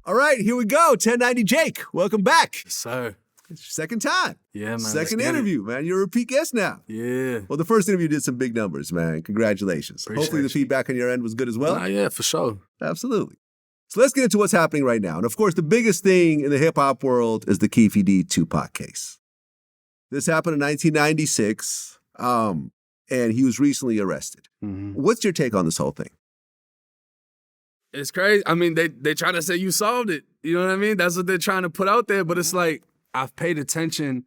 All right, here we go. 1090 Jake, welcome back. Yes, sir. It's your second time. Yeah, man. Second interview, man. You're a repeat guest now. Yeah. Well, the first interview did some big numbers, man. Congratulations. Hopefully the feedback on your end was good as well. Yeah, for sure. Absolutely. So let's get into what's happening right now. And of course, the biggest thing in the hip-hop world is the Keefe D. Tupac case. This happened in 1996, and he was recently arrested. Mm-hmm. What's your take on this whole thing? It's crazy. I mean, they try to say you solved it. You know what I mean? That's what they're trying to put out there. But it's like, I've paid attention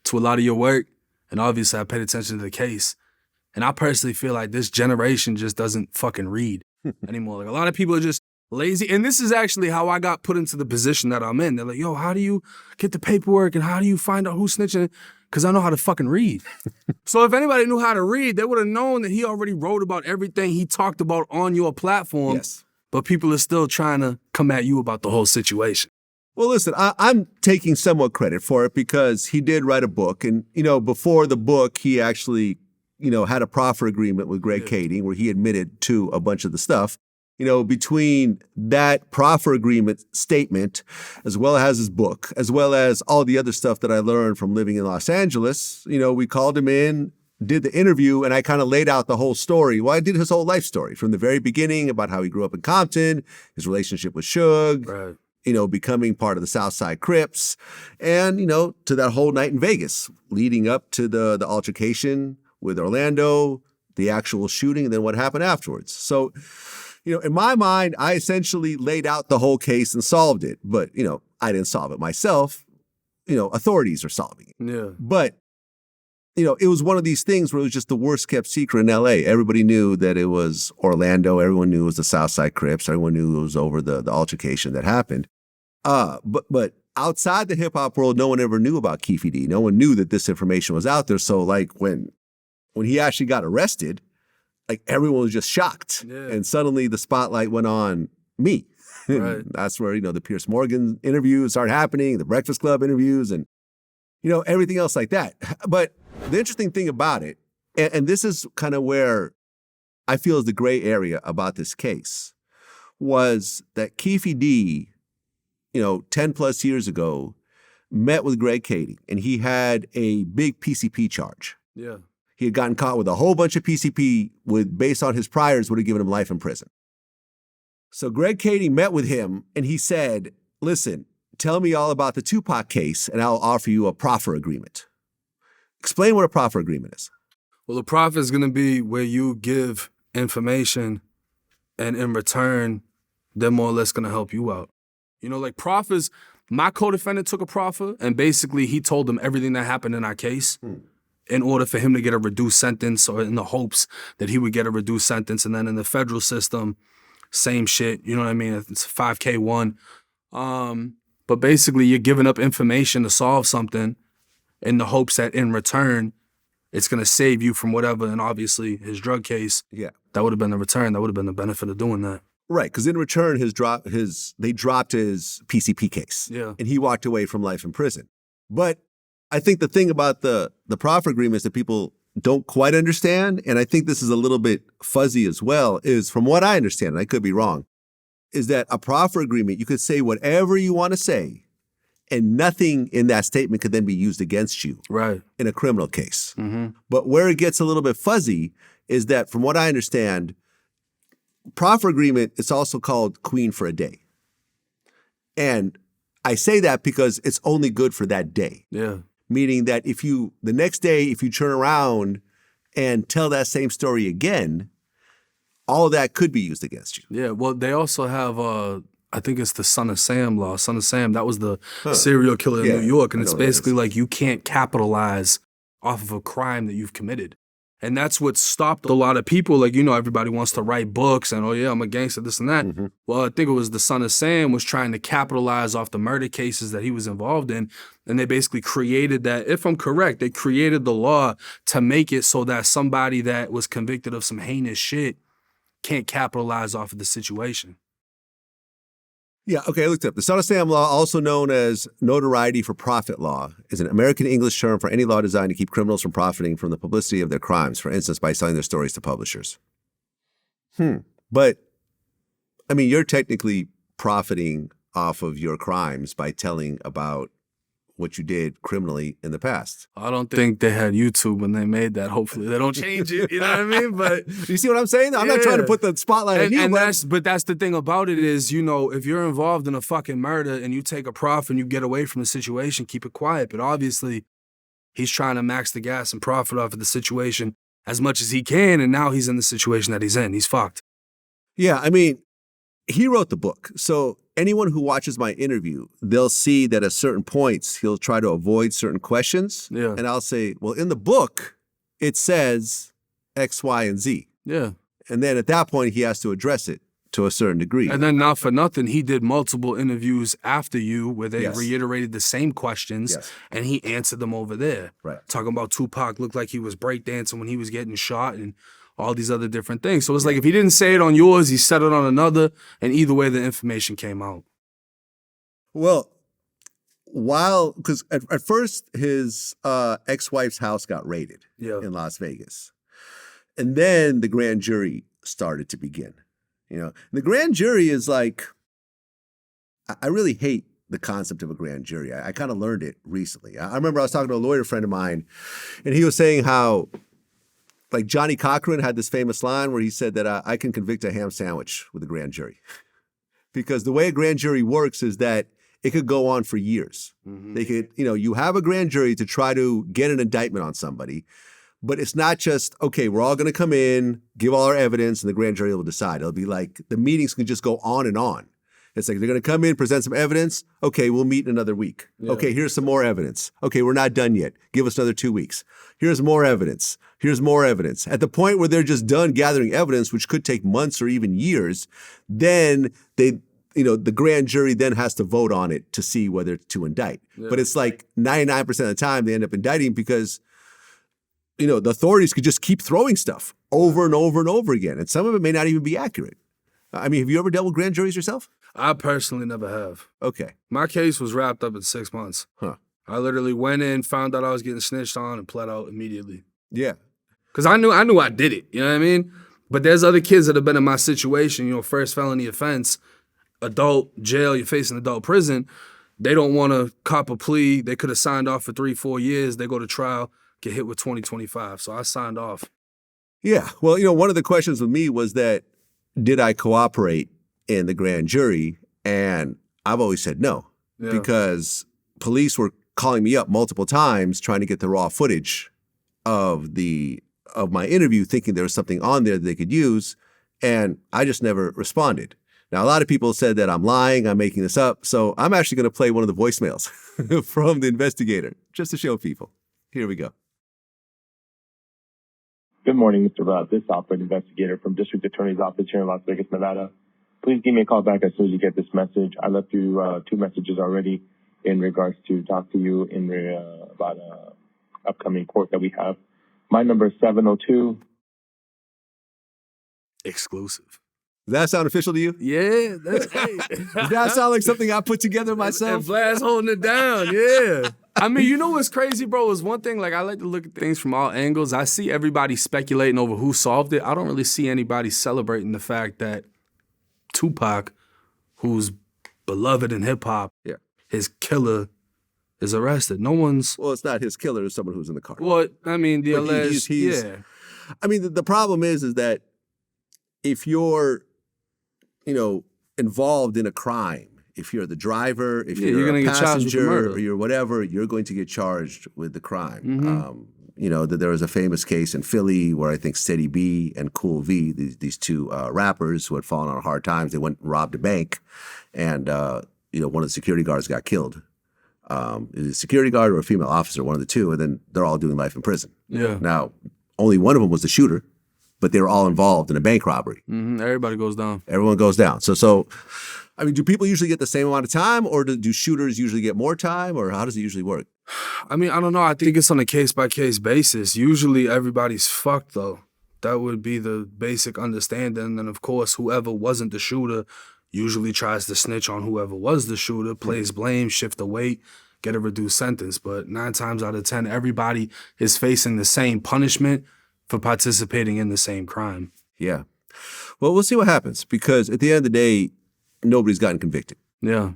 to a lot of your work, and obviously I paid attention to the case. And I personally feel like this generation just doesn't fucking read anymore. Like, a lot of people are just lazy. And this is actually how I got put into the position that I'm in. They're like, yo, how do you get the paperwork and how do you find out who's snitching? Because I know how to fucking read. So if anybody knew how to read, they would have known that he already wrote about everything he talked about on your platform. Yes. But people are still trying to come at you about the whole situation. Well, listen, I'm taking somewhat credit for it because he did write a book. And, before the book, he actually, had a proffer agreement with Greg Kading where he admitted to a bunch of the stuff. Between that proffer agreement statement, as well as his book, as well as all the other stuff that I learned from living in Los Angeles, we called him in, did the interview, and I kind of laid out the whole story. Well, I did his whole life story from the very beginning about how he grew up in Compton, his relationship with Suge, Right. Becoming part of the Southside Crips, and, to that whole night in Vegas, leading up to the altercation with Orlando, the actual shooting, and then what happened afterwards. So, in my mind, I essentially laid out the whole case and solved it. But, I didn't solve it myself. Authorities are solving it. Yeah. But, it was one of these things where it was just the worst kept secret in LA. Everybody knew that it was Orlando. Everyone knew it was the Southside Crips. Everyone knew it was over the altercation that happened. But outside the hip hop world, no one ever knew about Keefe D. No one knew that this information was out there. So like when he actually got arrested, like everyone was just shocked. Yeah. And suddenly the spotlight went on me. Right. That's where, the Pierce Morgan interviews started happening, the Breakfast Club interviews, and, everything else like that. But the interesting thing about it, and this is kind of where I feel is the gray area about this case, was that Keefe D, 10 plus years ago, met with Greg Kading, and he had a big PCP charge. Yeah. He had gotten caught with a whole bunch of PCP based on his priors, would have given him life in prison. So Greg Kading met with him, and he said, listen, tell me all about the Tupac case, and I'll offer you a proffer agreement. Explain what a proffer agreement is. Well, the proffer is going to be where you give information, and in return, they're more or less going to help you out. Like proffers, my co-defendant took a proffer, and basically he told them everything that happened in our case in order for him to get a reduced sentence, or in the hopes that he would get a reduced sentence. And then in the federal system, same shit. You know what I mean? It's 5K1. But basically, you're giving up information to solve something in the hopes that in return, it's going to save you from whatever. And obviously, his drug case, that would have been the return. That would have been the benefit of doing that. Right, because in return, they dropped his PCP case. Yeah. And he walked away from life in prison. But I think the thing about the proffer agreements that people don't quite understand, and I think this is a little bit fuzzy as well, is from what I understand, and I could be wrong, is that a proffer agreement, you could say whatever you want to say, and nothing in that statement could then be used against you in a criminal case. Mm-hmm. But where it gets a little bit fuzzy is that, from what I understand, proffer agreement is also called Queen for a day. And I say that because it's only good for that day. Yeah. Meaning that the next day, if you turn around and tell that same story again, all of that could be used against you. Yeah, well, they also have, I think it's the Son of Sam law. Son of Sam, that was the serial killer in New York. And it's basically like you can't capitalize off of a crime that you've committed. And that's what stopped a lot of people. Like, everybody wants to write books and, oh yeah, I'm a gangster, this and that. Mm-hmm. Well, I think it was the Son of Sam was trying to capitalize off the murder cases that he was involved in. And they basically created that, if I'm correct, they created the law to make it so that somebody that was convicted of some heinous shit can't capitalize off of the situation. Yeah, okay, I looked up. The Son of Sam law, also known as notoriety for profit law, is an American English term for any law designed to keep criminals from profiting from the publicity of their crimes, for instance, by selling their stories to publishers. But, I mean, you're technically profiting off of your crimes by telling about what you did criminally in the past. I don't think they had YouTube when they made that. Hopefully they don't change it. You know what I mean? But you see what I'm saying? I'm not trying to put the spotlight on you. But that's the thing about it is, you know, if you're involved in a fucking murder and you take a profit and you get away from the situation, keep it quiet. But obviously, he's trying to max the gas and profit off of the situation as much as he can, and now he's in the situation that he's in. He's fucked. Yeah, I mean, he wrote the book. So anyone who watches my interview, they'll see that at certain points, he'll try to avoid certain questions. Yeah. And I'll say, well, in the book, it says X, Y, and Z. Yeah. And then at that point, he has to address it to a certain degree. And then not for nothing, he did multiple interviews after you where they Yes. reiterated the same questions, Yes. and he answered them over there. Right. Talking about Tupac looked like he was breakdancing when he was getting shot and all these other different things. So it's like if he didn't say it on yours, he said it on another, and either way the information came out. Well, because at first his ex-wife's house got raided in Las Vegas. And then the grand jury started to begin. You know, and the grand jury is like, I really hate the concept of a grand jury. I kind of learned it recently. I remember I was talking to a lawyer friend of mine, and he was saying how, like, Johnny Cochran had this famous line where he said that I can convict a ham sandwich with a grand jury. Because the way a grand jury works is that it could go on for years. Mm-hmm. They could, you have a grand jury to try to get an indictment on somebody, but it's not just, okay, we're all going to come in, give all our evidence, and the grand jury will decide. It'll be like the meetings can just go on and on. It's like they're going to come in, present some evidence. Okay, we'll meet in another week. Yeah. Okay, here's some more evidence. Okay, we're not done yet. Give us another 2 weeks. Here's more evidence. Here's more evidence. At the point where they're just done gathering evidence, which could take months or even years, then the grand jury then has to vote on it to see whether to indict. Yeah. But it's like 99% of the time they end up indicting because, the authorities could just keep throwing stuff over and over and over again. And some of it may not even be accurate. I mean, have you ever dealt with grand juries yourself? I personally never have. Okay. My case was wrapped up in 6 months. Huh. I literally went in, found out I was getting snitched on, and pled out immediately. Yeah. Because I knew I did it, you know what I mean? But there's other kids that have been in my situation, first felony offense, adult jail, you're facing adult prison. They don't want to cop a plea. They could have signed off for 3-4 years. They go to trial, get hit with 20-25. So I signed off. Yeah. Well, one of the questions with me was that, did I cooperate in the grand jury? And I've always said no, because police were calling me up multiple times trying to get the raw footage of my interview, thinking there was something on there that they could use, and I just never responded. Now, a lot of people said that I'm lying, I'm making this up, so I'm actually going to play one of the voicemails from the investigator, just to show people. Here we go. Good morning, Mr. Vlad. This is Alfred, investigator from District Attorney's Office here in Las Vegas, Nevada. Please give me a call back as soon as you get this message. I left you 2 messages already in regards to talk to you about upcoming court that we have. My number is 702. Exclusive. Does that sound official to you? Yeah, that's great. Does that sound like something I put together myself? And Vlad's holding it down, yeah. I mean, what's crazy, bro, is one thing, like, I like to look at things from all angles. I see everybody speculating over who solved it. I don't really see anybody celebrating the fact that Tupac, who's beloved in hip-hop, his killer is arrested. No one's... Well, it's not his killer. It's someone who's in the car. Well, I mean, the alleged... I mean, the problem is that if you're, involved in a crime, if you're the driver, if you're a passenger, or you're whatever, you're going to get charged with the crime. Mm-hmm. There was a famous case in Philly where I think Steady B and Cool V, these two rappers who had fallen on hard times, they went and robbed a bank, and one of the security guards got killed. Is it a security guard or a female officer, one of the two, and then they're all doing life in prison. Yeah. Now, only one of them was the shooter, but they were all involved in a bank robbery. Mm-hmm. Everybody goes down. Everyone goes down. So, I mean, do people usually get the same amount of time, or do shooters usually get more time, or how does it usually work? I mean, I don't know. I think it's on a case-by-case basis. Usually everybody's fucked, though. That would be the basic understanding. And, of course, whoever wasn't the shooter usually tries to snitch on whoever was the shooter, plays blame, shift the weight, get a reduced sentence. But 9 times out of 10, everybody is facing the same punishment for participating in the same crime. Yeah. Well, we'll see what happens, because at the end of the day, nobody's gotten convicted. Yeah.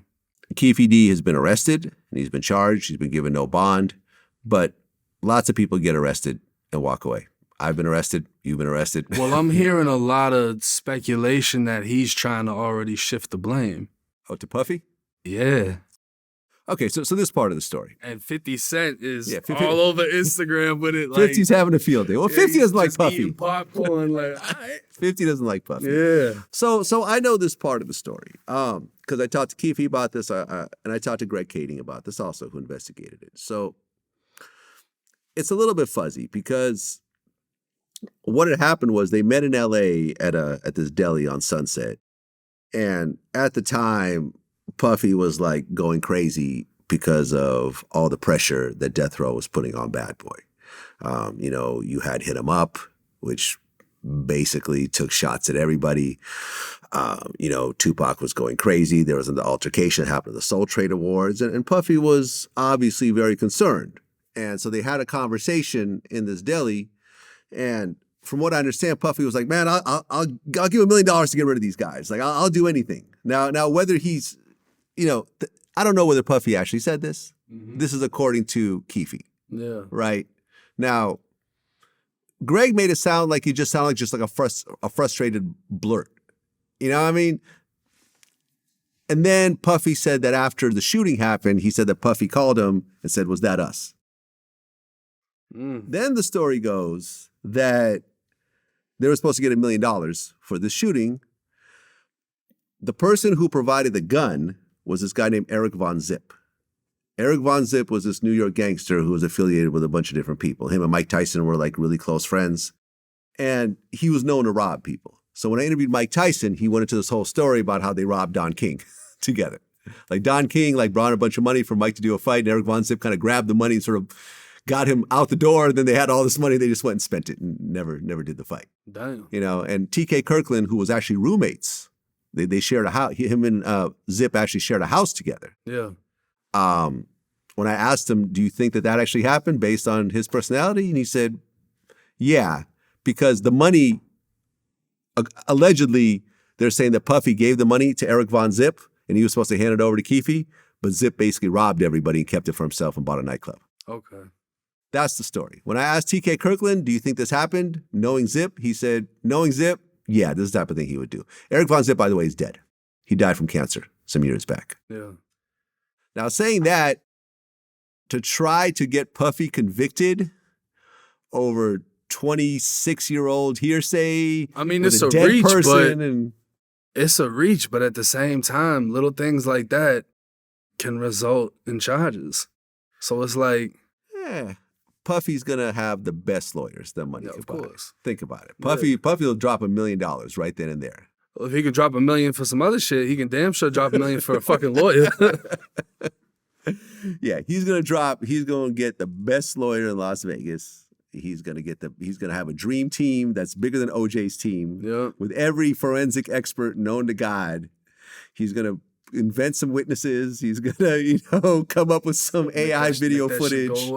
Keefe D has been arrested and he's been charged. He's been given no bond, but lots of people get arrested and walk away. I've been arrested. You've been arrested. Well, I'm hearing a lot of speculation that he's trying to already shift the blame. Oh, to Puffy? Yeah. Okay, so this part of the story. And 50 Cent is 50 all over Instagram with it. Like, 50's having a field day. Well, 50 doesn't like just Puffy. eating popcorn, like, 50 doesn't like Puffy. yeah. So I know this part of the story because I talked to Keefe about this, and I talked to Greg Kading about this also, who investigated it. So it's a little bit fuzzy because what had happened was they met in L.A. at this deli on Sunset, and at the time, Puffy was like going crazy because of all the pressure that Death Row was putting on Bad Boy. You had Hit 'Em Up, which basically took shots at everybody. Tupac was going crazy. There was an altercation that happened at the Soul Trade Awards, and Puffy was obviously very concerned. And so they had a conversation in this deli, and from what I understand, Puffy was like, "Man, I'll give $1 million to get rid of these guys. Like, I'll do anything." Now whether he's, I don't know whether Puffy actually said this. Mm-hmm. This is according to Keefe. Yeah. Right. Now, Greg made it sound like he just sounded like just like a frustrated blurt. You know what I mean? And then Puffy said that after the shooting happened, he said that Puffy called him and said, "Was that us?" Then the story goes that they were supposed to get $1 million for the shooting. The person who provided the gun was this guy named Eric Von Zip. Eric Von Zip was this New York gangster who was affiliated with a bunch of different people. Him and Mike Tyson were like really close friends. And he was known to rob people. So when I interviewed Mike Tyson, he went into this whole story about how they robbed Don King together. Like Don King brought a bunch of money for Mike to do a fight, and Eric Von Zip kind of grabbed the money and sort of got him out the door. And then they had all this money, they just went and spent it and never did the fight. Damn. And TK Kirkland, who was actually roommates, they shared a house. Him and Zip actually shared a house together. Yeah. When I asked him, "Do you think that actually happened based on his personality?" And he said, "Yeah, because the money, allegedly, they're saying that Puffy gave the money to Eric Von Zip and he was supposed to hand it over to Keefe, but Zip basically robbed everybody and kept it for himself and bought a nightclub." Okay. That's the story. When I asked TK Kirkland, "Do you think this happened knowing Zip?" He said, "Knowing Zip, yeah, this is the type of thing he would do." Eric Von Zip, by the way, is dead. He died from cancer some years back. Yeah. Now, saying that, to try to get Puffy convicted over 26-year-old hearsay, I mean, with it's a dead reach, person, but and it's a reach. But at the same time, little things like that can result in charges. So it's like, Puffy's gonna have the best lawyers that money can buy. Of course. Think about it. Puffy will drop $1 million right then and there. Well, if he could drop $1 million for some other shit, he can damn sure drop $1 million for a fucking lawyer. Yeah, he's gonna get the best lawyer in Las Vegas. He's gonna have a dream team that's bigger than OJ's team. Yeah. With every forensic expert known to God. He's gonna invent some witnesses. He's gonna, come up with some AI video footage.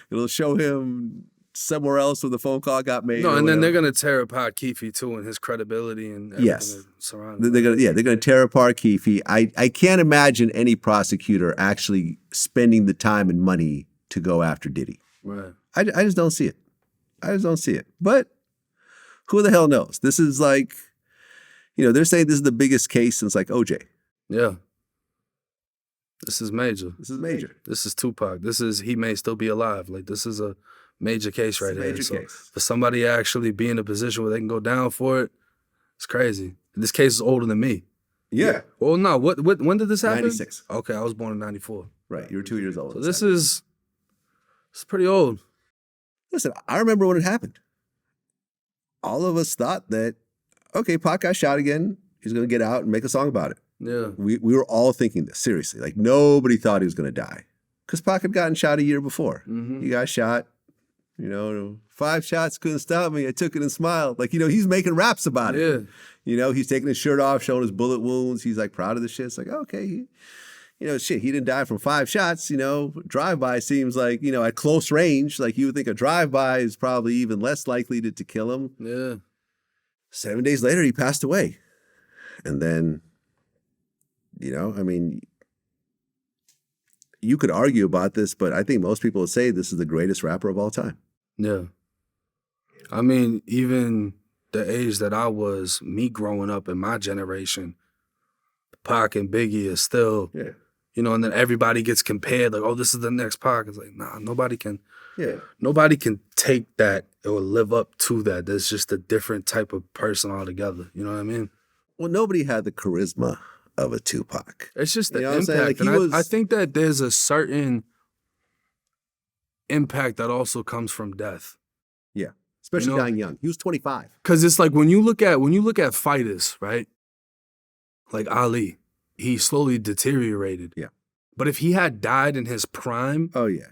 It'll show him somewhere else where the phone call got made. No, and then they're gonna tear apart Keefe too and his credibility and everything that surrounds him. They're gonna tear apart Keefe. I can't imagine any prosecutor actually spending the time and money to go after Diddy. Right. I just don't see it. I just don't see it. But who the hell knows? This is like, they're saying this is the biggest case since like OJ. Yeah. This is major. This is major. This is Tupac. He may still be alive. Like, this is a major case right here. Major case. For somebody actually be in a position where they can go down for it, it's crazy. This case is older than me. Yeah. Well, no. When did this happen? 96. Okay, I was born in 94. Right. You were 2 years old. So it's pretty old. Listen, I remember when it happened. All of us thought that, okay, Pac got shot again. He's going to get out and make a song about it. Yeah. We were all thinking this, seriously. Like, nobody thought he was going to die. Because Pac had gotten shot a year before. Mm-hmm. He got shot. 5 shots couldn't stop me. I took it and smiled. Like, he's making raps about it. Yeah. He's taking his shirt off, showing his bullet wounds. He's like proud of the shit. It's like, okay, he didn't die from 5 shots. Drive-by seems like, at close range, like you would think a drive-by is probably even less likely to kill him. Yeah. 7 days later, he passed away. And then, you could argue about this, but I think most people would say this is the greatest rapper of all time. Yeah. I mean, even the age that I was, me growing up in my generation, Pac and Biggie is still, you know, and then everybody gets compared, like, oh, this is the next Pac. It's like, nah, nobody can take that or live up to that. There's just a different type of person altogether. You know what I mean? Well, nobody had the charisma of a Tupac. It's just the You know what I'm saying? impact. Like, And I think that there's a certain impact that also comes from death. Yeah. Especially You know? dying young. He was 25. Cause it's like when you look at fighters, right? Like Ali, he slowly deteriorated. Yeah. But if he had died in his prime, Oh, yeah.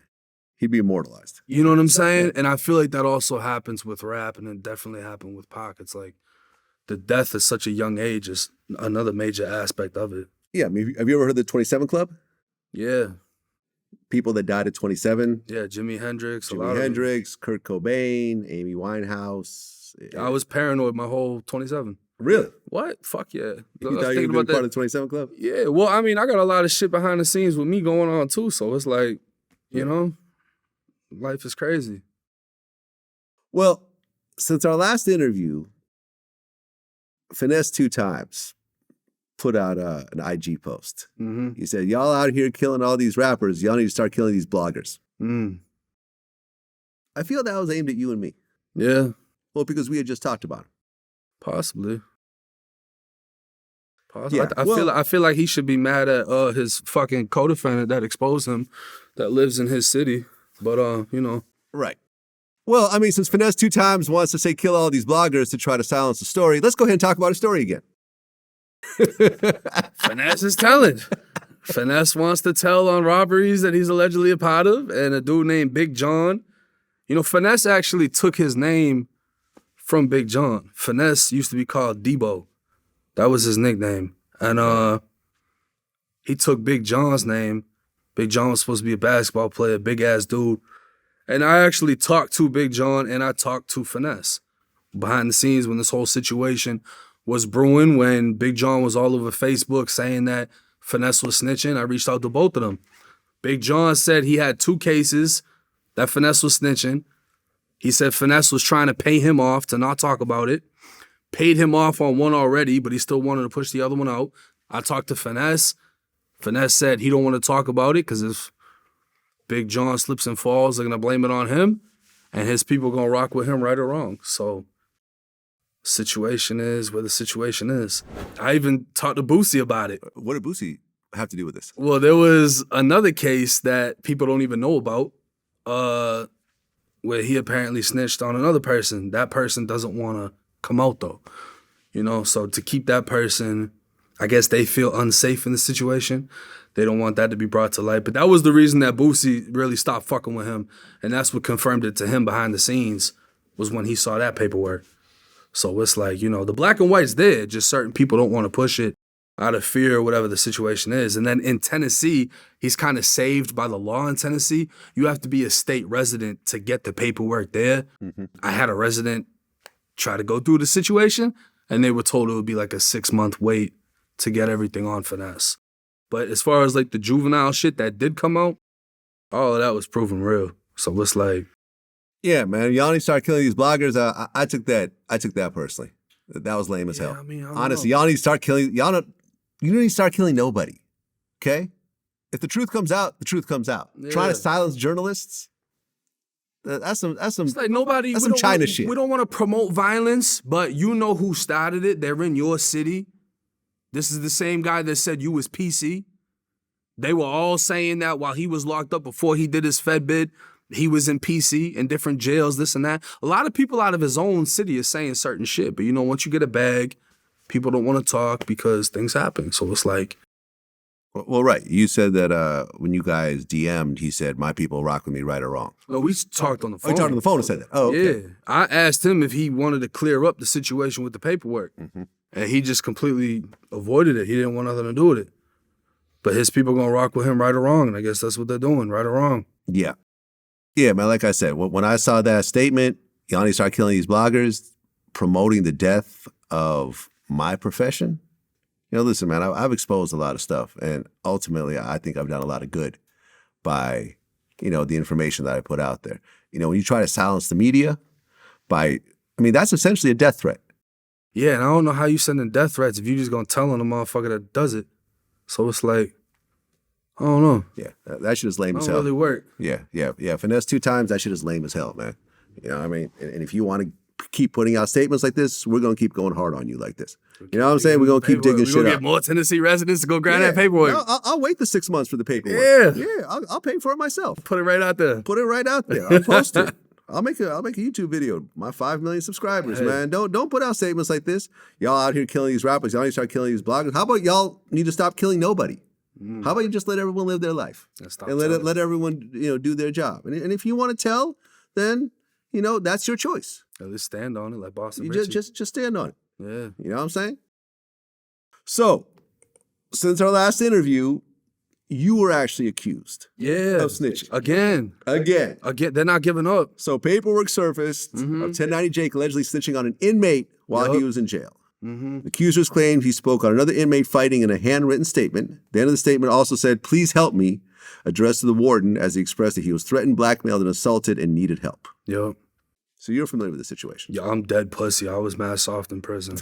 He'd be immortalized. you know what I'm saying? And I feel like that also happens with rap, and it definitely happened with Pac. It's like the death at such a young age is another major aspect of it. Yeah. I mean, have you ever heard of the 27 Club? Yeah. People that died at 27. Yeah, Jimi Hendrix, a lot Jimi of them. Hendrix, Kurt Cobain, Amy Winehouse. I was paranoid my whole 27. Really? What? Fuck yeah. You thought you were part of the 27 Club? Yeah, well, I mean, I got a lot of shit behind the scenes with me going on too, so it's like, you know, life is crazy. Well, since our last interview, Finesse 2 Times put out an IG post. Mm-hmm. He said, y'all out here killing all these rappers. Y'all need to start killing these bloggers. I feel that was aimed at you and me. Yeah, Well, because we had just talked about him. possibly. Yeah, I feel like he should be mad at his fucking co-defendant that exposed him, that lives in his city. But you know. Right. Well, I mean, since Finesse 2 Times wants to say kill all these bloggers to try to silence the story, let's go ahead and talk about his story again. Finesse is telling. Finesse wants to tell on robberies that he's allegedly a part of, and a dude named Big John. You know, Finesse actually took his name from Big John. Finesse used to be called Debo. That was his nickname. And he took Big John's name. Big John was supposed to be a basketball player, big ass dude. And I actually talked to Big John and I talked to Finesse behind the scenes when this whole situation was brewing, when Big John was all over Facebook saying that Finesse was snitching. I reached out to both of them. Big John said he had 2 cases that Finesse was snitching. He said Finesse was trying to pay him off to not talk about it. Paid him off on one already, but he still wanted to push the other one out. I talked to Finesse. Finesse said he don't want to talk about it because if Big John slips and falls, they're going to blame it on him, and his people going to rock with him right or wrong. So situation is where the situation is. I even talked to Boosie about it. What did Boosie have to do with this? Well, there was another case that people don't even know about where he apparently snitched on another person. That person doesn't want to come out though, you know? So to keep that person, I guess they feel unsafe in the situation. They don't want that to be brought to light. But that was the reason that Boosie really stopped fucking with him. And that's what confirmed it to him behind the scenes, was when he saw that paperwork. So it's like, you know, the black and white's there, just certain people don't want to push it out of fear or whatever the situation is. And then in Tennessee, he's kind of saved by the law in Tennessee. You have to be a state resident to get the paperwork there. Mm-hmm. I had a resident try to go through the situation, and they were told it would be like a 6-month wait to get everything on Finesse. But as far as like the juvenile shit that did come out, all of that was proven real. So it's like, yeah, man, y'all need to start killing these bloggers. I took that personally. That was lame as hell. I mean, honestly, y'all need to start killing. You need to start killing nobody. Okay, if the truth comes out, the truth comes out. Yeah. Trying to silence journalists. That's some. It's like nobody. That's some China shit. We don't want to promote violence, but you know who started it. They're in your city. This is the same guy that said you was PC. They were all saying that while he was locked up before he did his Fed bid. He was in PC, in different jails, this and that. A lot of people out of his own city are saying certain shit. But, you know, once you get a bag, people don't want to talk because things happen. So it's like. Well, right. You said that when you guys DM'd, he said, my people rock with me right or wrong. No, we talked on the phone. Oh, you talked on the phone and said that? Oh, okay. Yeah. I asked him if he wanted to clear up the situation with the paperwork. Mm-hmm. And he just completely avoided it. He didn't want nothing to do with it. But his people going to rock with him right or wrong. And I guess that's what they're doing, right or wrong. Yeah. Yeah, man, like I said, when I saw that statement, y'all need to start killing these bloggers, promoting the death of my profession. You know, listen, man, I've exposed a lot of stuff, and ultimately, I think I've done a lot of good. by, the information that I put out there. When you try to silence the media that's essentially a death threat. Yeah, and I don't know how you sending death threats if you just gonna tell on the motherfucker that does it. So it's like, I don't know. Yeah, that shit is lame as Don't hell. really work. Yeah. Finesse 2 times, that shit is lame as hell, man. You know what I mean? And if you want to keep putting out statements like this, we're going to keep going hard on you like this. You know what I'm saying? We're going to keep digging shit up. We're going to get more Tennessee residents to go grab that paperwork. No, I'll wait the 6 months for the paperwork. Yeah. I'll pay for it myself. Put it right out there. I'll post it. I'll make a YouTube video. My 5 million subscribers, man. Don't put out statements like this. Y'all out here killing these rappers. Y'all need to start killing these bloggers. How about y'all need to stop killing nobody? How about you just let everyone live their life and let everyone do their job? And if you want to tell, then that's your choice. At least stand on it like Boston. You Richie. just stand on it. Yeah. You know what I'm saying? So, since our last interview, you were actually accused. Yeah. Of snitching. Again. They're not giving up. So paperwork surfaced of 1090 Jake allegedly snitching on an inmate while he was in jail. The accusers claimed he spoke on another inmate fighting in a handwritten statement. The end of the statement also said, "Please help me," addressed to the warden as he expressed that he was threatened, blackmailed, and assaulted and needed help. Yep. So you're familiar with the situation. Yeah, I'm dead pussy. I was mad soft in prison.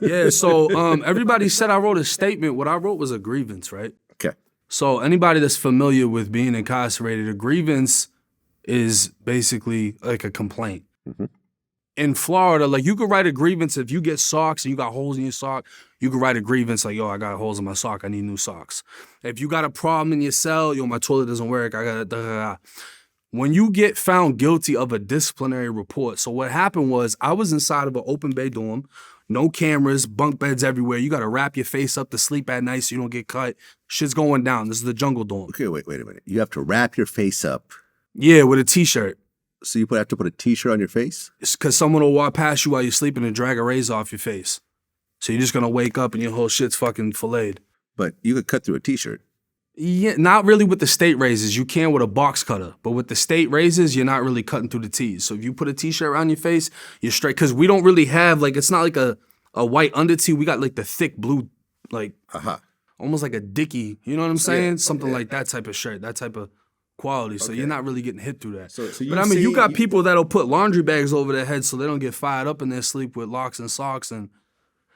Yeah, so everybody said I wrote a statement. What I wrote was a grievance, right? Okay. So anybody that's familiar with being incarcerated, a grievance is basically like a complaint. In Florida, like you could write a grievance if you get socks and you got holes in your sock. You could write a grievance like, "Yo, I got holes in my sock. I need new socks." If you got a problem in your cell, "Yo, my toilet doesn't work. I got da. When you get found guilty of a disciplinary report, so what happened was I was inside of an open bay dorm, no cameras, bunk beds everywhere. You got to wrap your face up to sleep at night so you don't get cut. Shit's going down. This is the jungle dorm. Okay, wait a minute. You have to wrap your face up. Yeah, with a T-shirt. So you have to put a T-shirt on your face? It's because someone will walk past you while you're sleeping and drag a razor off your face. So you're just going to wake up and your whole shit's fucking filleted. But you could cut through a T-shirt. Yeah, not really with the state razors. You can with a box cutter. But with the state razors, you're not really cutting through the T's. So if you put a T-shirt around your face, you're straight. Because we don't really have, like, it's not like a white under tee. We got, like, the thick blue, like, almost like a Dickie. You know what I'm saying? Something like that type of shirt, that type of quality. So you're not really getting hit through that. But I mean, you got people that'll put laundry bags over their heads so they don't get fired up in their sleep with locks and socks. And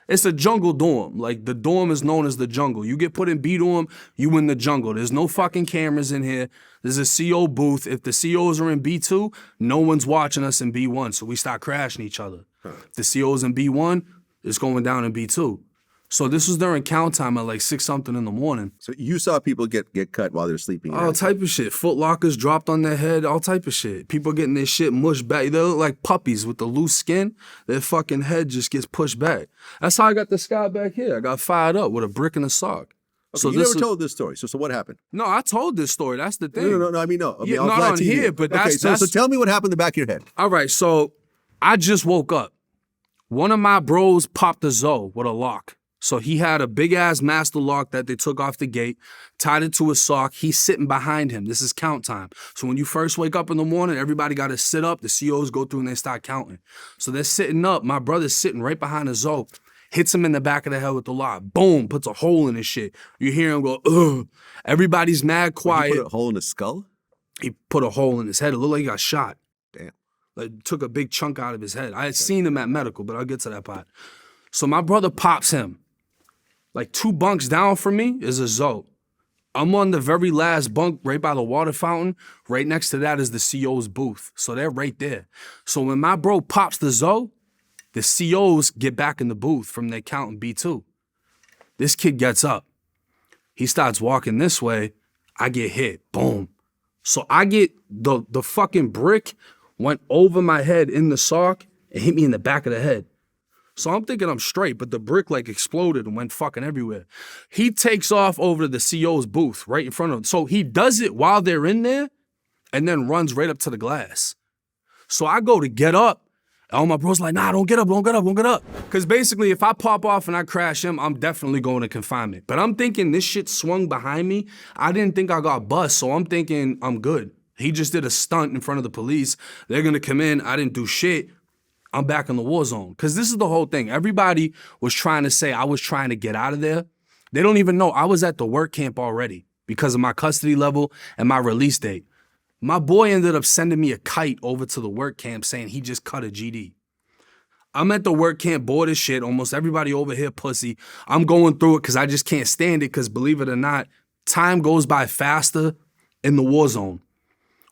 it's a jungle dorm. Like, the dorm is known as the jungle. You get put in B dorm, you in the jungle. There's no fucking cameras in here. There's a CO booth. If the COs are in B2, no one's watching us in B1. So we start crashing each other. If the CO's in B1, it's going down in B2. So this was during count time at like 6-something in the morning. So you saw people get cut while they're sleeping. All type of shit. Foot lockers dropped on their head, all type of shit. People getting their shit mushed back. They look like puppies with the loose skin. Their fucking head just gets pushed back. That's how I got the scar back here. I got fired up with a brick and a sock. Okay, So you never told this story. So what happened? No, I told this story. That's the thing. No. I mean, no. Yeah, on not VladTV. on here, but that's... Okay, so tell me what happened in the back of your head. All right, so I just woke up. One of my bros popped a Zoe with a lock. So he had a big-ass master lock that they took off the gate, tied it to his sock. He's sitting behind him. This is count time. So when you first wake up in the morning, everybody got to sit up. The COs go through and they start counting. So they're sitting up. My brother's sitting right behind the Zoe, hits him in the back of the head with the lock. Boom, puts a hole in his shit. You hear him go, ugh. Everybody's mad quiet. He put a hole in his skull? He put a hole in his head. It looked like he got shot. Damn. Like, took a big chunk out of his head. I had seen him at medical, but I'll get to that part. So my brother pops him. Like 2 bunks down from me is a Zoe. I'm on the very last bunk right by the water fountain. Right next to that is the CO's booth. So they're right there. So when my bro pops the Zoe, the COs get back in the booth from their count in B2. This kid gets up. He starts walking this way. I get hit. Boom. So I get the fucking brick went over my head in the sock and hit me in the back of the head. So I'm thinking I'm straight, but the brick like exploded and went fucking everywhere. He takes off over to the CO's booth right in front of him. So he does it while they're in there and then runs right up to the glass. So I go to get up. And all my bros like, nah, don't get up. Because basically, if I pop off and I crash him, I'm definitely going to confinement. But I'm thinking this shit swung behind me. I didn't think I got bust, so I'm thinking I'm good. He just did a stunt in front of the police. They're going to come in. I didn't do shit. I'm back in the war zone. Because this is the whole thing. Everybody was trying to say I was trying to get out of there. They don't even know I was at the work camp already. because of my custody level and my release date. My boy ended up sending me a kite over to the work camp saying he just cut a GD. I'm at the work camp bored as shit. Almost everybody over here pussy. I'm going through it because I just can't stand it because believe it or not, time goes by faster in the war zone.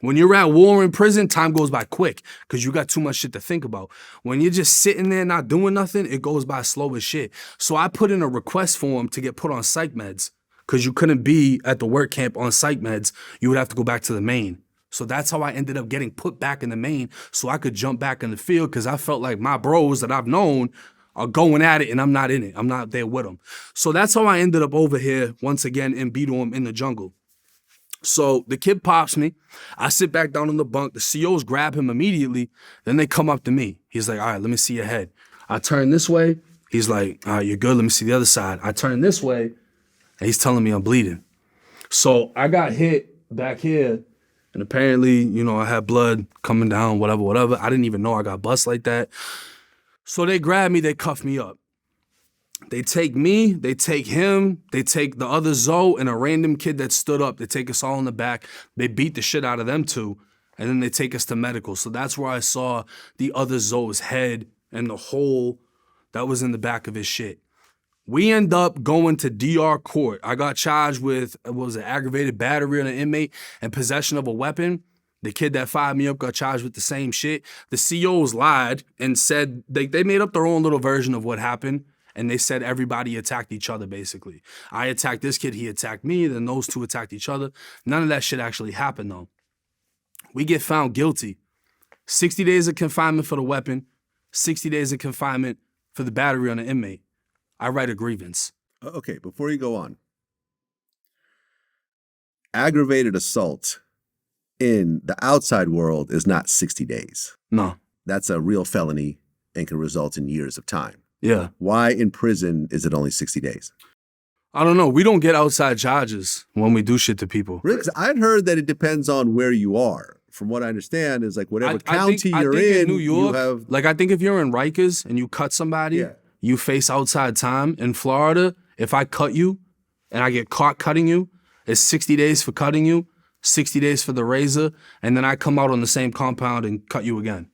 When you're at war in prison, time goes by quick because you got too much shit to think about. When you're just sitting there not doing nothing, it goes by slow as shit. So I put in a request form to get put on psych meds because you couldn't be at the work camp on psych meds. You would have to go back to the main. So that's how I ended up getting put back in the main so I could jump back in the field because I felt like my bros that I've known are going at it and I'm not in it. I'm not there with them. So that's how I ended up over here once again in Beedorm in the jungle. So the kid pops me. I sit back down on the bunk. The COs grab him immediately. Then they come up to me. He's like, all right, let me see your head. I turn this way. He's like, all right, you're good. Let me see the other side. I turn this way. And he's telling me I'm bleeding. So I got hit back here. And apparently, you know, I had blood coming down, whatever. I didn't even know I got bust like that. So they grab me, they cuff me up. They take me, they take him, they take the other Zoe and a random kid that stood up. They take us all in the back. They beat the shit out of them two. And then they take us to medical. So that's where I saw the other Zoe's head and the hole that was in the back of his shit. We end up going to DR court. I got charged with, aggravated battery on an inmate and possession of a weapon. The kid that fired me up got charged with the same shit. The COs lied and said they made up their own little version of what happened. And they said everybody attacked each other, basically. I attacked this kid, he attacked me, then those two attacked each other. None of that shit actually happened, though. We get found guilty. 60 days of confinement for the weapon, 60 days of confinement for the battery on an inmate. I write a grievance. Okay, before you go on. Aggravated assault in the outside world is not 60 days. No. That's a real felony and can result in years of time. Yeah. Why in prison is it only 60 days? I don't know. We don't get outside charges when we do shit to people. Really? 'Cause I'd heard that it depends on where you are. From what I understand is like whatever county you're in, New York, you have... Like I think if you're in Rikers and you cut somebody, you face outside time. In Florida, if I cut you and I get caught cutting you, it's 60 days for cutting you, 60 days for the razor, and then I come out on the same compound and cut you again.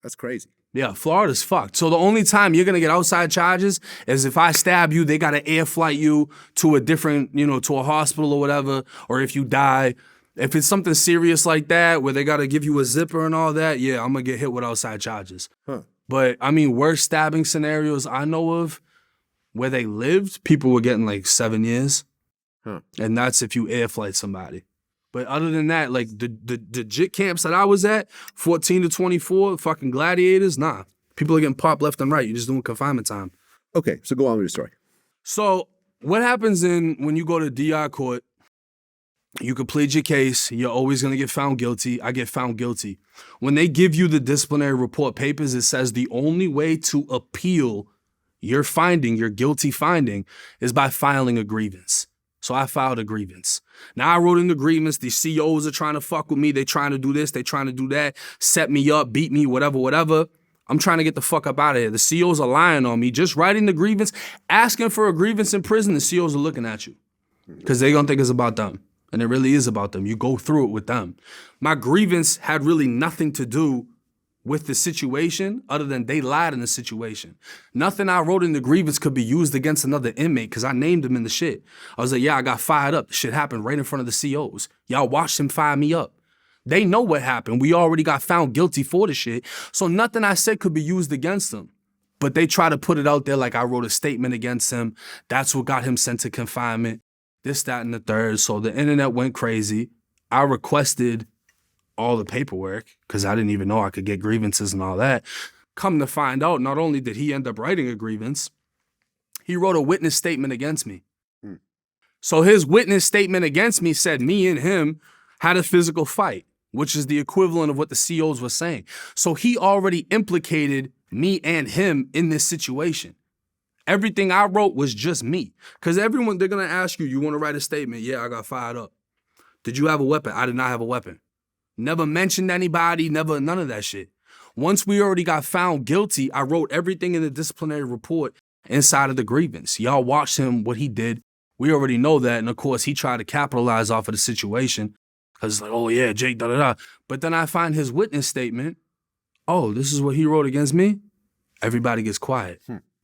That's crazy. Yeah, Florida's fucked. So the only time you're gonna get outside charges is if I stab you, they gotta air flight you to a different, to a hospital or whatever, or if you die. If it's something serious like that, where they gotta give you a zipper and all that, yeah, I'm gonna get hit with outside charges. Huh. But I mean, worst stabbing scenarios I know of where they lived, people were getting like 7 years. Huh. And that's if you air flight somebody. But other than that, like the JIT camps that I was at, 14 to 24, fucking gladiators, nah. People are getting popped left and right. You're just doing confinement time. Okay, so go on with your story. So what happens when you go to DI court, you can plead your case. You're always going to get found guilty. I get found guilty. When they give you the disciplinary report papers, it says the only way to appeal your finding, your guilty finding, is by filing a grievance. So I filed a grievance. Now I wrote in the grievance, the COs are trying to fuck with me. They trying to do this, they trying to do that, set me up, beat me, whatever. I'm trying to get the fuck up out of here. The COs are lying on me. Just writing the grievance, asking for a grievance in prison, the COs are looking at you because they gonna think it's about them. And it really is about them. You go through it with them. My grievance had really nothing to do with the situation other than they lied in the situation. Nothing I wrote in the grievance could be used against another inmate because I named him in the shit. I was like, yeah, I got fired up. The shit happened right in front of the COs. Y'all watched him fire me up. They know what happened. We already got found guilty for the shit. So nothing I said could be used against them. But they try to put it out there like I wrote a statement against him. That's what got him sent to confinement. This, that, and the third. So the internet went crazy. I requested all the paperwork because I didn't even know I could get grievances and all that. Come to find out, not only did he end up writing a grievance, he wrote a witness statement against me. So his witness statement against me said me and him had a physical fight, which is the equivalent of what the COs were saying. So he already implicated me and him in this situation. Everything I wrote was just me. Because everyone, they're going to ask you, you want to write a statement? Yeah, I got fired up. Did you have a weapon? I did not have a weapon. Never mentioned anybody, never, none of that shit. Once we already got found guilty, I wrote everything in the disciplinary report inside of the grievance. Y'all watched him, what he did. We already know that. And of course, he tried to capitalize off of the situation because it's like, oh yeah, Jake, da-da-da. But then I find his witness statement. Oh, this is what he wrote against me? Everybody gets quiet.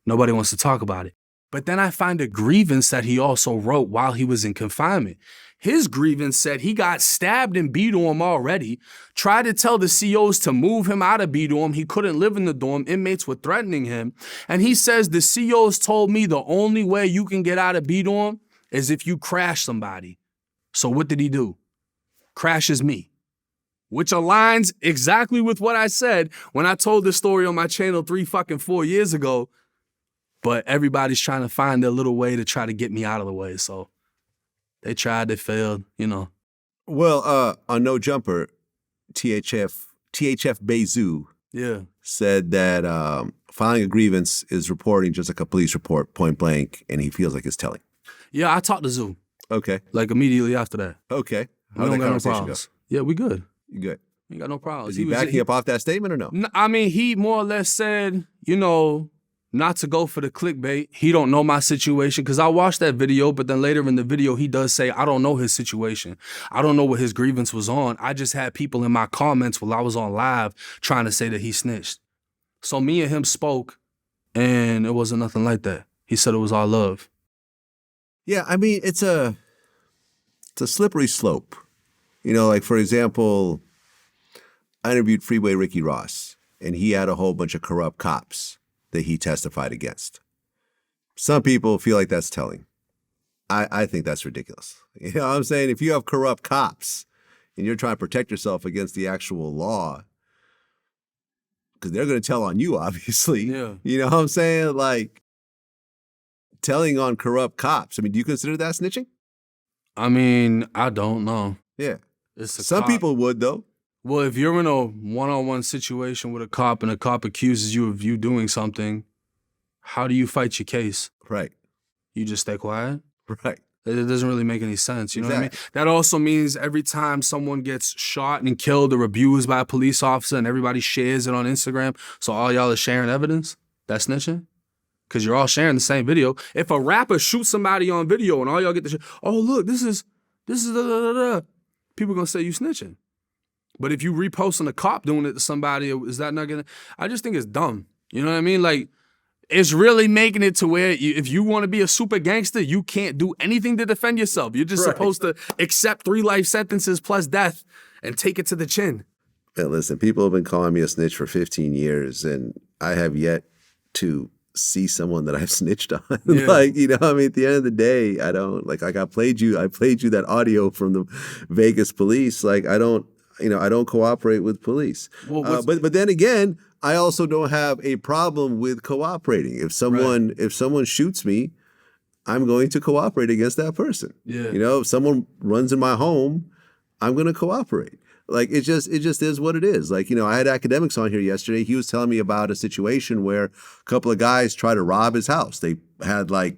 Nobody wants to talk about it. But then I find a grievance that he also wrote while he was in confinement. His grievance said he got stabbed in B-dorm already, tried to tell the COs to move him out of B-dorm. He couldn't live in the dorm. Inmates were threatening him. And he says the COs told me the only way you can get out of B-dorm is if you crash somebody. So what did he do? Crashes me. Which aligns exactly with what I said when I told this story on my channel 4 years ago. But everybody's trying to find their little way to try to get me out of the way. So they tried, they failed, you know. Well, on No Jumper, THF Bezu said that filing a grievance is reporting just like a police report, point blank, and he feels like it's telling. Yeah, I talked to Zoo. Okay. Like immediately after that. Okay. How did that conversation go? Yeah, we good. You good? We got no problems. Is he backing up off that statement or no? I mean, he more or less said, you know, not to go for the clickbait. He don't know my situation because I watched that video, but then later in the video, he does say, I don't know his situation. I don't know what his grievance was on. I just had people in my comments while I was on live trying to say that he snitched. So me and him spoke, and it wasn't nothing like that. He said it was all love. Yeah, I mean, it's a slippery slope. You know, like, for example, I interviewed Freeway Ricky Ross, and he had a whole bunch of corrupt cops that he testified against. Some people feel like that's telling. I think that's ridiculous. You know what I'm saying? If you have corrupt cops and you're trying to protect yourself against the actual law, because they're going to tell on you, obviously. Yeah. You know what I'm saying? Like, telling on corrupt cops. I mean, do you consider that snitching? I mean, I don't know. Yeah. It's Some people would, though. Well, if you're in a one-on-one situation with a cop and a cop accuses you of you doing something, how do you fight your case? Right. You just stay quiet? Right. It doesn't really make any sense, you know what I mean? Exactly. That also means every time someone gets shot and killed or abused by a police officer and everybody shares it on Instagram, so all y'all are sharing evidence, that's snitching? Because you're all sharing the same video. If a rapper shoots somebody on video and all y'all get the oh, look, this is da-da-da-da, people gonna say you snitching. But if you reposting a cop doing it to somebody, is that not gonna? I just think it's dumb. You know what I mean? Like, it's really making it to where if you want to be a super gangster, you can't do anything to defend yourself. You're just supposed to accept 3 life sentences plus death and take it to the chin. Man, listen, people have been calling me a snitch for 15 years, and I have yet to see someone that I've snitched on. Yeah. Like, you know, I mean, at the end of the day, I don't, like I played you that audio from the Vegas police. Like, I don't cooperate with police. Well, but then again, I also don't have a problem with cooperating. If someone shoots me, I'm going to cooperate against that person. Yeah. You know, if someone runs in my home, I'm going to cooperate. Like, it just is what it is. Like, you know, I had Academics on here yesterday. He was telling me about a situation where a couple of guys tried to rob his house. They had like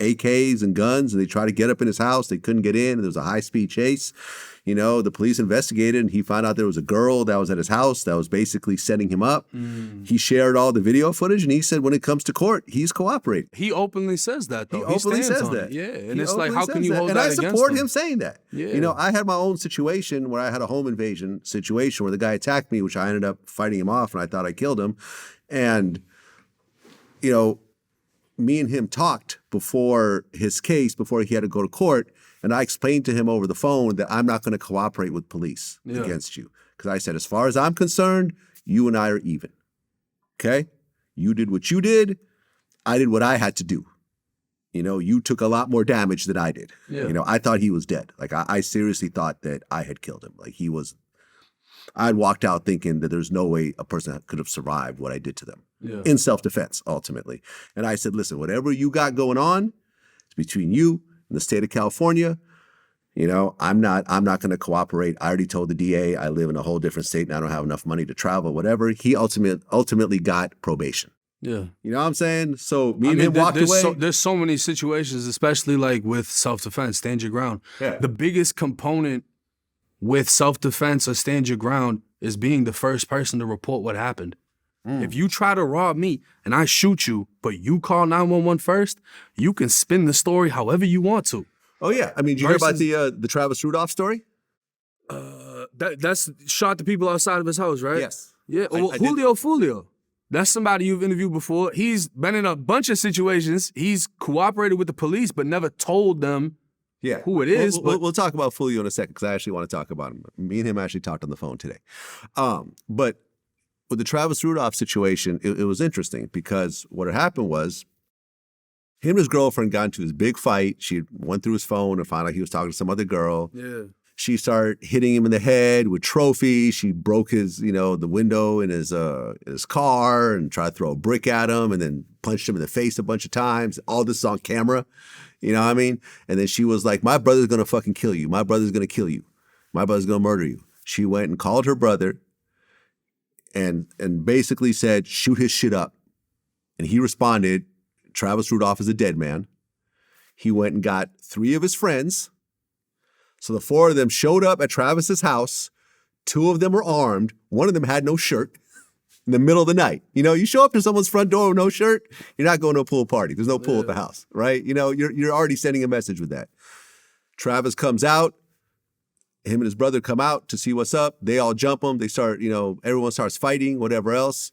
AKs and guns, and they tried to get up in his house. They couldn't get in. And there was a high-speed chase. You know, the police investigated, and he found out there was a girl that was at his house that was basically setting him up. He shared all the video footage, and he said when it comes to court, he's cooperating. He openly says that, though. He openly says that. Yeah, and it's like, how can you hold and that I against him? support him saying that. Yeah. You know, I had my own situation where I had a home invasion situation where the guy attacked me, which I ended up fighting him off, and I thought I killed him. And, you know, me and him talked before his case, before he had to go to court, and I explained to him over the phone that I'm not going to cooperate with police against you. Because I said, as far as I'm concerned, you and I are even. Okay? You did what you did. I did what I had to do. You know, you took a lot more damage than I did. Yeah. You know, I thought he was dead. Like, I seriously thought that I had killed him. Like, I'd walked out thinking that there's no way a person could have survived what I did to them. Yeah. In self-defense, ultimately. And I said, listen, whatever you got going on, it's between you and the state of California. You know, I'm not going to cooperate. I already told the DA I live in a whole different state and I don't have enough money to travel, whatever. He ultimately got probation. Yeah. You know what I'm saying? So me and him walked away. There's so many situations, especially like with self-defense, stand your ground. Yeah. The biggest component with self-defense or stand your ground is being the first person to report what happened. If you try to rob me and I shoot you, but you call 911 first, you can spin the story however you want to. Oh yeah, I mean, did you hear about the Travis Rudolph story? That's shot the people outside of his house, right? Yes. Yeah. I did. Foolio. That's somebody you've interviewed before. He's been in a bunch of situations. He's cooperated with the police, but never told them who it is. We'll talk about Foolio in a second because I actually want to talk about him. Me and him actually talked on the phone today. But with the Travis Rudolph situation, it was interesting because what had happened was him and his girlfriend got into this big fight. She went through his phone and found out he was talking to some other girl. Yeah. She started hitting him in the head with trophies. She broke his, the window in his car and tried to throw a brick at him and then punched him in the face a bunch of times. All this is on camera. You know what I mean? And then she was like, my brother's going to fucking kill you. My brother's going to kill you. My brother's going to murder you. She went and called her brother and basically said, shoot his shit up. And he responded, Travis Rudolph is a dead man. He went and got 3 of his friends. So the 4 of them showed up at Travis's house. 2 of them were armed. 1 of them had no shirt in the middle of the night. You show up to someone's front door with no shirt, you're not going to a pool party. There's no pool at the house, right? You're already sending a message with that. Travis comes out. Him and his brother come out to see what's up. They all jump him. They start, everyone starts fighting, whatever else.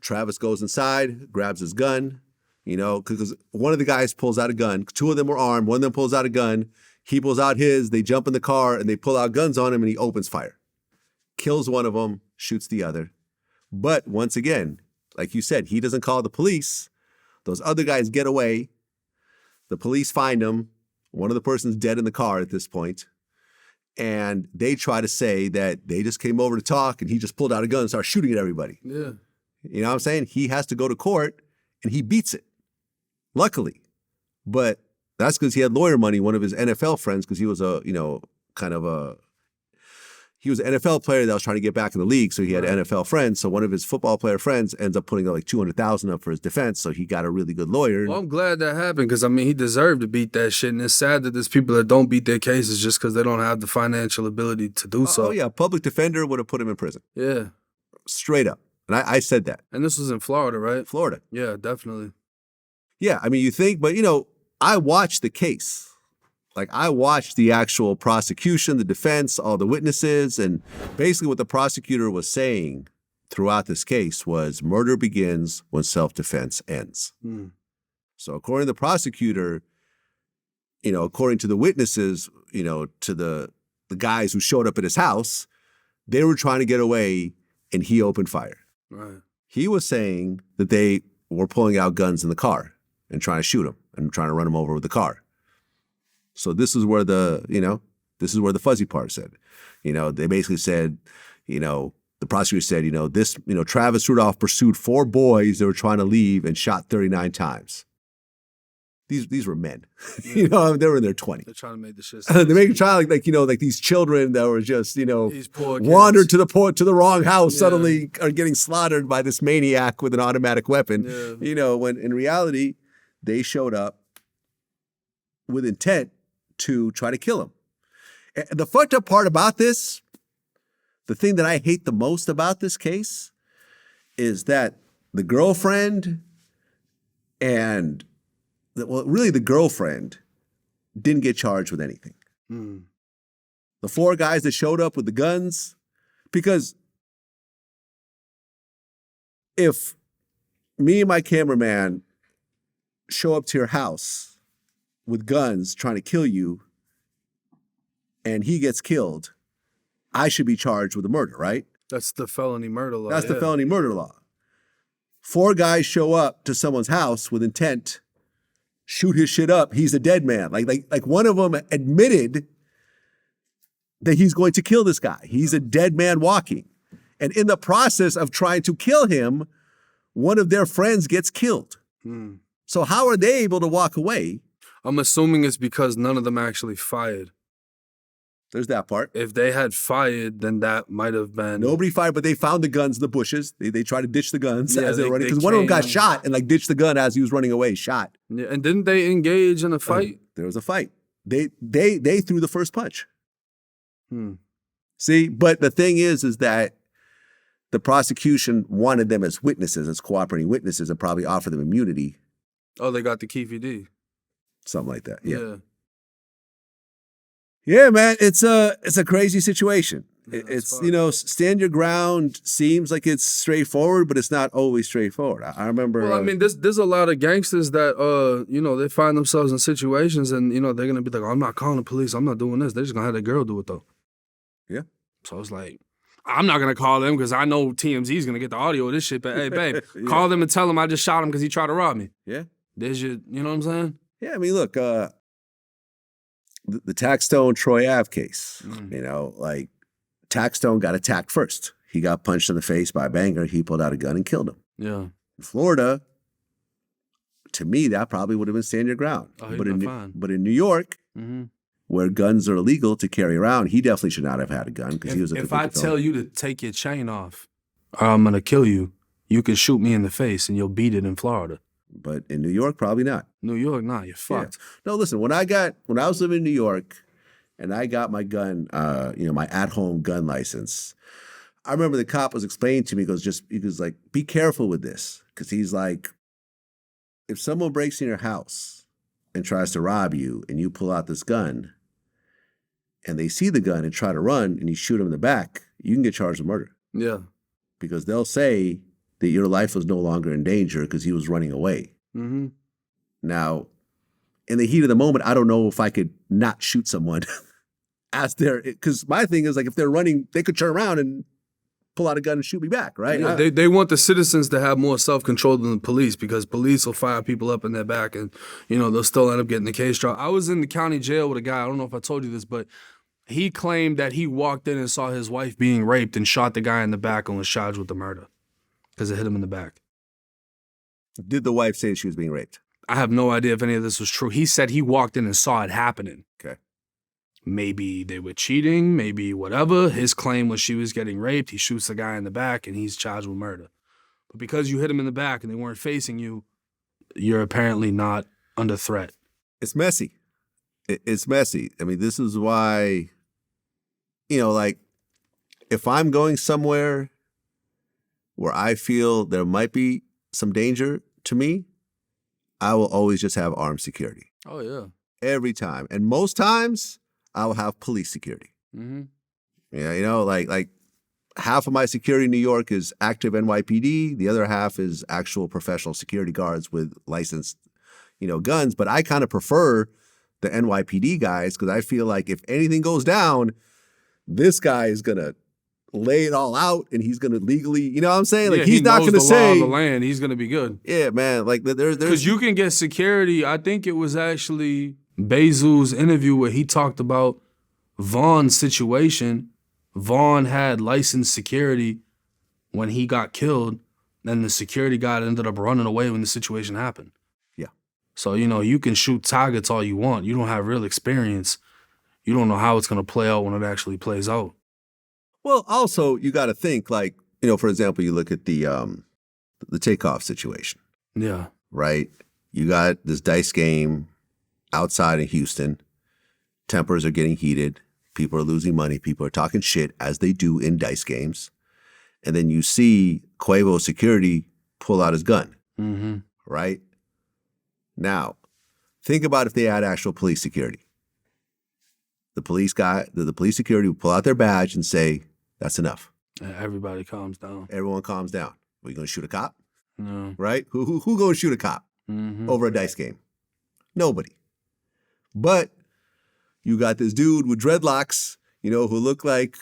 Travis goes inside, grabs his gun, because one of the guys pulls out a gun. 2 of them were armed. 1 of them pulls out a gun. He pulls out his. They jump in the car and they pull out guns on him and he opens fire. Kills one of them, shoots the other. But once again, like you said, he doesn't call the police. Those other guys get away. The police find him. One of the person's dead in the car at this point. And they try to say that they just came over to talk and he just pulled out a gun and started shooting at everybody. Yeah. You know what I'm saying? He has to go to court and he beats it. Luckily. But that's because he had lawyer money, one of his NFL friends, because he was he was an NFL player that was trying to get back in the league. So he had NFL friends. So one of his football player friends ends up putting like $200,000 up for his defense. So he got a really good lawyer. Well, I'm glad that happened because, he deserved to beat that shit. And it's sad that there's people that don't beat their cases just because they don't have the financial ability to do so. Oh, yeah. Public defender would have put him in prison. Yeah. Straight up. And I said that. And this was in Florida, right? Florida. Yeah, definitely. Yeah. You think, but, I watched the case. Like, I watched the actual prosecution, the defense, all the witnesses, and basically what the prosecutor was saying throughout this case was murder begins when self-defense ends. So according to the prosecutor, according to the witnesses, to the guys who showed up at his house, they were trying to get away and he opened fire. Right. He was saying that they were pulling out guns in the car and trying to shoot him and trying to run him over with the car. So this is where the fuzzy part said. They basically said, the prosecutor said, Travis Rudolph pursued 4 boys that were trying to leave and shot 39 times. These were men. They were in their 20s. They're trying to make the shit. They make it sound like these children that were just, these poor wandered to the wrong house, suddenly are getting slaughtered by this maniac with an automatic weapon. Yeah. When in reality, they showed up with intent to try to kill him. And the fucked up part about this, the thing that I hate the most about this case, is that the girlfriend and, really the girlfriend didn't get charged with anything. The 4 guys that showed up with the guns, because if me and my cameraman show up to your house with guns trying to kill you and he gets killed, I should be charged with a murder, right? That's the felony murder law. That's the felony murder law. 4 guys show up to someone's house with intent, shoot his shit up, he's a dead man. Like one of them admitted that he's going to kill this guy. He's a dead man walking. And in the process of trying to kill him, one of their friends gets killed. So how are they able to walk away? I'm assuming it's because none of them actually fired. There's that part. If they had fired, then that might have been... Nobody fired, but they found the guns in the bushes. They tried to ditch the guns as they were running. Because one of them got shot and ditched the gun as he was running away, shot. Yeah, and didn't they engage in a fight? There was a fight. They threw the first punch. See, but the thing is that the prosecution wanted them as witnesses, as cooperating witnesses, and probably offered them immunity. Oh, they got the Keefe D. Something like that. Yeah. Yeah. Yeah, man, it's a crazy situation. Yeah, It's, fine. stand your ground seems like it's straightforward, but it's not always straightforward. I remember. Well, I mean, there's a lot of gangsters that, they find themselves in situations and, they're going to be like, oh, I'm not calling the police. I'm not doing this. They're just going to have their girl do it, though. Yeah. So it's like, I'm not going to call them because I know TMZ is going to get the audio of this shit. But, hey, babe, Yeah. call them and tell them I just shot him because he tried to rob me. Yeah. There's your, you know what I'm saying? Yeah, I mean, look, the Taxstone Troy Ave case, Taxstone got attacked first. He got punched in the face by a banger. He pulled out a gun and killed him. Yeah. In Florida, to me, that probably would have been stand your ground. Oh, he's but been in fine. but in New York, Mm-hmm. where guns are illegal to carry around, he definitely should not have had a gun because he was a If I convicted tell felon. you to take your chain off or I'm going to kill you, you can shoot me in the face and you'll beat it in Florida. But in New York, probably not. New York, nah, you're fucked. Yeah. No, listen, when I was living in New York and I got my gun, my at-home gun license, I remember the cop was explaining to me, he goes like, be careful with this. Because he's like, if someone breaks in your house and tries to rob you and you pull out this gun and they see the gun and try to run and you shoot them in the back, you can get charged with murder. Yeah. Because they'll say that your life was no longer in danger because he was running away. Mm-hmm. Now, in the heat of the moment, I don't know if I could not shoot someone because my thing is like, if they're running, they could turn around and pull out a gun and shoot me back, right? Yeah, they want the citizens to have more self-control than the police because police will fire people up in their back and, they'll still end up getting the case dropped. I was in the county jail with a guy, I don't know if I told you this, but he claimed that he walked in and saw his wife being raped and shot the guy in the back and was charged with the murder because it hit him in the back. Did the wife say she was being raped? I have no idea if any of this was true. He said he walked in and saw it happening. Okay. Maybe they were cheating, maybe whatever. His claim was she was getting raped. He shoots the guy in the back and he's charged with murder. But because you hit him in the back and they weren't facing you, you're apparently not under threat. It's messy. It's messy. I mean, this is why, if I'm going somewhere where I feel there might be some danger to me, I will always just have armed security. Oh, yeah. Every time. And most times, I will have police security. Mm-hmm. Yeah, like half of my security in New York is active NYPD. The other half is actual professional security guards with licensed, guns. But I kind of prefer the NYPD guys because I feel like if anything goes down, this guy is going to lay it all out and he's going to legally, you know what I'm saying? Like he's not going to say law of the land. He's going to be good. Yeah, man. Like there's because you can get security. I think it was actually Bezu's interview where he talked about Vaughn's situation. Vaughn had licensed security when he got killed, and the security guy ended up running away when the situation happened. Yeah. So, you can shoot targets all you want. You don't have real experience. You don't know how it's going to play out when it actually plays out. Well, also, you got to think, like, for example, you look at the Takeoff situation. Yeah. Right? You got this dice game outside in Houston. Tempers are getting heated. People are losing money. People are talking shit, as they do in dice games. And then you see Quavo security pull out his gun. Mm-hmm. Right? Now, think about if they had actual police security. The police security would pull out their badge and say, that's enough. Everybody calms down. Everyone calms down. Are you going to shoot a cop? No. Right? Who going to shoot a cop over a dice game? Nobody. But you got this dude with dreadlocks, who look like,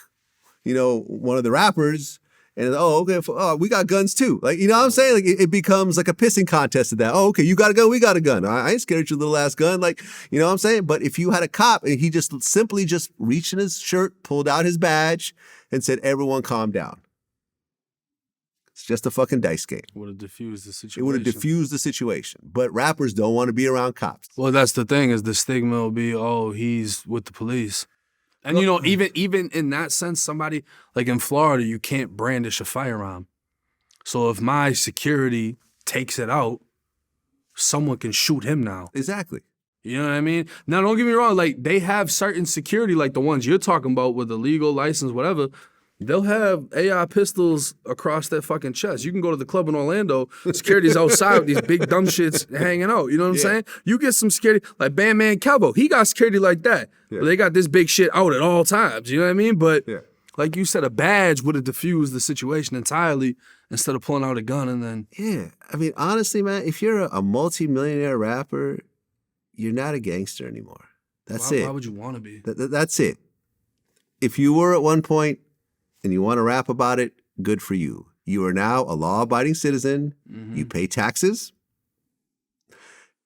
one of the rappers. And, okay, we got guns too. Like, you know what I'm saying? Like, it becomes like a pissing contest at that. Oh, okay, you got a gun, we got a gun. I ain't scared of your little ass gun. Like, you know what I'm saying? But if you had a cop and he just simply just reached in his shirt, pulled out his badge, and said, everyone calm down. It's just a fucking dice game. Would have diffused the situation. It would have diffused the situation. But rappers don't want to be around cops. Well, that's the thing, is the stigma will be, he's with the police. And, even in that sense, somebody, like in Florida, you can't brandish a firearm. So if my security takes it out, someone can shoot him now. Exactly. You know what I mean? Now, don't get me wrong. Like, they have certain security, like the ones you're talking about with the legal license, whatever. They'll have AI pistols across their fucking chest. You can go to the club in Orlando, security's outside with these big dumb shits hanging out. You know what I'm saying? You get some security, like Bandman Calvo, he got security like that. Yeah. But they got this big shit out at all times. You know what I mean? But like you said, a badge would have diffused the situation entirely instead of pulling out a gun and then. Yeah. I mean, honestly, man, if you're a multi-millionaire rapper, you're not a gangster anymore. That's it. Why would you want to be? That's it. If you were at one point and you want to rap about it, good for you. You are now a law-abiding citizen. Mm-hmm. You pay taxes.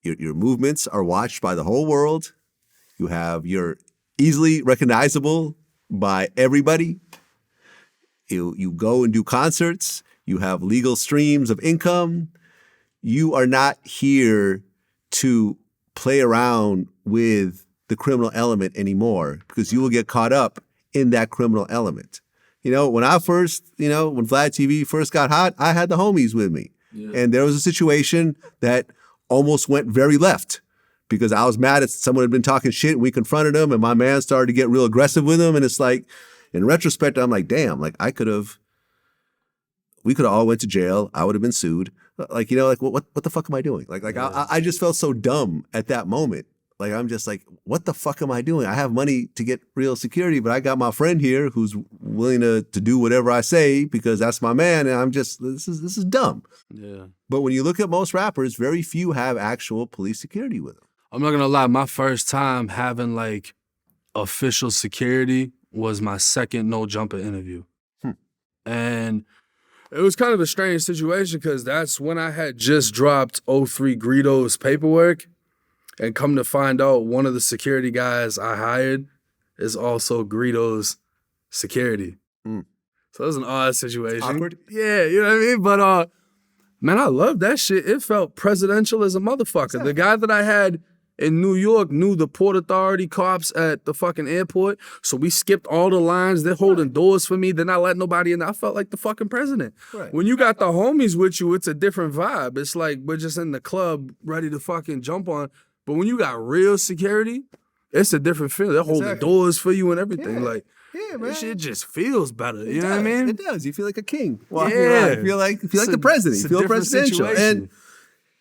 Your movements are watched by the whole world. You're easily recognizable by everybody. You go and do concerts. You have legal streams of income. You are not here to play around with the criminal element anymore because you will get caught up in that criminal element. You know, when VladTV first got hot, I had the homies with me. Yeah. And there was a situation that almost went very left because I was mad at someone had been talking shit and we confronted him and my man started to get real aggressive with him. And it's like, in retrospect, I'm like, damn, like we could have all went to jail. I would have been sued. Like, what the fuck am I doing? I just felt so dumb at that moment. Like, I'm just like, what the fuck am I doing? I have money to get real security, but I got my friend here who's willing to do whatever I say because that's my man. And I'm just, this is dumb. Yeah. But when you look at most rappers, very few have actual police security with them. I'm not going to lie. My first time having like official security was my second No Jumper interview. And it was kind of a strange situation because that's when I had just dropped 03 Greedo's paperwork. And come to find out, one of the security guys I hired is also Greedo's security. So it was an odd situation. Awkward? Yeah, you know what I mean? But, man, I love that shit. It felt presidential as a motherfucker. Exactly. The guy that I had in New York knew the Port Authority cops at the fucking airport. So we skipped all the lines. They're holding doors for me. They're not letting nobody in. I felt like the fucking president. Right. When you got the homies with you, it's a different vibe. It's like we're just in the club ready to fucking jump on. But when you got real security, it's a different feeling. They're holding doors for you and everything. Yeah. Like, man. This shit just feels better. You know what I mean? It does. You feel like a king. Well, you feel like the president. You feel presidential. Situation. And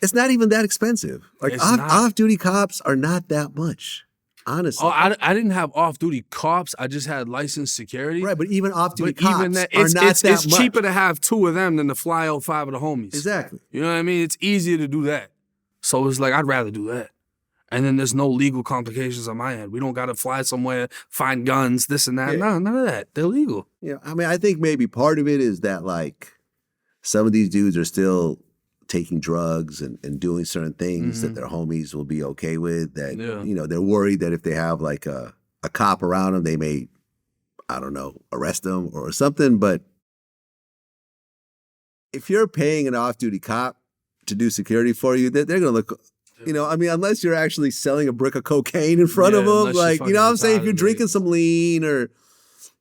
it's not even that expensive. Like off-duty cops are not that much, honestly. Oh, I didn't have off-duty cops. I just had licensed security. Right, but even off-duty cops are not that much. It's cheaper to have 2 of them than to fly out 5 of the homies. Exactly. You know what I mean? It's easier to do that. So it's like, I'd rather do that. And then there's no legal complications on my end. We don't got to fly somewhere, find guns, this and that. Yeah. No, none of that. They're legal. Yeah, I mean, I think maybe part of it is that, like, some of these dudes are still taking drugs and doing certain things that their homies will be okay with. That, they're worried that if they have, like, a cop around them, they may, I don't know, arrest them or something. But if you're paying an off-duty cop to do security for you, they're going to look... unless you're actually selling a brick of cocaine in front of them, like, you know what I'm saying? If you're drinking some lean or,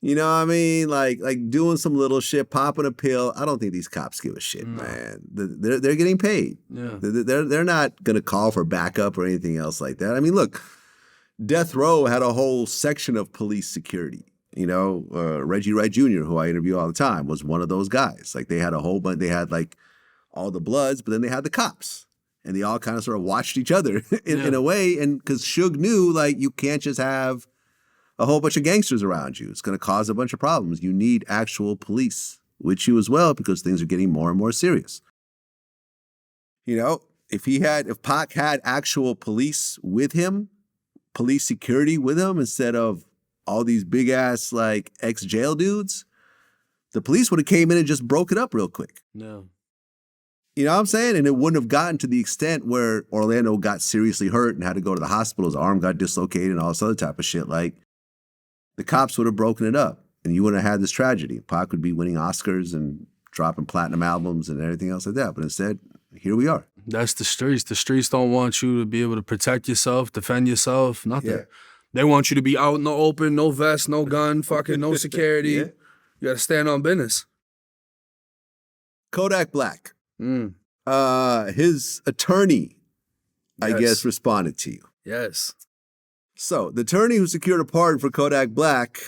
you know what I mean? Like doing some little shit, popping a pill. I don't think these cops give a shit, man. They're getting paid. Yeah. They're not going to call for backup or anything else like that. I mean, look, Death Row had a whole section of police security. Reggie Wright Jr., who I interview all the time, was one of those guys. Like, they had a whole bunch, they had like all the Bloods, but then they had the cops. And they all kind of sort of watched each other in a way. And because Suge knew, like, you can't just have a whole bunch of gangsters around you. It's going to cause a bunch of problems. You need actual police with you as well because things are getting more and more serious. If Pac had actual police with him, police security with him instead of all these big ass, like, ex-jail dudes, the police would have came in and just broke it up real quick. No. You know what I'm saying? And it wouldn't have gotten to the extent where Orlando got seriously hurt and had to go to the hospital. His arm got dislocated and all this other type of shit. Like, the cops would have broken it up and you wouldn't have had this tragedy. Pac would be winning Oscars and dropping platinum albums and everything else like that. But instead, here we are. That's the streets. The streets don't want you to be able to protect yourself, defend yourself, nothing. Yeah. They want you to be out in the open, no vest, no gun, fucking no security. You got to stand on business. Kodak Black. His attorney, I guess, responded to you. Yes. So the attorney who secured a pardon for Kodak Black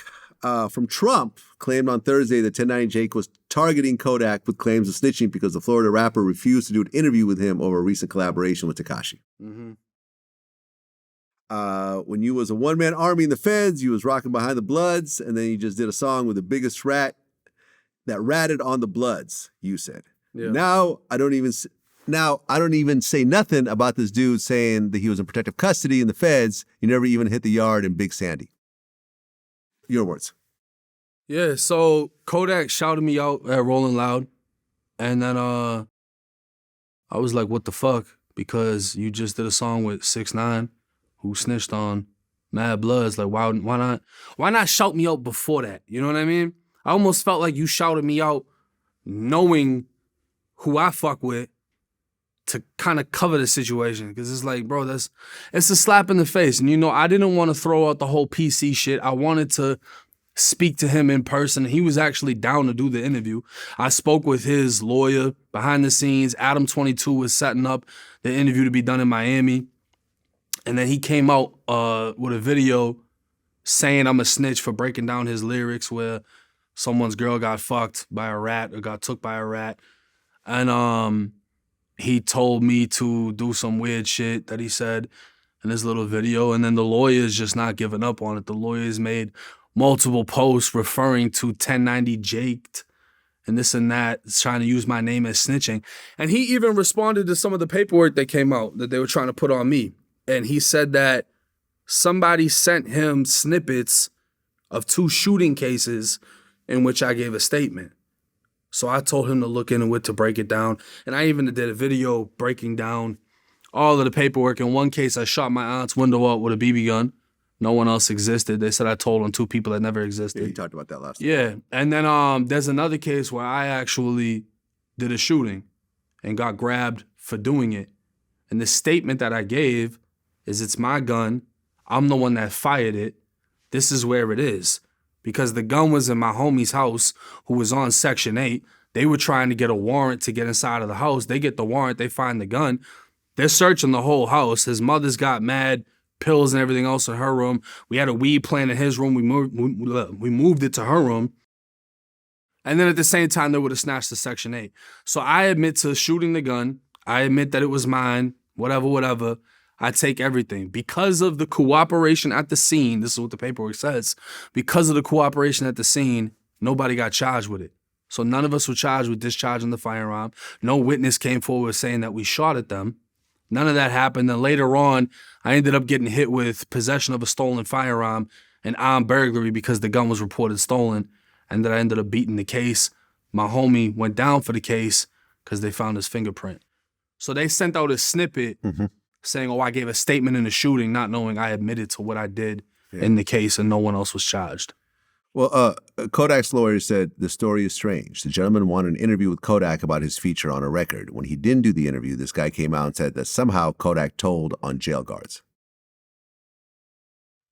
from Trump claimed on Thursday that 1090 Jake was targeting Kodak with claims of snitching because the Florida rapper refused to do an interview with him over a recent collaboration with Tekashi. Mm-hmm. When you was a one-man army in the feds, you was rocking behind the Bloods, and then you just did a song with the biggest rat that ratted on the Bloods, you said. Yeah. Now I don't even say nothing about this dude saying that he was in protective custody in the feds. You never even hit the yard in Big Sandy. Your words. Yeah, so Kodak shouted me out at Rolling Loud, and then I was like, what the fuck? Because you just did a song with 6ix9ine, who snitched on Mad Bloods. Like, why not shout me out before that? You know what I mean? I almost felt like you shouted me out knowing who I fuck with to kind of cover the situation. Because it's like, bro, it's a slap in the face. And, I didn't want to throw out the whole PC shit. I wanted to speak to him in person. He was actually down to do the interview. I spoke with his lawyer behind the scenes. Adam 22 was setting up the interview to be done in Miami. And then he came out with a video saying I'm a snitch for breaking down his lyrics where someone's girl got fucked by a rat or got took by a rat. And he told me to do some weird shit that he said in this little video. And then the lawyer's just not giving up on it. The lawyer's made multiple posts referring to 1090 Jaked and this and that, trying to use my name as snitching. And he even responded to some of the paperwork that came out that they were trying to put on me. And he said that somebody sent him snippets of 2 shooting cases in which I gave a statement. So I told him to look into it to break it down. And I even did a video breaking down all of the paperwork. In one case, I shot my aunt's window out with a BB gun. No one else existed. They said I told on 2 people that never existed. Yeah, you talked about that last time. Yeah. And then there's another case where I actually did a shooting and got grabbed for doing it. And the statement that I gave is it's my gun. I'm the one that fired it. This is where it is. Because the gun was in my homie's house who was on Section 8. They were trying to get a warrant to get inside of the house. They get the warrant. They find the gun. They're searching the whole house. His mother's got mad pills and everything else in her room. We had a weed plant in his room. We moved it to her room. And then at the same time, they would have snatched the Section 8. So I admit to shooting the gun. I admit that it was mine, whatever. I take everything. Because of the cooperation at the scene, this is what the paperwork says, because of the cooperation at the scene, nobody got charged with it. So none of us were charged with discharging the firearm. No witness came forward saying that we shot at them. None of that happened. Then later on, I ended up getting hit with possession of a stolen firearm and armed burglary because the gun was reported stolen. And then I ended up beating the case. My homie went down for the case because they found his fingerprint. So they sent out a snippet saying, I gave a statement in the shooting, not knowing I admitted to what I did in the case and no one else was charged. Well, Kodak's lawyer said the story is strange. The gentleman wanted an interview with Kodak about his feature on a record. When he didn't do the interview, this guy came out and said that somehow Kodak told on jail guards.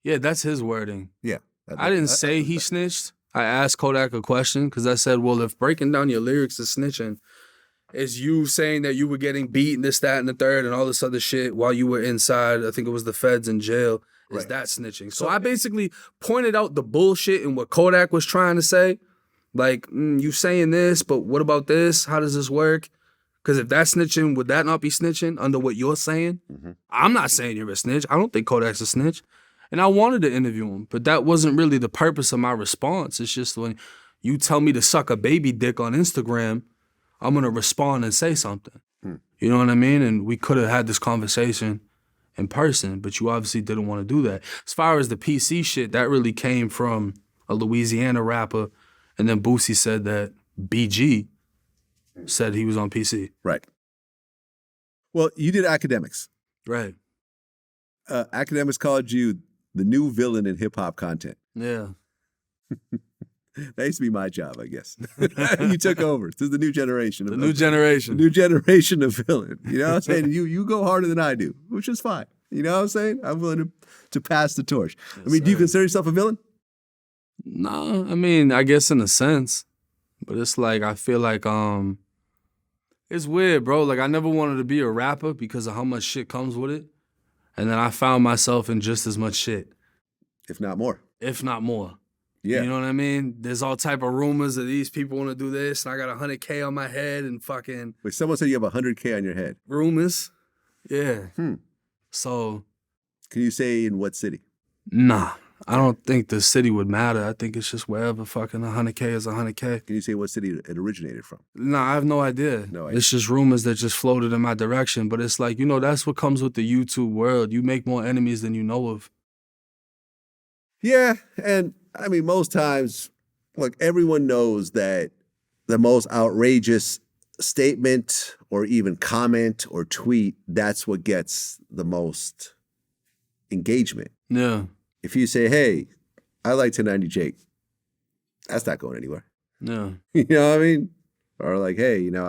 Yeah, that's his wording. Yeah. I didn't say he snitched. I asked Kodak a question because I said, well, if breaking down your lyrics is snitching, is you saying that you were getting beat and this, that, and the third and all this other shit while you were inside, I think it was the feds in jail, is that snitching? So I basically pointed out the bullshit and what Kodak was trying to say. Like, you saying this, but what about this? How does this work? Because if that's snitching, would that not be snitching under what you're saying? I'm not saying you're a snitch. I don't think Kodak's a snitch. And I wanted to interview him, but that wasn't really the purpose of my response. It's just when you tell me to suck a baby dick on Instagram, I'm going to respond and say something. You know what I mean? And we could have had this conversation in person, but you obviously didn't want to do that. As far as the PC shit, that really came from a Louisiana rapper. And then Boosie said that BG said he was on PC. Right. Well, you did academics. Right. Academics called you the new villain in hip-hop content. Yeah. That used to be my job, I guess. You took over. This is the new generation. The new generation. The new generation of villain. You know what I'm saying? You go harder than I do, which is fine. You know what I'm saying? I'm willing to pass the torch. Yes, I mean, do you consider yourself a villain? No, I mean, I guess in a sense. But it's like, I feel like, it's weird, bro. Like, I never wanted to be a rapper because of how much shit comes with it. And then I found myself in just as much shit. If not more. If not more. Yeah. You know what I mean? There's all type of rumors that these people want to do this, and I got 100K on my head and fucking Wait, someone said you have 100K on your head. rumors. Yeah. Hmm. So, Can you say in what city? nah. I don't think the city would matter. I think it's just wherever fucking 100K is 100K. Can you say what city it originated from? Nah, I have no idea. No idea. It's just rumors that just floated in my direction. But it's like, you know, that's what comes with the YouTube world. You make more enemies than you know of. Yeah, and I mean, most times, look, everyone knows that the most outrageous statement or even comment or tweet, that's what gets the most engagement. Yeah. If you say, hey, I like 1090 Jake, that's not going anywhere. Yeah. You know what I mean? Or like, hey, you know,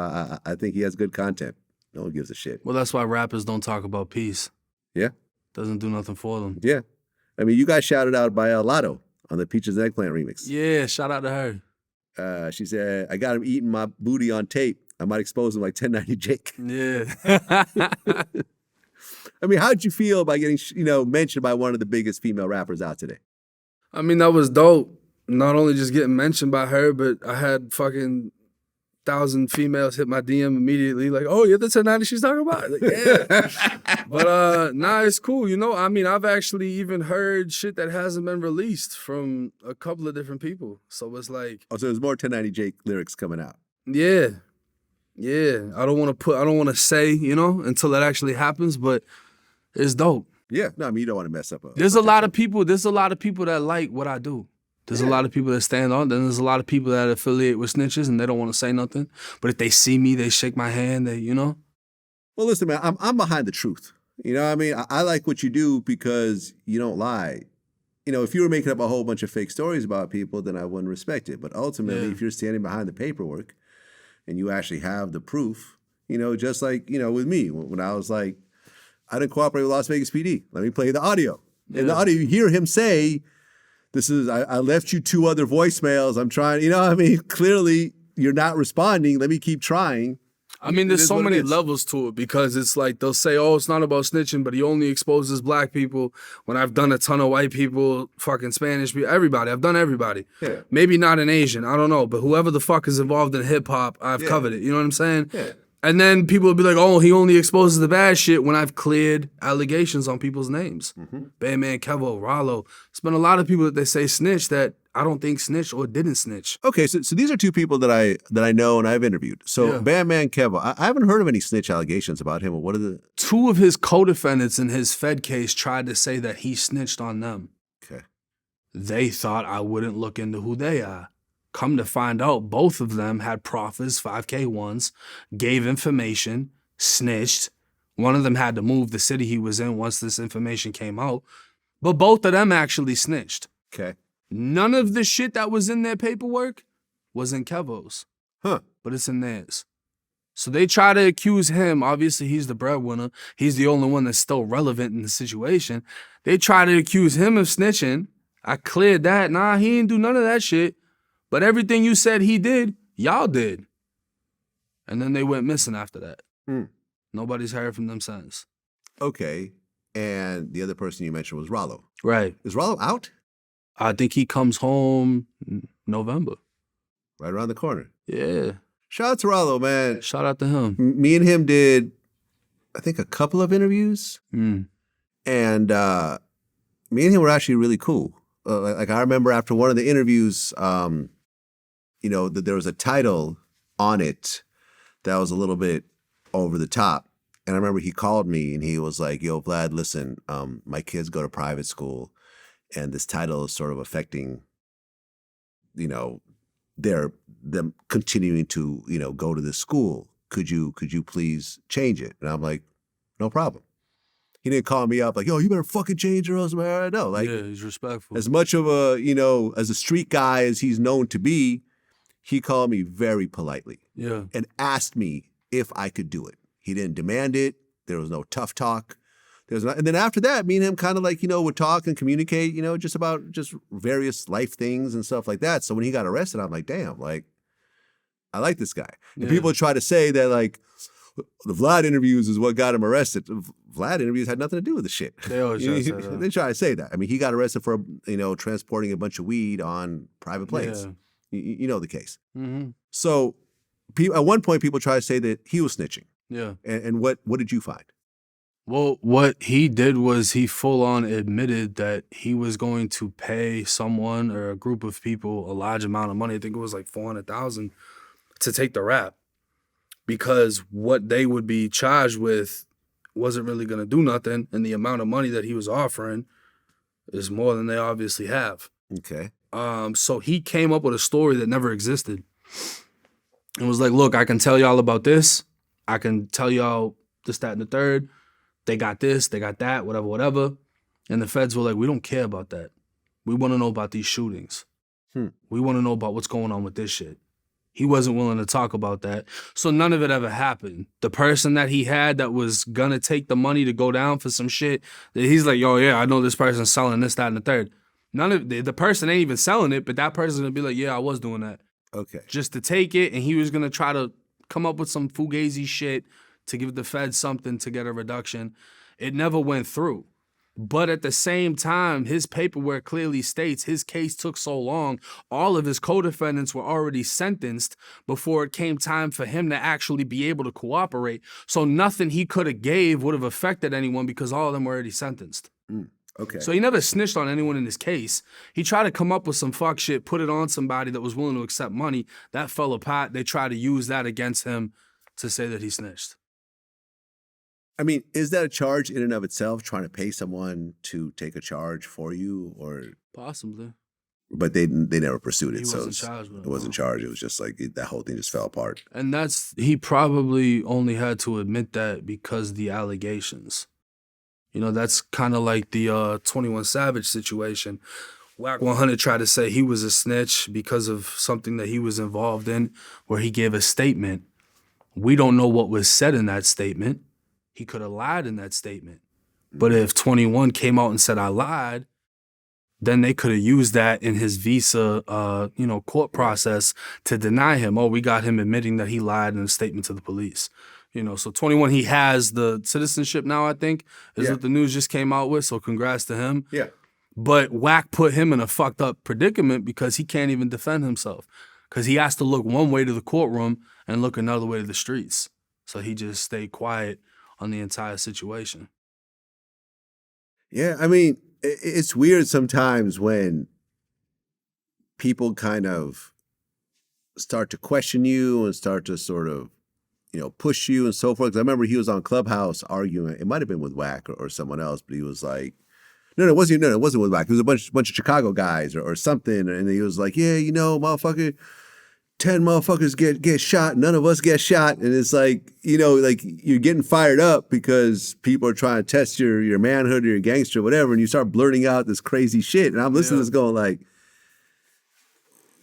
I think he has good content. No one gives a shit. Well, that's why rappers don't talk about peace. Yeah? Doesn't do nothing for them. Yeah. I mean, you got shouted out by Lotto on the Peaches and Eggplant remix. Yeah, shout out to her. She said, I got him eating my booty on tape. I might expose him like 1090 Jake. Yeah. I mean, how'd you feel about getting, mentioned by one of the biggest female rappers out today? I mean, that was dope. Not only just getting mentioned by her, but I had fucking 1,000 females hit my DM immediately, like, oh, you're the 1090 she's talking about? Like, yeah. But nah, it's cool, you know? I mean, I've actually even heard shit that hasn't been released from a couple of different people. So it's like... Oh, so there's more 1090 Jake lyrics coming out. Yeah. Yeah. I don't want to say, you know, until that actually happens, but it's dope. Yeah. No, I mean, you don't want to mess up. There's a lot of people that like what I do. There's a lot of people that stand on. Then there's a lot of people that affiliate with snitches and they don't want to say nothing. But if they see me, they shake my hand. They, you know. Well, listen, man, I'm behind the truth. You know what I mean? I like what you do because you don't lie. You know, if you were making up a whole bunch of fake stories about people, then I wouldn't respect it. But ultimately, if you're standing behind the paperwork and you actually have the proof, you know, just like, you know, with me, when I was like, I didn't cooperate with Las Vegas PD. Let me play the audio. Yeah. In the audio, you hear him say, I left you 2 other voicemails. I'm trying, you know what I mean? Clearly, you're not responding. Let me keep trying. I mean, there's so many levels to it because it's like they'll say, oh, it's not about snitching, but he only exposes black people when I've done a ton of white people, fucking Spanish people, everybody. I've done everybody. Yeah. Maybe not an Asian, I don't know, but whoever the fuck is involved in hip hop, I've covered it. You know what I'm saying? Yeah. And then people will be like, oh, he only exposes the bad shit when I've cleared allegations on people's names. Mm-hmm. Bandman, Kevo, Ralo. There's been a lot of people that they say snitch that I don't think snitch or didn't snitch. Okay, so these are 2 people that I know and I've interviewed. So Bandman, Kevo, I haven't heard of any snitch allegations about him. What are the... 2 of his co-defendants in his Fed case tried to say that he snitched on them. Okay. They thought I wouldn't look into who they are. Come to find out, both of them had proffers, 5K1s, gave information, snitched. One of them had to move the city he was in once this information came out. But both of them actually snitched. Okay. None of the shit that was in their paperwork was in Kevo's. Huh. But it's in theirs. So they try to accuse him. Obviously, he's the breadwinner. He's the only one that's still relevant in the situation. They try to accuse him of snitching. I cleared that. Nah, he didn't do none of that shit. But everything you said he did, y'all did. And then they went missing after that. Nobody's heard from them since. Okay. And the other person you mentioned was Ralo. Right. Is Ralo out? I think he comes home November. Right around the corner. Yeah. Shout out to Ralo, man. Shout out to him. Me and him did, I think, a couple of interviews. And me and him were actually really cool. Like I remember after one of the interviews, you know, that there was a title on it that was a little bit over the top. And I remember he called me and he was like, yo, Vlad, listen, my kids go to private school and this title is sort of affecting, you know, them continuing to, you know, go to this school. Could you please change it? And I'm like, no problem. He didn't call me up like, yo, you better fucking change or else, man. I know. Like, yeah, he's respectful. As much of a, you know, as a street guy as he's known to be, he called me very politely. Yeah. And asked me if I could do it. He didn't demand it. There was no tough talk. And then after that, me and him kind of like, you know, would talk and communicate, you know, just about various life things and stuff like that. So when he got arrested, I'm like, damn, like, I like this guy. And people try to say that like, the Vlad interviews is what got him arrested. Vlad interviews had nothing to do with the shit. They always try to say that. They try to say that. I mean, he got arrested for, transporting a bunch of weed on private planes. Yeah. You know the case. Mm-hmm. So at one point, people try to say that he was snitching. Yeah. And what did you find? Well, what he did was he full on admitted that he was going to pay someone or a group of people a large amount of money. I think it was like $400,000 to take the rap, because what they would be charged with wasn't really going to do nothing, and the amount of money that he was offering is more than they obviously have. Okay. So he came up with a story that never existed and was like, look, I can tell y'all about this. I can tell y'all this, that, and the third. They got this, they got that, whatever, whatever. And the feds were like, we don't care about that. We want to know about these shootings. We want to know about what's going on with this shit. He wasn't willing to talk about that. So none of it ever happened. The person that he had that was going to take the money to go down for some shit, that he's like, yo, yeah, I know this person's selling this, that, and the third. None of the person ain't even selling it, but that person's going to be like, yeah, I was doing that. Okay. Just to take it, and he was going to try to come up with some fugazi shit to give the feds something to get a reduction. It never went through. But at the same time, his paperwork clearly states his case took so long, all of his co-defendants were already sentenced before it came time for him to actually be able to cooperate. So nothing he could have gave would have affected anyone because all of them were already sentenced. Okay. So he never snitched on anyone in his case. He tried to come up with some fuck shit, put it on somebody that was willing to accept money. That fell apart. They tried to use that against him to say that he snitched. I mean, is that a charge in and of itself, trying to pay someone to take a charge for you, or possibly? But they never pursued it, He so wasn't charged with it. It wasn't charged. It was just like that whole thing just fell apart. And he probably only had to admit that because the allegations. You know, that's kind of like the 21 Savage situation. Wack 100 tried to say he was a snitch because of something that he was involved in, where he gave a statement. We don't know what was said in that statement. He could have lied in that statement. But if 21 came out and said, I lied, then they could have used that in his visa, court process to deny him. Oh, we got him admitting that he lied in a statement to the police. You know, so 21, he has the citizenship now, I think, is what the news just came out with. So congrats to him. Yeah. But Wack put him in a fucked up predicament because he can't even defend himself. Because he has to look one way to the courtroom and look another way to the streets. So he just stayed quiet on the entire situation. Yeah, I mean, it's weird sometimes when people kind of start to question you and start to sort of, push you and so forth. 'Cause I remember he was on Clubhouse arguing. It might have been with Wack or someone else, but he was like, it wasn't with Wack. It was a bunch of Chicago guys or something. And he was like, yeah, motherfucker, 10 motherfuckers get shot, none of us get shot. And it's like, like you're getting fired up because people are trying to test your manhood or your gangster or whatever, and you start blurting out this crazy shit. And I'm listening to this going like,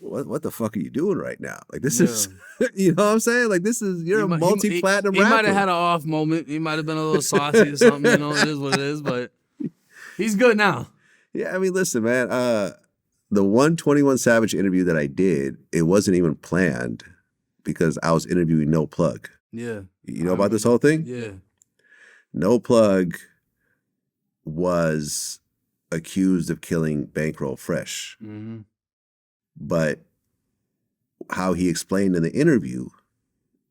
what the fuck are you doing right now? Like this is, you know what I'm saying? Like you're a multi-platinum rapper. He might have had an off moment. He might have been a little saucy or something, it is what it is, but he's good now. Yeah, I mean, listen, man, the 121 Savage interview that I did, it wasn't even planned because I was interviewing No Plug. Yeah. You know about this whole thing? Yeah. No Plug was accused of killing Bankroll Fresh. Mm-hmm. But how he explained in the interview,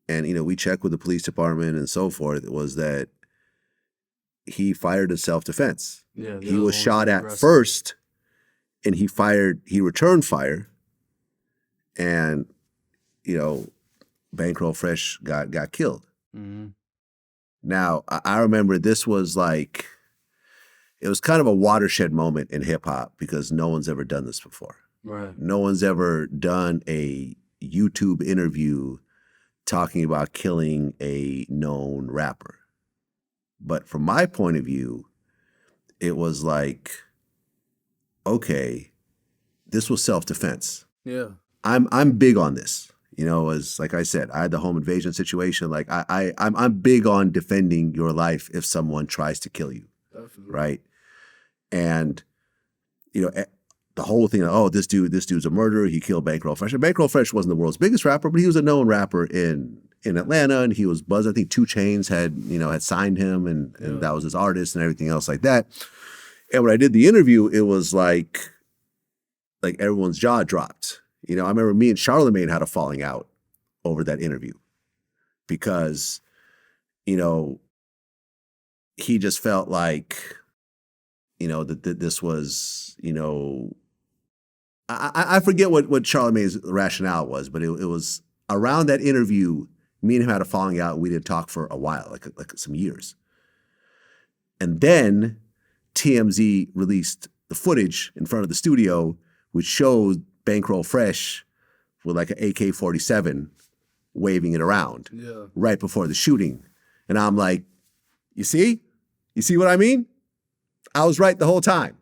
and, we checked with the police department and so forth, was that he fired in self-defense. Yeah. He was shot at first, and he returned fire, and, Bankroll Fresh got killed. Mm-hmm. Now, I remember this was like, it was kind of a watershed moment in hip hop because no one's ever done this before. Right. No one's ever done a YouTube interview talking about killing a known rapper. But from my point of view, it was like, okay, this was self-defense. Yeah. I'm big on this. As like I said, I had the home invasion situation. Like I'm big on defending your life if someone tries to kill you. Definitely. Right. And, the whole thing, this dude's a murderer. He killed Bankroll Fresh. And Bankroll Fresh wasn't the world's biggest rapper, but he was a known rapper in in Atlanta, and he was buzzed. I think 2 Chainz had signed him, and that was his artist and everything else like that. And when I did the interview, it was like everyone's jaw dropped. I remember me and Charlamagne had a falling out over that interview because, he just felt like, that this was, I forget what Charlamagne's rationale was, but it was around that interview, me and him had a falling out. We didn't talk for a while, like some years. And then TMZ released the footage in front of the studio, which showed Bankroll Fresh with like an AK-47 waving it around right before the shooting. And I'm like, you see what I mean? I was right the whole time.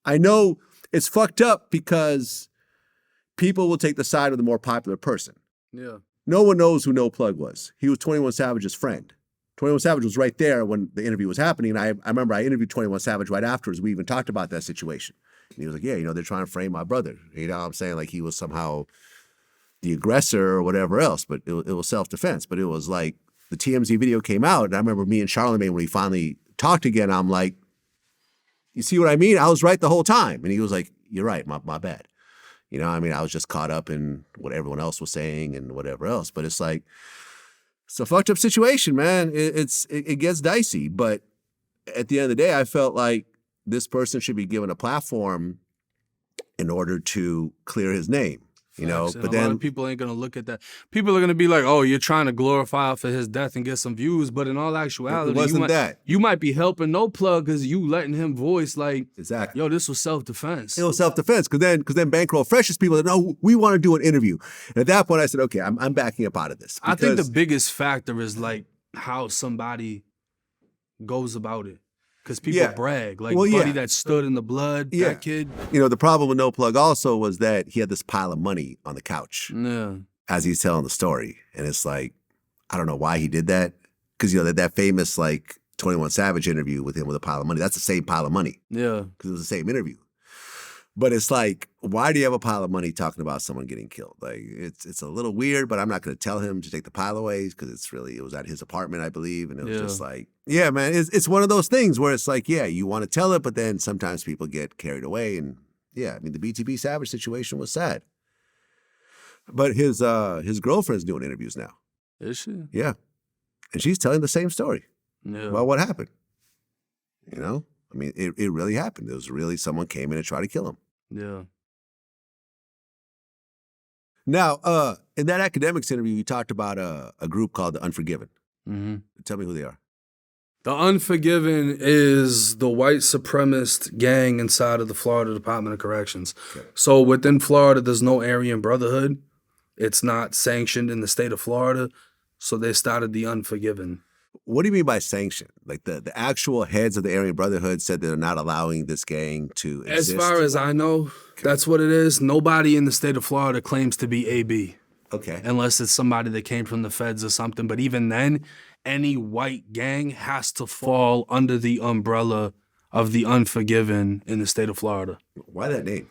I know it's fucked up because people will take the side of the more popular person. Yeah. No one knows who No Plug was. He was 21 Savage's friend. 21 Savage was right there when the interview was happening. And I remember I interviewed 21 Savage right afterwards. We even talked about that situation. And he was like, yeah, they're trying to frame my brother. You know what I'm saying? Like he was somehow the aggressor or whatever else, but it was self-defense. But it was like the TMZ video came out, and I remember me and Charlamagne, when we finally talked again, I'm like, you see what I mean? I was right the whole time. And he was like, you're right, my bad. I was just caught up in what everyone else was saying and whatever else. But it's like, it's a fucked up situation, man. It gets dicey. But at the end of the day, I felt like this person should be given a platform in order to clear his name. But then a lot of people ain't gonna look at that. People are gonna be like, "Oh, you're trying to glorify for his death and get some views," but in all actuality, you might be helping No Plug because you letting him voice like, exactly, yo, this was self-defense. It was self-defense because then Bankroll Fresh's people said, "No, we want to do an interview." And at that point, I said, "Okay, I'm backing up out of this." I think the biggest factor is like how somebody goes about it. Because people brag, like Buddy that stood in the blood, that kid. The problem with No Plug also was that he had this pile of money on the couch as he's telling the story. And it's like, I don't know why he did that. Because, that famous, 21 Savage interview with him with a pile of money, that's the same pile of money. Yeah. Because it was the same interview. But it's like, why do you have a pile of money talking about someone getting killed? Like, it's a little weird, but I'm not going to tell him to take the pile away because it was at his apartment, I believe. And it was just like, yeah, man, it's one of those things where it's like, yeah, you want to tell it, but then sometimes people get carried away. And yeah, the BTB Savage situation was sad. But his girlfriend's doing interviews now. Is she? Yeah. And she's telling the same story about what happened. It really happened. It was really someone came in and tried to kill him. Yeah. Now, in that academics interview, you talked about a group called the Unforgiven. Mm-hmm. Tell me who they are. The Unforgiven is the white supremacist gang inside of the Florida Department of Corrections. Okay. So within Florida, there's no Aryan Brotherhood. It's not sanctioned in the state of Florida. So they started the Unforgiven. What do you mean by sanction? Like the actual heads of the Aryan Brotherhood said they're not allowing this gang to exist? As far as I know, that's what it is. Nobody in the state of Florida claims to be AB. Okay. Unless it's somebody that came from the feds or something. But even then, any white gang has to fall under the umbrella of the Unforgiven in the state of Florida. Why that name?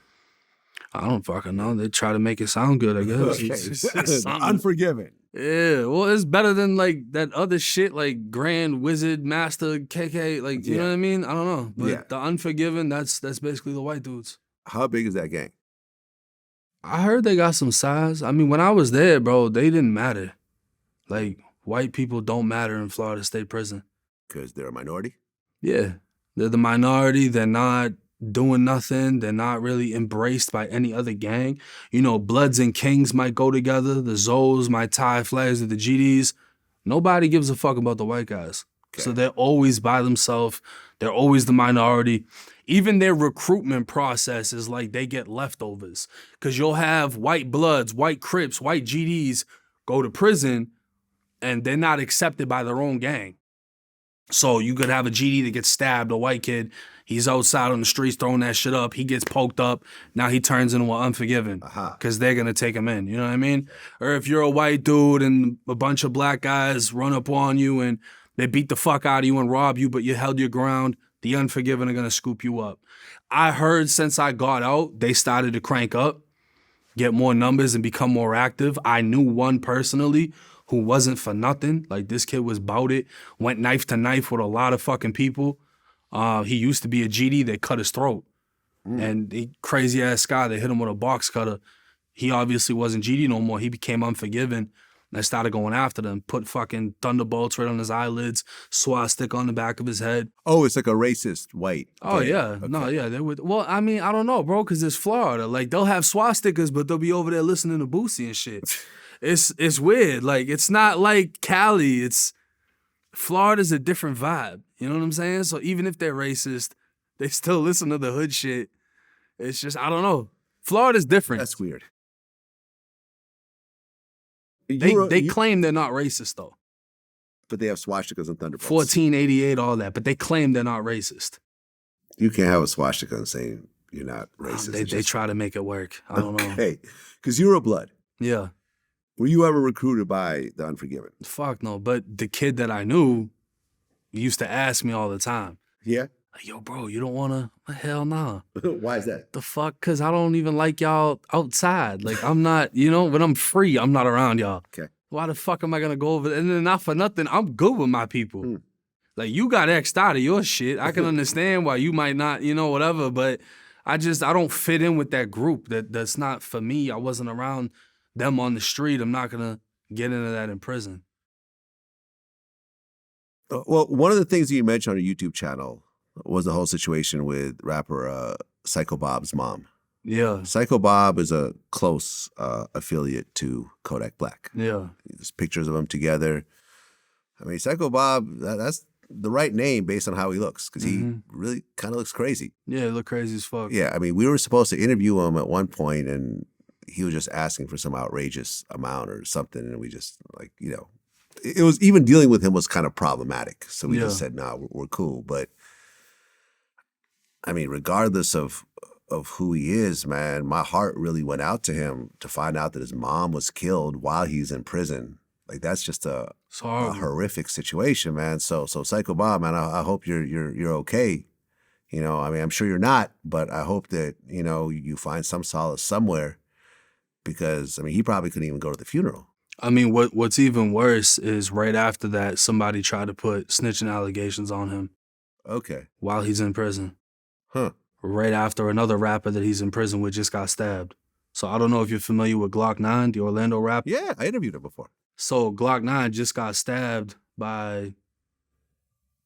I don't fucking know. They try to make it sound good, I guess. Okay. Unforgiven. Yeah, well, it's better than that other shit like Grand Wizard, Master, KK, you know what I mean? I don't know. But the Unforgiven, that's basically the white dudes. How big is that gang? I heard they got some size. I mean, when I was there, bro, they didn't matter. White people don't matter in Florida State Prison. Because they're a minority? Yeah. They're the minority. They're not doing nothing. They're not really embraced by any other gang. Bloods and Kings might go together. The Zoes might tie flags with the GDs. Nobody gives a fuck about the white guys. Okay. So they're always by themselves. They're always the minority. Even their recruitment process is like they get leftovers. Because you'll have white Bloods, white Crips, white GDs go to prison and they're not accepted by their own gang. So you could have a GD that gets stabbed, a white kid. He's outside on the streets throwing that shit up. He gets poked up. Now he turns into an Unforgiven because they're going to take him in. You know what I mean? Or if you're a white dude and a bunch of black guys run up on you and they beat the fuck out of you and rob you, but you held your ground, the Unforgiven are going to scoop you up. I heard since I got out, they started to crank up, get more numbers and become more active. I knew one personally who wasn't for nothing. Like, this kid was bout it, went knife to knife with a lot of fucking people. He used to be a GD. They cut his throat. And the crazy-ass guy, they hit him with a box cutter. He obviously wasn't GD no more. He became Unforgiven. And I started going after them, put fucking thunderbolts right on his eyelids, swastika on the back of his head. Oh, it's like a racist white. Oh, gang. yeah. Okay. No, yeah. They would. Well, I mean, I don't know, bro, because it's Florida. Like, they'll have swastikas, but they'll be over there listening to Boosie and shit. It's weird. Like, it's not like Cali. Florida's a different vibe. You know what I'm saying? So even if they're racist, they still listen to the hood shit. It's just, I don't know. Florida's different. That's weird. They claim they're not racist, though. But they have swastikas and thunderbolts. 1488, all that. But they claim they're not racist. You can't have a swastika and say you're not racist. They try to make it work. I don't know. Okay, because you're a blood. Yeah. Were you ever recruited by the Unforgiven? Fuck no. But the kid that I knew used to ask me all the time. Yeah. Like, yo, bro, you don't want to? Hell nah. Why is that? The fuck? Because I don't even like y'all outside. Like, I'm not, when I'm free, I'm not around y'all. Okay. Why the fuck am I going to go over there? And then not for nothing, I'm good with my people. Like, you got X'd out of your shit. I can understand why you might not, whatever. But I don't fit in with that group. That's not for me. I wasn't around them on the street. I'm not going to get into that in prison. Well, one of the things that you mentioned on your YouTube channel was the whole situation with rapper Psycho Bob's mom. Yeah. Psycho Bob is a close affiliate to Kodak Black. Yeah. There's pictures of them together. I mean, Psycho Bob, that's the right name based on how he looks, because he really kind of looks crazy. Yeah, he look crazy as fuck. Yeah, I mean, we were supposed to interview him at one point, and he was just asking for some outrageous amount or something, and we just, like, it was, even dealing with him was kind of problematic. So we just said, nah, we're cool. But I mean, regardless of who he is, man, my heart really went out to him to find out that his mom was killed while he's in prison. Like, that's just a horrific situation, man. So Psycho Bob, man, I hope you're okay. I mean, I'm sure you're not, but I hope that, you find some solace somewhere, because, I mean, he probably couldn't even go to the funeral. I mean, what's even worse is right after that, somebody tried to put snitching allegations on him. Okay. While he's in prison. Huh. Right after another rapper that he's in prison with just got stabbed. So I don't know if you're familiar with Glock 9, the Orlando rapper. Yeah, I interviewed him before. So Glock 9 just got stabbed by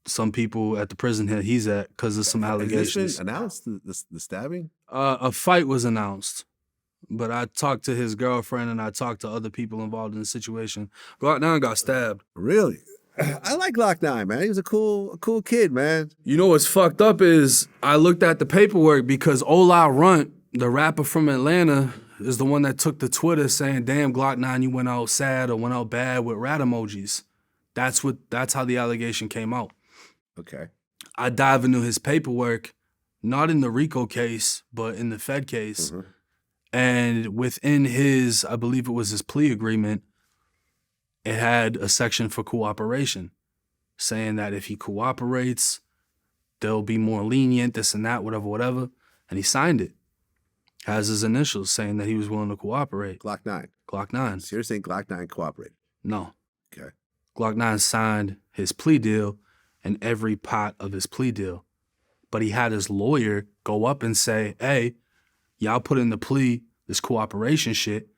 some people at the prison here he's at because of some allegations. Has this been announced, the stabbing? A fight was announced. But I talked to his girlfriend and I talked to other people involved in the situation. Glock 9 got stabbed. Really? I like Glock 9, man. He was a cool kid, man. You know what's fucked up is I looked at the paperwork because Ola Runt, the rapper from Atlanta, is the one that took to Twitter saying, damn, Glock 9, you went out sad or went out bad with rat emojis. That's how the allegation came out. Okay. I dive into his paperwork, not in the RICO case, but in the Fed case. Mm-hmm. And within his, I believe it was his plea agreement, it had a section for cooperation, saying that if he cooperates, they'll be more lenient, this and that, whatever. And he signed it. Has his initials saying that he was willing to cooperate. Glock 9. Glock 9. So you're saying Glock 9 cooperated? No. Okay. Glock 9 signed his plea deal and every part of his plea deal. But he had his lawyer go up and say, hey, y'all put in the plea, this cooperation shit.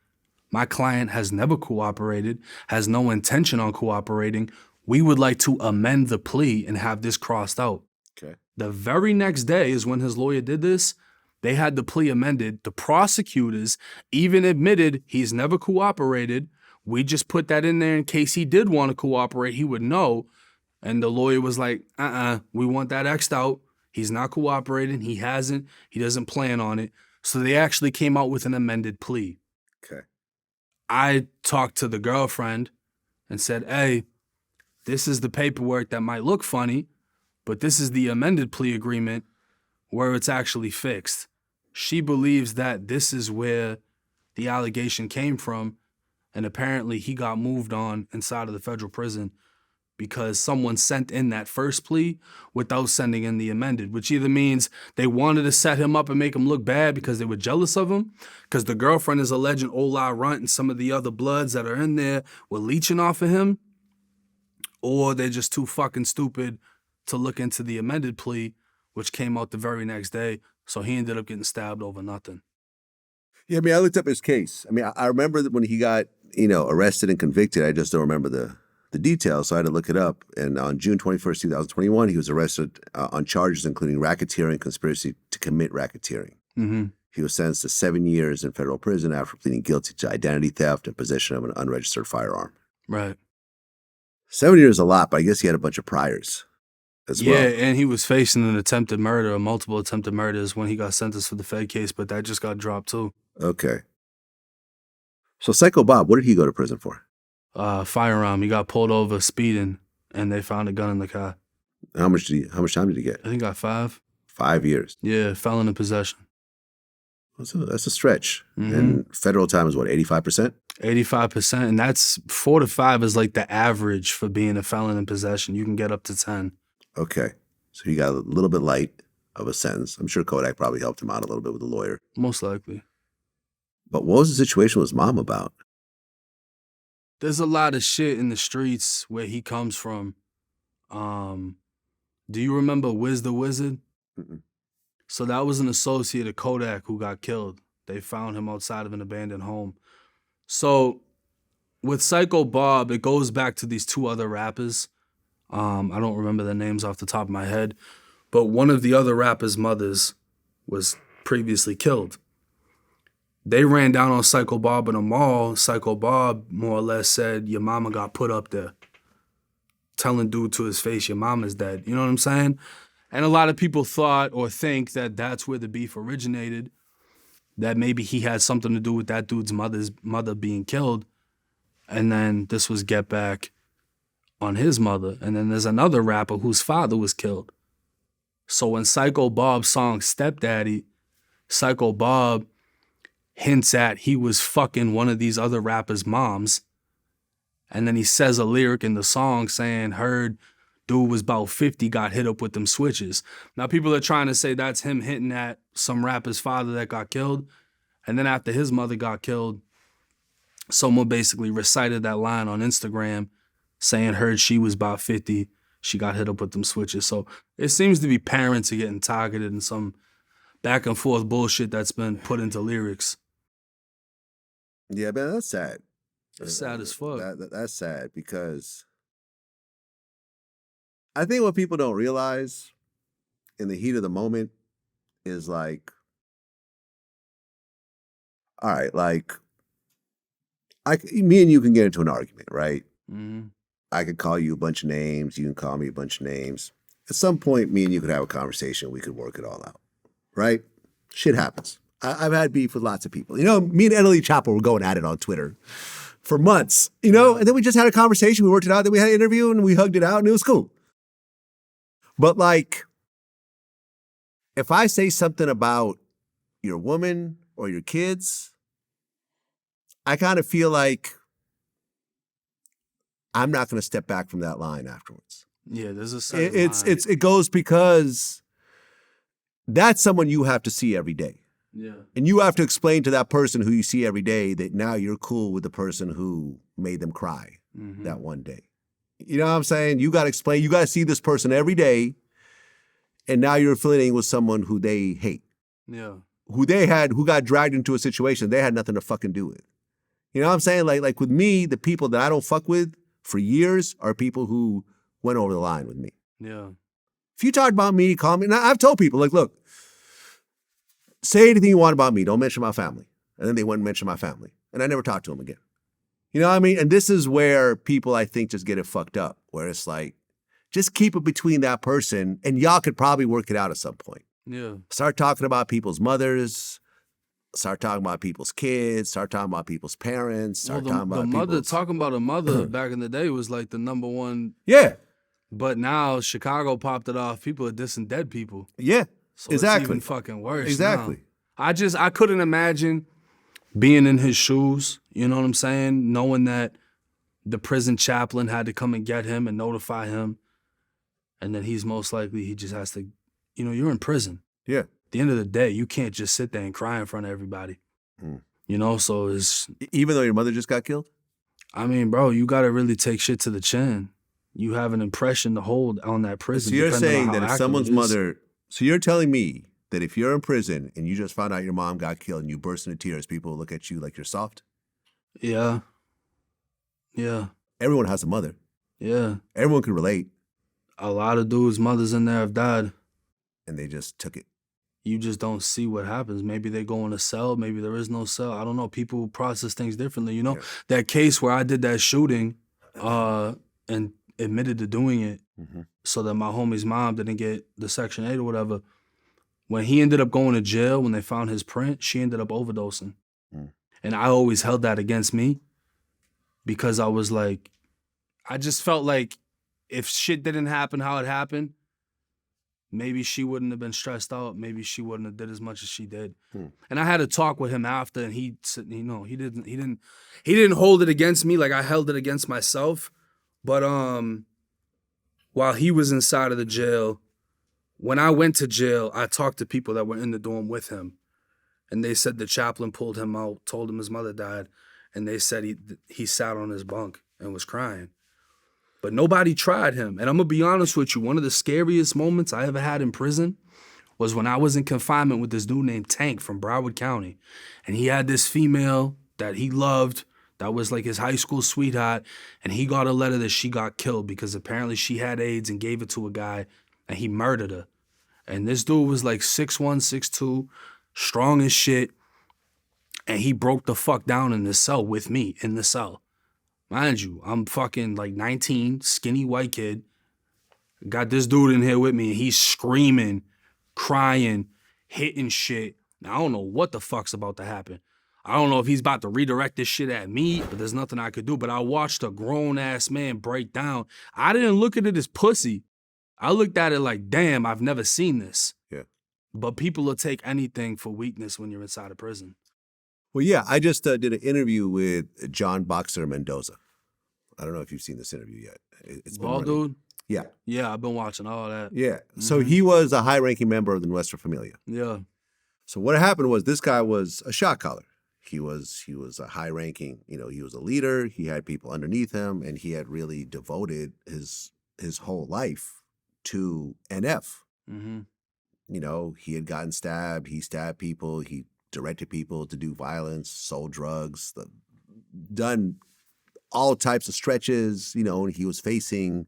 My client has never cooperated, has no intention on cooperating. We would like to amend the plea and have this crossed out. Okay. The very next day is when his lawyer did this. They had the plea amended. The prosecutors even admitted he's never cooperated. We just put that in there in case he did want to cooperate, he would know. And the lawyer was like, we want that X'd out. He's not cooperating. He hasn't. He doesn't plan on it. So they actually came out with an amended plea. Okay. I talked to the girlfriend and said, hey, this is the paperwork that might look funny, but this is the amended plea agreement where it's actually fixed. She believes that this is where the allegation came from, and apparently he got moved on inside of the federal prison because someone sent in that first plea without sending in the amended, which either means they wanted to set him up and make him look bad because they were jealous of him, because the girlfriend is alleging Ola Runt and some of the other bloods that are in there were leeching off of him, or they're just too fucking stupid to look into the amended plea, which came out the very next day. So he ended up getting stabbed over nothing. Yeah, I mean, I looked up his case. I mean, I remember that when he got, arrested and convicted. I just don't remember the details, so I had to look it up. And on June 21st, 2021, he was arrested on charges including racketeering, conspiracy to commit racketeering. Mm-hmm. He was sentenced to 7 years in federal prison after pleading guilty to identity theft and possession of an unregistered firearm. Right. 7 years is a lot, but I guess he had a bunch of priors as well. Yeah, and he was facing an attempted murder, or multiple attempted murders when he got sentenced for the Fed case, but that just got dropped too. Okay. So Psycho Bob, what did he go to prison for? Firearm. He got pulled over speeding, and they found a gun in the car. How much time did he get? I think he got 5. 5 years. Yeah, felon in possession. That's a stretch. Mm-hmm. And federal time is what, 85%? 85%, and that's 4 to 5 is like the average for being a felon in possession. You can get up to 10. Okay. So he got a little bit light of a sentence. I'm sure Kodak probably helped him out a little bit with the lawyer. Most likely. But what was the situation with his mom about? There's a lot of shit in the streets where he comes from. Do you remember Wiz the Wizard? Mm-mm. So that was an associate of Kodak who got killed. They found him outside of an abandoned home. So with Psycho Bob, it goes back to these 2 other rappers. I don't remember their names off the top of my head, but one of the other rappers' mothers was previously killed. They ran down on Psycho Bob in a mall. Psycho Bob more or less said, your mama got put up there. Telling dude to his face, your mama's dead. You know what I'm saying? And a lot of people thought or think that that's where the beef originated, that maybe he had something to do with that dude's mother being killed. And then this was get back on his mother. And then there's another rapper whose father was killed. So when Psycho Bob's song Stepdaddy, Psycho Bob hints at he was fucking one of these other rappers' moms. And then he says a lyric in the song saying, heard dude was about 50, got hit up with them switches. Now people are trying to say that's him hitting at some rapper's father that got killed. And then after his mother got killed, someone basically recited that line on Instagram saying, heard she was about 50, she got hit up with them switches. So it seems to be parents are getting targeted in some back and forth bullshit that's been put into lyrics. Yeah, man, that's sad. It's sad as fuck. That's sad because I think what people don't realize in the heat of the moment is like, all right, like, me and you can get into an argument, right? Mm-hmm. I could call you a bunch of names. You can call me a bunch of names. At some point, me and you could have a conversation. We could work it all out, right? Shit happens. I've had beef with lots of people. Me and Italy Chopper were going at it on Twitter for months, and then we just had a conversation. We worked it out. Then we had an interview and we hugged it out and it was cool. But like, if I say something about your woman or your kids, I kind of feel like I'm not going to step back from that line afterwards. Yeah, there's a certain line. It goes because that's someone you have to see every day. Yeah. And you have to explain to that person who you see every day that now you're cool with the person who made them cry that one day. You know what I'm saying? You got to explain, you got to see this person every day, and now you're affiliating with someone who they hate. Yeah. Who got dragged into a situation they had nothing to fucking do with. You know what I'm saying? Like with me, the people that I don't fuck with for years are people who went over the line with me. Yeah. If you talk about me, call me. Now, I've told people, like, look, say anything you want about me. Don't mention my family. And then they wouldn't mention my family. And I never talked to them again. You know what I mean? And this is where people, I think, just get it fucked up, where it's like, just keep it between that person and y'all could probably work it out at some point. Yeah. Start talking about people's mothers. Start talking about people's kids. Start talking about people's parents. Start talking about talking about a mother back in the day was like the number one. Yeah. But now Chicago popped it off. People are dissing dead people. Yeah. So exactly. It's even fucking worse. Exactly. Now. I couldn't imagine being in his shoes. You know what I'm saying? Knowing that the prison chaplain had to come and get him and notify him. And then he just has to, you're in prison. Yeah. At the end of the day, you can't just sit there and cry in front of everybody. So it's... Even though your mother just got killed? I mean, bro, you got to really take shit to the chin. You have an impression to hold on that prison. So you're saying that if active someone's it is. mother... So you're telling me that if you're in prison and you just found out your mom got killed and you burst into tears, people will look at you like you're soft? Yeah. Yeah. Everyone has a mother. Yeah. Everyone can relate. A lot of dudes' mothers in there have died. And they just took it. You just don't see what happens. Maybe they go in a cell. Maybe there is no cell. I don't know. People process things differently. Yeah. That case where I did that shooting and admitted to doing it so that my homie's mom didn't get the Section 8 or whatever. When he ended up going to jail, when they found his print, she ended up overdosing. And I always held that against me because I was like, I just felt like if shit didn't happen how it happened, maybe she wouldn't have been stressed out. Maybe she wouldn't have did as much as she did. And I had a talk with him after, and he said, he didn't hold it against me like I held it against myself. But while he was inside of the jail, when I went to jail, I talked to people that were in the dorm with him, and they said the chaplain pulled him out, told him his mother died, and they said he sat on his bunk and was crying. But nobody tried him. And I'm going to be honest with you, one of the scariest moments I ever had in prison was when I was in confinement with this dude named Tank from Broward County. And he had this female that he loved that was like his high school sweetheart. And he got a letter that she got killed because apparently she had AIDS and gave it to a guy and he murdered her. And this dude was like 6'1", 6'2", strong as shit. And he broke the fuck down in the cell with me in the cell. Mind you, I'm fucking like 19, skinny white kid. Got this dude in here with me, and he's screaming, crying, hitting shit. Now, I don't know what the fuck's about to happen. I don't know if he's about to redirect this shit at me, but there's nothing I could do. But I watched a grown-ass man break down. I didn't look at it as pussy. I looked at it like, damn, I've never seen this. Yeah. But people will take anything for weakness when you're inside of prison. Well, yeah, I just did an interview with John Boxer Mendoza. I don't know if you've seen this interview yet. It's been Bald running. dude? Yeah. Yeah, I've been watching all that. Yeah. So he was a high-ranking member of the Nuestra Familia. Yeah. So what happened was this guy was a shot caller. He was a high-ranking, he was a leader. He had people underneath him, and he had really devoted his whole life to NF. He had gotten stabbed. He stabbed people. He directed people to do violence, sold drugs, done all types of stretches, and he was facing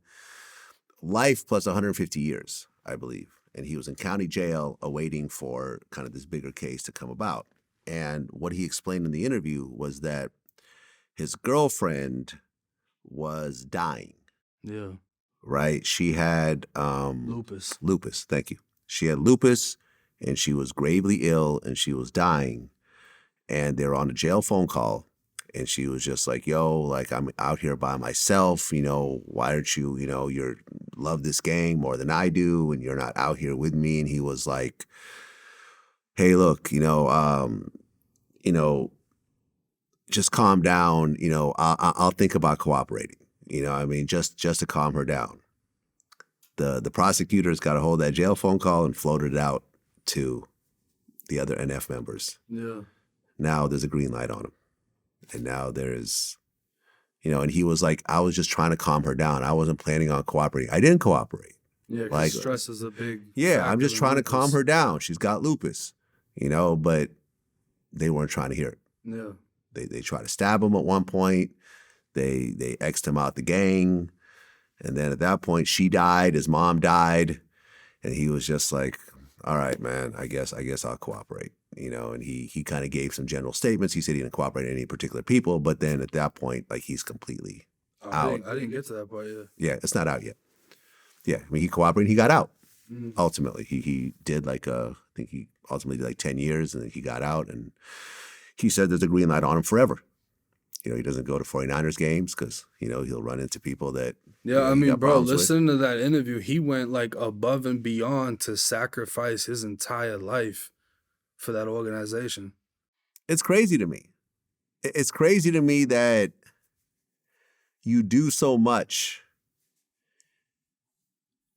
life plus 150 years, I believe. And he was in county jail awaiting for kind of this bigger case to come about. And what he explained in the interview was that his girlfriend was dying. Yeah. Right? She had Lupus. Lupus, thank you. She had lupus, and she was gravely ill, and she was dying. And they were on a jail phone call, and she was just like, yo, like, I'm out here by myself, why aren't you, you love this gang more than I do, and you're not out here with me. And he was like, hey, look, just calm down, I'll think about cooperating, just to calm her down. The prosecutors got a hold of that jail phone call and floated it out to the other NF members. Yeah. Now there's a green light on him. And now there's, and he was like, I was just trying to calm her down. I wasn't planning on cooperating. I didn't cooperate. Yeah, because like, stress is a big Yeah, I'm just trying to lupus. calm her down. She's got lupus, but they weren't trying to hear it. Yeah. They tried to stab him at one point. They X'd him out the gang. And then at that point, she died, his mom died. And he was just like, all right, man, I guess I'll cooperate. And he kind of gave some general statements. He said he didn't cooperate with any particular people, but then at that point, like, he's completely out. I didn't get to that part yet. Yeah, it's not out yet. Yeah, I mean, he cooperated, he got out. Ultimately. He did I think he ultimately did 10 years, and then he got out, and he said there's a green light on him forever. He doesn't go to 49ers games because, he'll run into people that. Yeah, I he mean, got bro, problems with. listening to that interview, he went above and beyond to sacrifice his entire life for that organization. It's crazy to me. It's crazy to me that, you do so much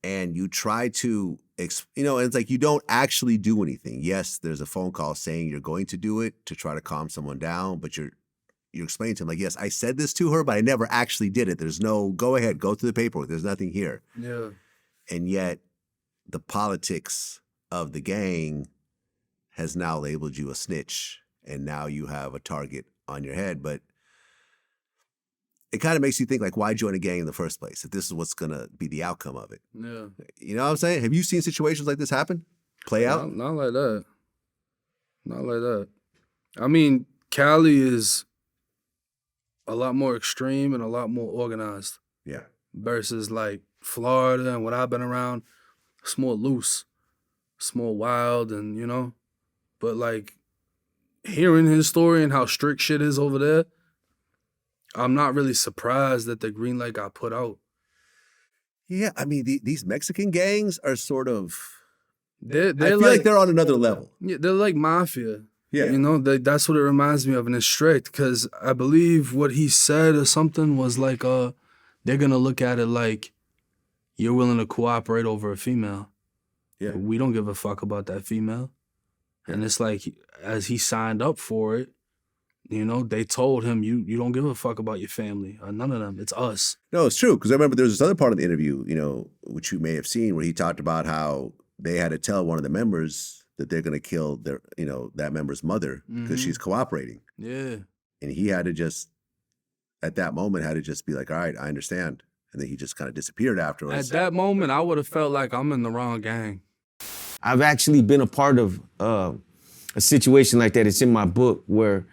and you try to, it's like you don't actually do anything. Yes, there's a phone call saying you're going to do it to try to calm someone down, but you're explaining to him, like, yes, I said this to her, but I never actually did it. There's no, go ahead, go through the paperwork. There's nothing here. Yeah. And yet the politics of the gang has now labeled you a snitch, and now you have a target on your head. But it kind of makes you think, like, why join a gang in the first place if this is what's going to be the outcome of it? Yeah. You know what I'm saying? Have you seen situations like this happen? Play out? Not like that. Not like that. I mean, Cali is a lot more extreme and a lot more organized. Yeah. Versus like Florida and what I've been around, it's more loose. It's more wild and, you know. But like hearing his story and how strict shit is over there, I'm not really surprised that the green light got put out. Yeah, I mean, these Mexican gangs are sort of, They're I feel like they're on another level. Yeah, they're like mafia. Yeah. You know, that's what it reminds me of, and it's strict because I believe what he said or something was like, they're gonna look at it like you're willing to cooperate over a female. Yeah. We don't give a fuck about that female. And it's like, as he signed up for it, you know, they told him, you don't give a fuck about your family or none of them. It's us. No, it's true. Because I remember there was this other part of the interview, you know, which you may have seen, where he talked about how they had to tell one of the members that they're going to kill their, you know, that member's mother because she's cooperating. Yeah. And he had to just, at that moment, had to just be like, all right, I understand. And then he just kind of disappeared afterwards. At that moment, I would have felt like I'm in the wrong gang. I've actually been a part of a situation like that. It's in my book where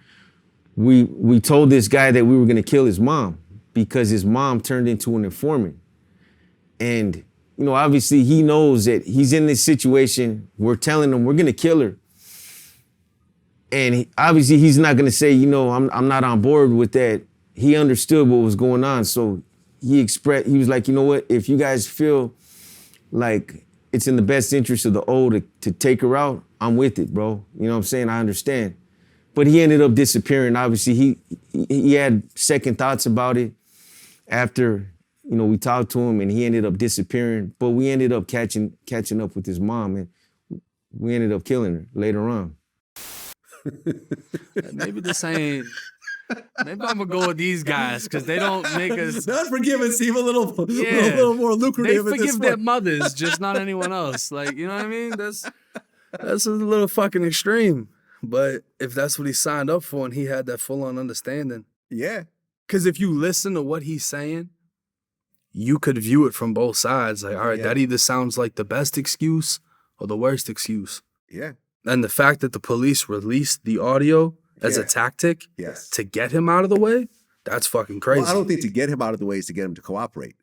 we told this guy that we were gonna kill his mom because his mom turned into an informant. And, you know, obviously he knows that he's in this situation. We're telling him we're gonna kill her. And obviously he's not gonna say, you know, I'm not on board with that. He understood what was going on. So he was like, you know what, if you guys feel like it's in the best interest of the O to take her out, I'm with it, bro. You know what I'm saying? I understand. But he ended up disappearing. Obviously, he had second thoughts about it after, you know, we talked to him, and he ended up disappearing. But we ended up catching up with his mom, and we ended up killing her later on. Maybe this ain't. Maybe I'm gonna go with these guys because they don't make us. Not forgiving seem a little more They lucrative. forgive their mothers, just not anyone else. Like, you know what I mean? That's a little fucking extreme. But if that's what he signed up for and he had that full-on understanding. Yeah. Because if you listen to what he's saying, you could view it from both sides. Like, all right, that either sounds like the best excuse or the worst excuse. Yeah. And the fact that the police released the audio as a tactic to get him out of the way, that's fucking crazy. Well, I don't think to get him out of the way is to get him to cooperate.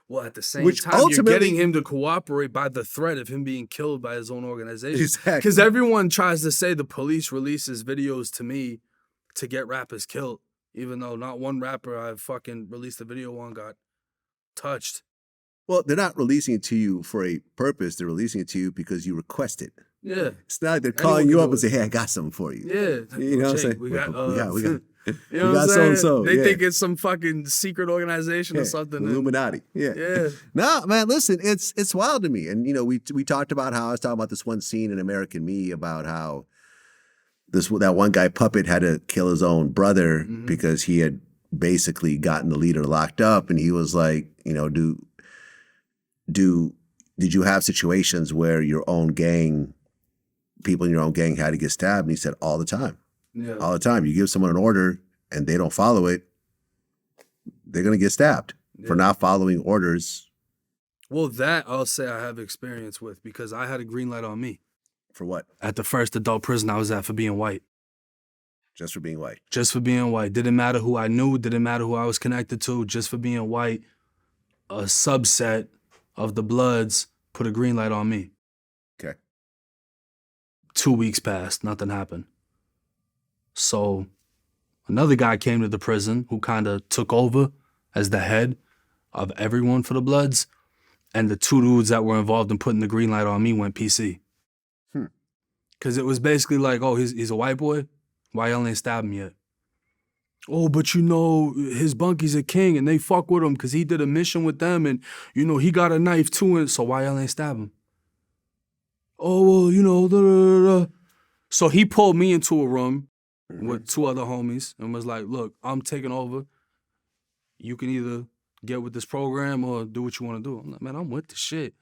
Well, at the same time, you're getting him to cooperate by the threat of him being killed by his own organization. Exactly. Because everyone tries to say the police releases videos to me to get rappers killed, even though not one rapper I've fucking released a video on got touched. Well, they're not releasing it to you for a purpose. They're releasing it to you because you request it. Yeah. It's not like they're calling you up and say, hey, I got something for you. Yeah. You know what I'm saying? We got You know what I'm saying? So-and-so. They think it's some fucking secret organization or something. Illuminati. Yeah. No, man, listen, it's wild to me. And, you know, we talked about how I was talking about this one scene in American Me about how that one guy, Puppet, had to kill his own brother because he had basically gotten the leader locked up. And he was like, you know, did you have situations where your own gang, people in your own gang had to get stabbed? And he said, all the time. Yeah. All the time. You give someone an order and they don't follow it, they're going to get stabbed for not following orders. Well, that I'll say I have experience with because I had a green light on me. For what? At the first adult prison I was at for being white. Just for being white? Just for being white. Didn't matter who I knew, didn't matter who I was connected to, just for being white. A subset of the Bloods put a green light on me. Okay. 2 weeks passed, nothing happened. So another guy came to the prison who kind of took over as the head of everyone for the Bloods. And the two dudes that were involved in putting the green light on me went PC. Because it was basically like, oh, he's a white boy? Why y'all ain't stabbed him yet? Oh, but you know, his bunkies a king and they fuck with him because he did a mission with them and, you know, he got a knife too, and so why y'all ain't stab him? Oh, well, you know, da, da, da, da. So he pulled me into a room with 2 other homies and was like, look, I'm taking over. You can either get with this program or do what you want to do. I'm like, man, I'm with the shit.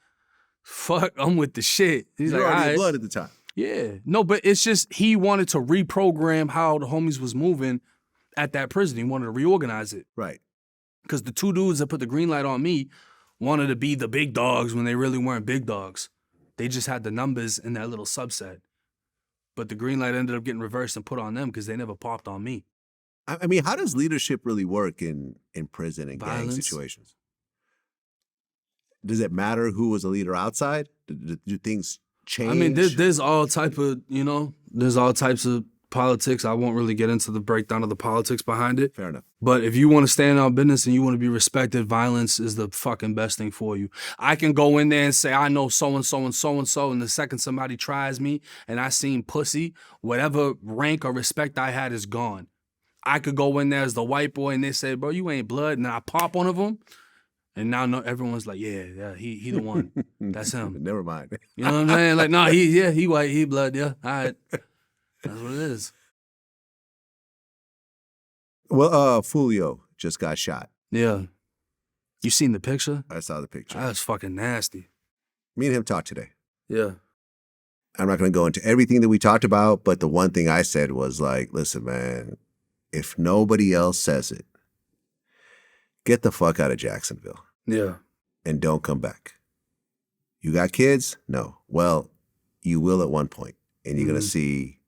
Fuck, I'm with the shit. He's You're like, already all in right. blood at the time. Yeah. No, but it's just he wanted to reprogram how the homies was moving at that prison. He wanted to reorganize it. Right. Because the 2 dudes that put the green light on me wanted to be the big dogs when they really weren't big dogs. They just had the numbers in that little subset. But the green light ended up getting reversed and put on them because they never popped on me. I mean, how does leadership really work in prison and gang Violence. situations? Does it matter who was a leader outside? Do things change? I mean, there's all type of, you know, there's all types of politics. I won't really get into the breakdown of the politics behind it. Fair enough. But if you want to stand on business and you want to be respected, violence is the fucking best thing for you. I can go in there and say, I know so-and-so and so-and-so, and the second somebody tries me and I seen pussy, whatever rank or respect I had is gone. I could go in there as the white boy and they say, bro, you ain't blood, and I pop one of them. And now everyone's like, yeah, he the one. That's him. Never mind. You know what I'm saying? Like, no, he white, he blood, yeah. All right. That's what it is. Well, Foolio just got shot. Yeah. You seen the picture? I saw the picture. That's fucking nasty. Me and him talked today. Yeah. I'm not going to go into everything that we talked about, but the one thing I said was like, listen, man, if nobody else says it, get the fuck out of Jacksonville Yeah. and don't come back. You got kids? No. Well, you will at one point, and you're going to see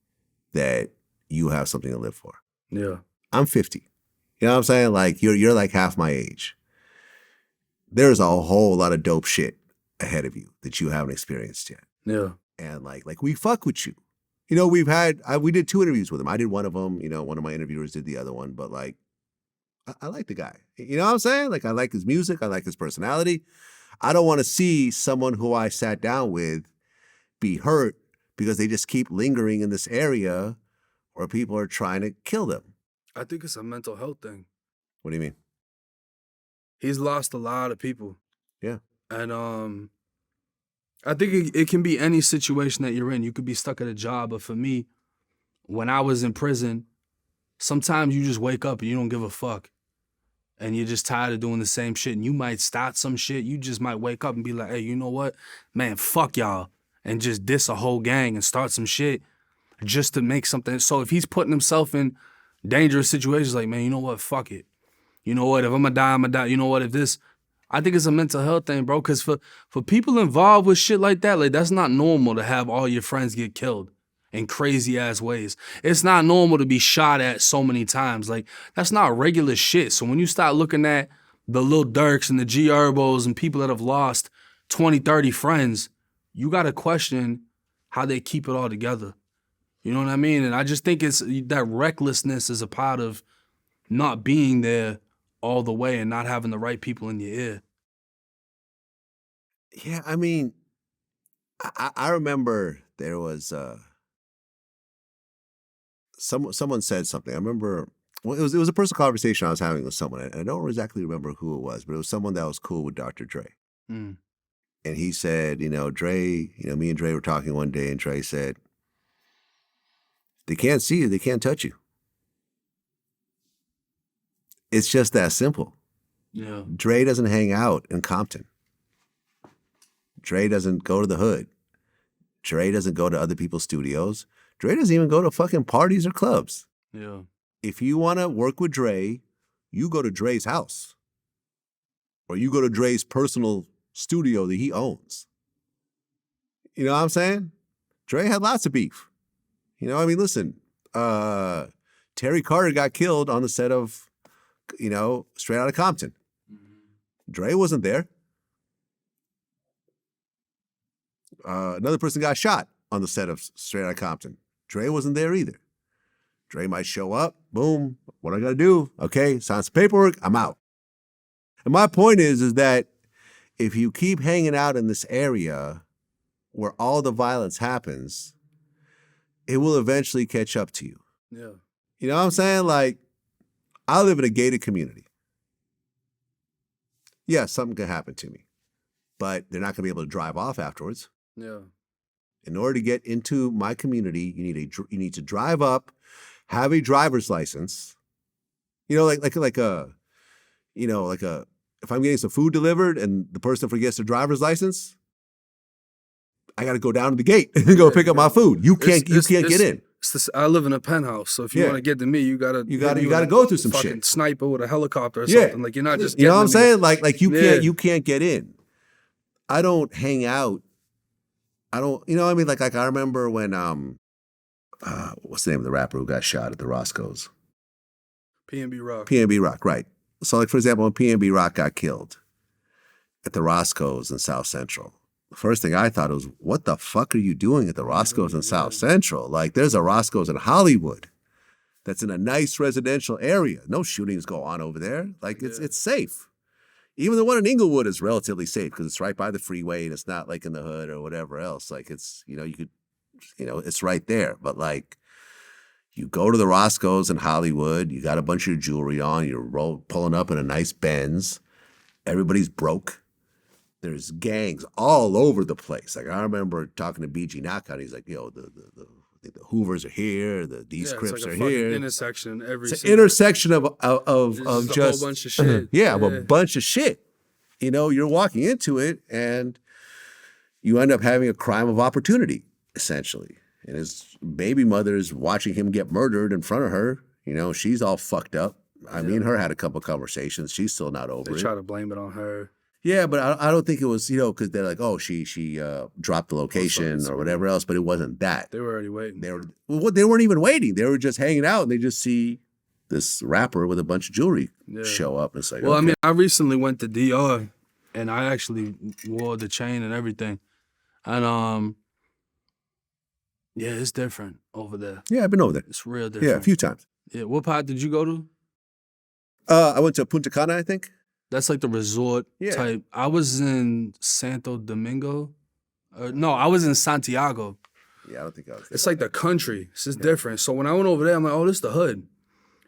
that you have something to live for. Yeah. I'm 50. You know what I'm saying? Like, you're like half my age. There's a whole lot of dope shit ahead of you that you haven't experienced yet. Yeah. And like we fuck with you. You know, we did 2 interviews with him. I did one of them. You know, one of my interviewers did the other one. But like, I like the guy. You know what I'm saying? Like, I like his music. I like his personality. I don't want to see someone who I sat down with be hurt because they just keep lingering in this area or people are trying to kill them. I think it's a mental health thing. What do you mean? He's lost a lot of people. Yeah. And I think it can be any situation that you're in. You could be stuck at a job, but for me, when I was in prison, sometimes you just wake up and you don't give a fuck. And you're just tired of doing the same shit. And you might start some shit. You just might wake up and be like, hey, you know what? Man, fuck y'all. And just diss a whole gang and start some shit just to make something. So if he's putting himself in dangerous situations, like, man, you know what? Fuck it. You know what? If I'm gonna die, I'm gonna die. You know what? If this, I think it's a mental health thing, bro. Because for people involved with shit like that, like, that's not normal to have all your friends get killed in crazy ass ways. It's not normal to be shot at so many times. Like, that's not regular shit. So when you start looking at the Lil Durks and the G Herbos and people that have lost 20, 30 friends, you gotta question how they keep it all together. You know what I mean? And I just think it's that recklessness is a part of not being there all the way and not having the right people in your ear. Yeah, I mean, I remember there was someone said something. I remember, well, it was a personal conversation I was having with someone. And I don't exactly remember who it was, but it was someone that was cool with Dr. Dre. Mm. And he said, you know, Dre, me and Dre were talking one day, and Dre said, they can't see you, they can't touch you. It's just that simple. Yeah. Dre doesn't hang out in Compton. Dre doesn't go to the hood. Dre doesn't go to other people's studios. Dre doesn't even go to fucking parties or clubs. Yeah. If you want to work with Dre, you go to Dre's house. Or you go to Dre's personal studio that he owns. You know what I'm saying? Dre had lots of beef. You know, I mean, listen, Terry Carter got killed on the set of, Straight Outta Compton. Dre wasn't there. Another person got shot on the set of Straight Outta Compton. Dre wasn't there either. Dre might show up, boom, what I gotta do? Okay, sign some paperwork, I'm out. And my point is that if you keep hanging out in this area where all the violence happens, it will eventually catch up to you. Yeah. You know what I'm saying? Like, I live in a gated community. Yeah, something can happen to me, but they're not going to be able to drive off afterwards. Yeah. In order to get into my community, you need to drive up, have a driver's license. You know, like if I'm getting some food delivered and the person forgets their driver's license, I got to go down to the gate and go pick up my food. You can't get in. I live in a penthouse, so if you want to get to me, you gotta go through some fucking shit. Sniper with a helicopter or something. Like you're not just. You know what I'm saying? Like you can't get in. I don't hang out. I don't. You know what I mean? Like I remember when what's the name of the rapper who got shot at the Roscoe's? PNB Rock. PNB Rock, right. So like for example, when PNB Rock got killed at the Roscoe's in South Central. The first thing I thought was, what the fuck are you doing at the Roscoe's in South Central? Like, there's a Roscoe's in Hollywood that's in a nice residential area. No shootings go on over there. Like, it's safe. Even the one in Inglewood is relatively safe because it's right by the freeway and it's not like in the hood or whatever else. Like, it's, it's right there. But like, you go to the Roscoe's in Hollywood, you got a bunch of jewelry on, you're pulling up in a nice Benz, everybody's broke. There's gangs all over the place. Like I remember talking to BG Knockout. He's like, the Hoovers are here. These Crips are here. Intersection. It's an intersection of just a whole bunch of shit. Of a bunch of shit. You know, you're walking into it and you end up having a crime of opportunity, essentially. And his baby mother's watching him get murdered in front of her. You know, she's all fucked up. Me and her had a couple conversations. She's still not over it. They try to blame it on her. Yeah, but I don't think it was, because they're like, oh, she dropped the location or whatever else, but it wasn't that. They were already waiting. They weren't even waiting. They were just hanging out, and they just see this rapper with a bunch of jewelry show up. And it's like, well, okay. I recently went to DR, and I actually wore the chain and everything. And, it's different over there. Yeah, I've been over there. It's real different. Yeah, a few times. Yeah, what part did you go to? I went to Punta Cana, I think. That's like the resort type. I was in Santo Domingo. No, I was in Santiago. Yeah, I don't think I was there. It's like the country. It's just different. So when I went over there, I'm like, oh, this is the hood.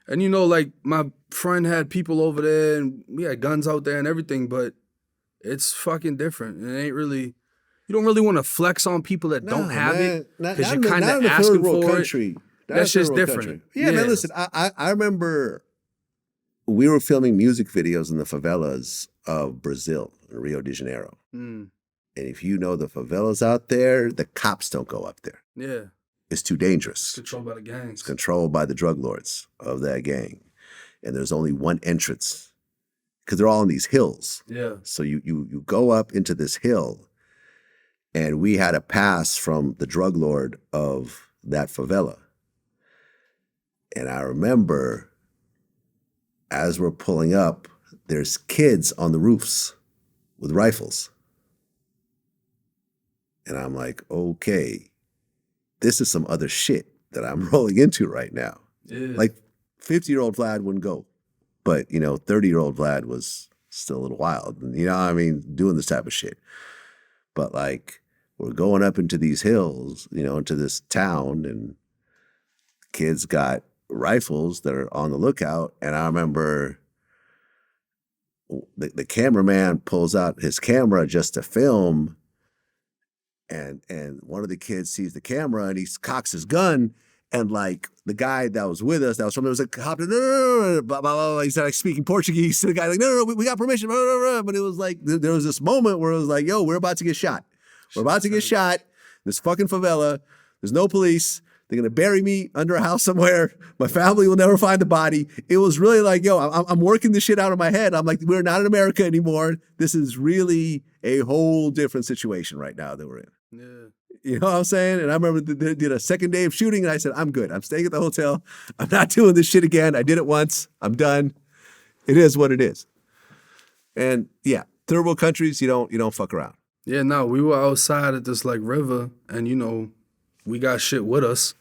And like my friend had people over there and we had guns out there and everything, but it's fucking different. It ain't really, you don't really want to flex on people that don't have it because you're kind of asking for it. That's just different. Yeah, man, listen, I remember we were filming music videos in the favelas of Brazil, Rio de Janeiro. And if you know the favelas out there, the cops don't go up there. Yeah. It's too dangerous. It's controlled by the gangs. It's controlled by the drug lords of that gang. And there's only one entrance because they're all on these hills. Yeah. So you go up into this hill and we had a pass from the drug lord of that favela. And I remember as we're pulling up, there's kids on the roofs with rifles. And I'm like, okay, this is some other shit that I'm rolling into right now. Yeah. Like 50-year-old Vlad wouldn't go. But, 30-year-old Vlad was still a little wild. And, doing this type of shit. But like, we're going up into these hills, into this town, and kids got rifles that are on the lookout. And I remember the cameraman pulls out his camera just to film, and one of the kids sees the camera and he cocks his gun, and like the guy that was with us, that was from there, was like, no, blah, blah, blah. He started like speaking Portuguese to the guy, like, no, we got permission, blah, blah, blah. But it was like, there was this moment where it was like, yo, we're about to get shot. We're about to get shot. This fucking favela. There's no police. They're going to bury me under a house somewhere. My family will never find the body. It was really like, yo, I'm working this shit out of my head. I'm like, we're not in America anymore. This is really a whole different situation right now that we're in. Yeah. You know what I'm saying? And I remember they did a second day of shooting and I said, I'm good. I'm staying at the hotel. I'm not doing this shit again. I did it once. I'm done. It is what it is. And yeah, third world countries, you don't fuck around. Yeah, no, we were outside at this like river and we got shit with us,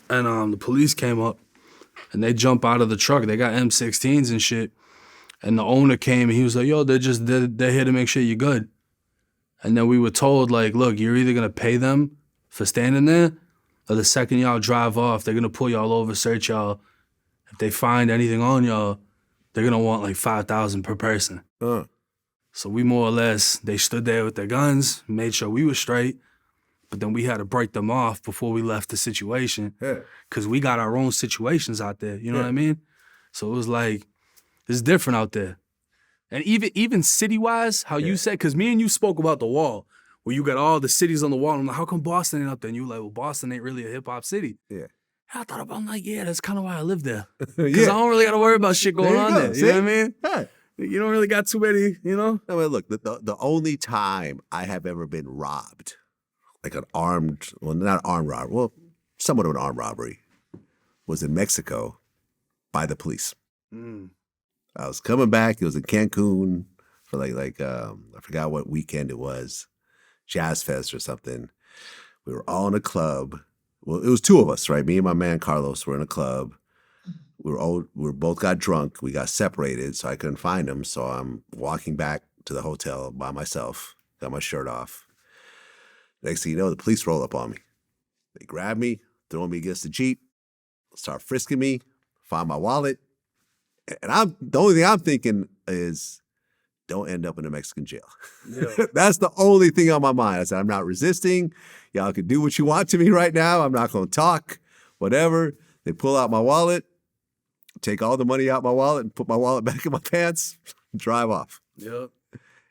and the police came up, and they jump out of the truck. They got M16s and shit, and the owner came, and he was like, yo, they're here to make sure you're good. And then we were told, like, look, you're either going to pay them for standing there, or the second y'all drive off, they're going to pull y'all over, search y'all. If they find anything on y'all, they're gonna want like 5,000 per person. So we more or less, they stood there with their guns, made sure we were straight, but then we had to break them off before we left the situation. Cause we got our own situations out there, you know what I mean? So it was like, it's different out there. And even city-wise, how you said, cause me and you spoke about the wall, where you got all the cities on the wall. I'm like, how come Boston ain't up there? And you were like, well, Boston ain't really a hip-hop city. Yeah. I thought about it, I'm like, yeah, that's kind of why I live there. Cause Yeah. I don't really got to worry about shit going on there. You know what I mean? Yeah. You don't really got too many, you know? I mean, look, the only time I have ever been robbed, like an armed, well, not armed robbery, well, somewhat of an armed robbery, was in Mexico by the police. I was coming back. It was in Cancun for like I forgot what weekend it was, Jazz Fest or something. We were all in a club. Well, it was two of us, right? Me and my man Carlos were in a club. We both got drunk. We got separated, so I couldn't find him. So I'm walking back to the hotel by myself. Got my shirt off. Next thing you know, the police roll up on me. They grab me, throw me against the Jeep, start frisking me, find my wallet. And the only thing I'm thinking is, don't end up in a Mexican jail. Yeah. That's the only thing on my mind. I said, I'm not resisting. Y'all can do what you want to me right now. I'm not going to talk, whatever. They pull out my wallet, take all the money out my wallet and put my wallet back in my pants, drive off. Yep.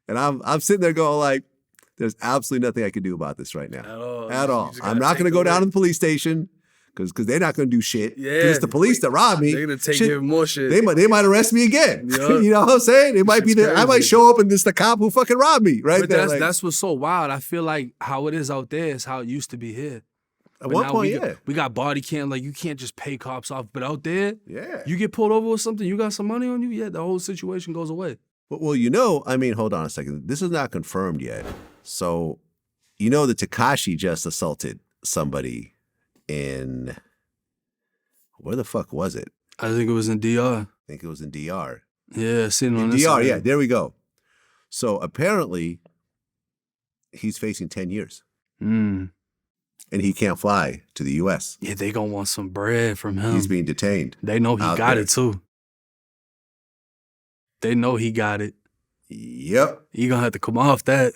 And I'm sitting there going like, there's absolutely nothing I can do about this right now. At all. I'm not going to go down to the police station because they're not going to do shit. Yeah. Because it's the police that robbed me. They're going to take even more shit. They might arrest me again. Yep. You know what I'm saying? It might be I might show up and it's the cop who fucking robbed me, right? But that's what's so wild. I feel like how it is out there is how it used to be here. At one point, we got body cam. Like, you can't just pay cops off. But out there, yeah, you get pulled over with something, you got some money on you, yeah, the whole situation goes away. Well, I mean, hold on a second. This is not confirmed yet. So, that Tekashi just assaulted somebody in, where the fuck was it? I think it was in DR. I think it was in DR. Yeah, seen on in this DR, side. yeah, there we go. So apparently, he's facing 10 years. And he can't fly to the U.S. Yeah, they gonna want some bread from him. He's being detained. They know he got it too. They know he got it. Yep. He gonna have to come off that.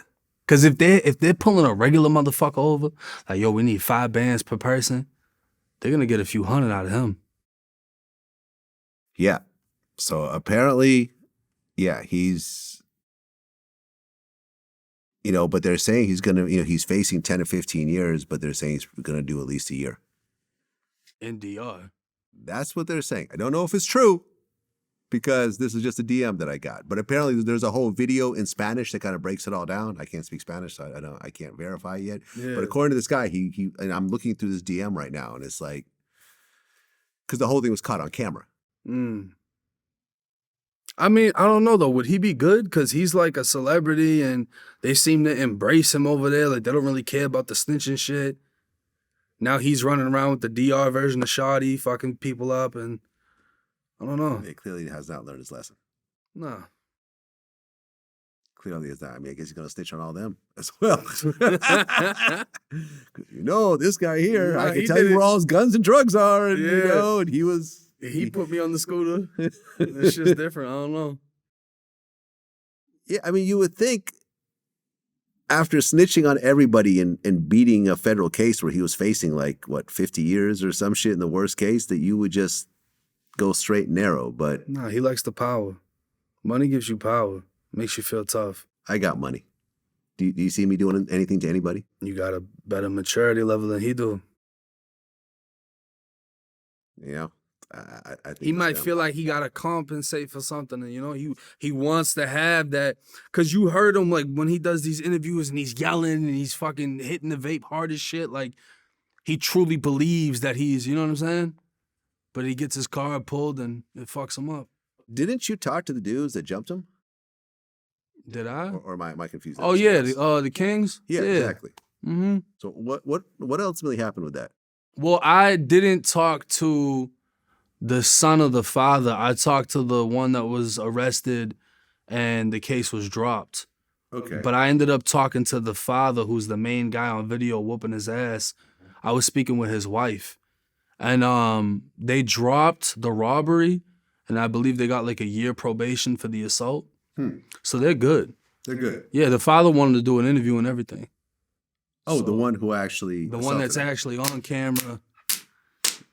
Cause if they're pulling a regular motherfucker over, like, yo, we need 5 bands per person, they're gonna get a few hundred out of him. Yeah. So apparently, yeah, he's, but they're saying he's gonna, he's facing 10 to 15 years, but they're saying he's gonna do at least a year. In DR. That's what they're saying. I don't know if it's true, because this is just a DM that I got. But apparently there's a whole video in Spanish that kind of breaks it all down. I can't speak Spanish, so I can't verify it yet. Yeah. But according to this guy, he and I'm looking through this DM right now, and it's like, because the whole thing was caught on camera. I mean, I don't know though. Would he be good? Because he's like a celebrity, and they seem to embrace him over there. Like, they don't really care about the snitching shit. Now he's running around with the DR version of Shawty, fucking people up, and I don't know. It clearly has not learned his lesson. Nah. Clearly it's not. I mean, I guess he's going to snitch on all them as well. This guy here, I can tell you where all his guns and drugs are. And, and he was... He put me on the scooter. It's just different. I don't know. Yeah, I mean, you would think after snitching on everybody and beating a federal case where he was facing 50 years or some shit in the worst case, that you would just go straight and narrow. But nah, he likes the power. Money gives you power. Makes you feel tough. I got money. Do you see me doing anything to anybody? You got a better maturity level than he do. Yeah. I think he might feel like he got to compensate for something. And, he wants to have that. Because you heard him, like, when he does these interviews and he's yelling and he's fucking hitting the vape hard as shit. Like, he truly believes that he's, you know what I'm saying? But he gets his car pulled and it fucks him up. Didn't you talk to the dudes that jumped him? Did I? Or am I confused? Oh, yeah. The Kings? Yeah, exactly. Mm-hmm. So what ultimately happened with that? Well, I didn't talk to the son of the father. I talked to the one that was arrested and the case was dropped. Okay. But I ended up talking to the father, who's the main guy on video whooping his ass. I was speaking with his wife. And they dropped the robbery and I believe they got like a year probation for the assault. So they're good. They're good. Yeah, the father wanted to do an interview and everything. Oh, So, the one who actually the one that's assaulted him. actually on camera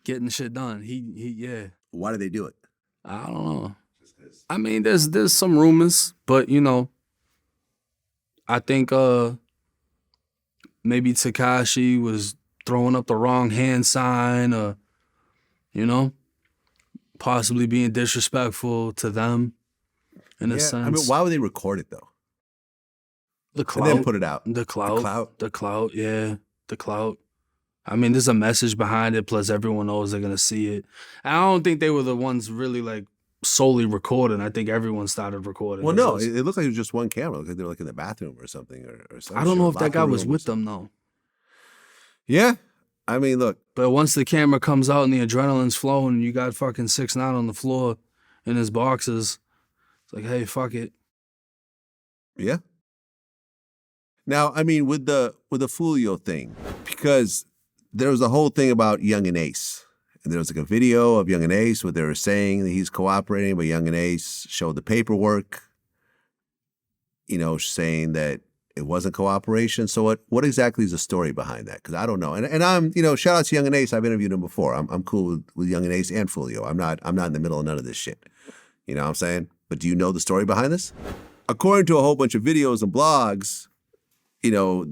getting shit done. Yeah. Why did they do it? I don't know. I mean, there's some rumors, but you know, I think maybe Tekashi was throwing up the wrong hand sign, or you know, possibly being disrespectful to them in a sense. I mean, why would they record it though? The clout. And then put it out. The clout. The clout. The clout, yeah. The clout. I mean, there's a message behind it, plus everyone knows they're gonna see it. And I don't think they were the ones really like solely recording. I think everyone started recording. Well, no, it looked like it was just one camera. It looked like they were like in the bathroom or something, or something. I don't know if that guy was with them though. Yeah. I mean, look. But once the camera comes out and the adrenaline's flowing and you got fucking 6ix9ine on the floor in his boxes, it's like, hey, fuck it. Yeah. Now, I mean, with the Foolio thing, because there was a whole thing about Young and Ace. And there was like a video of Young and Ace where they were saying that he's cooperating, but Young and Ace showed the paperwork, you know, saying that it wasn't cooperation. So what exactly is the story behind that? Because I don't know. And I'm, you know, shout out to Young and Ace. I've interviewed him before. I'm cool with Young and Ace and Foolio. I'm not in the middle of none of this shit. You know what I'm saying? But do you know the story behind this? According to a whole bunch of videos and blogs, you know,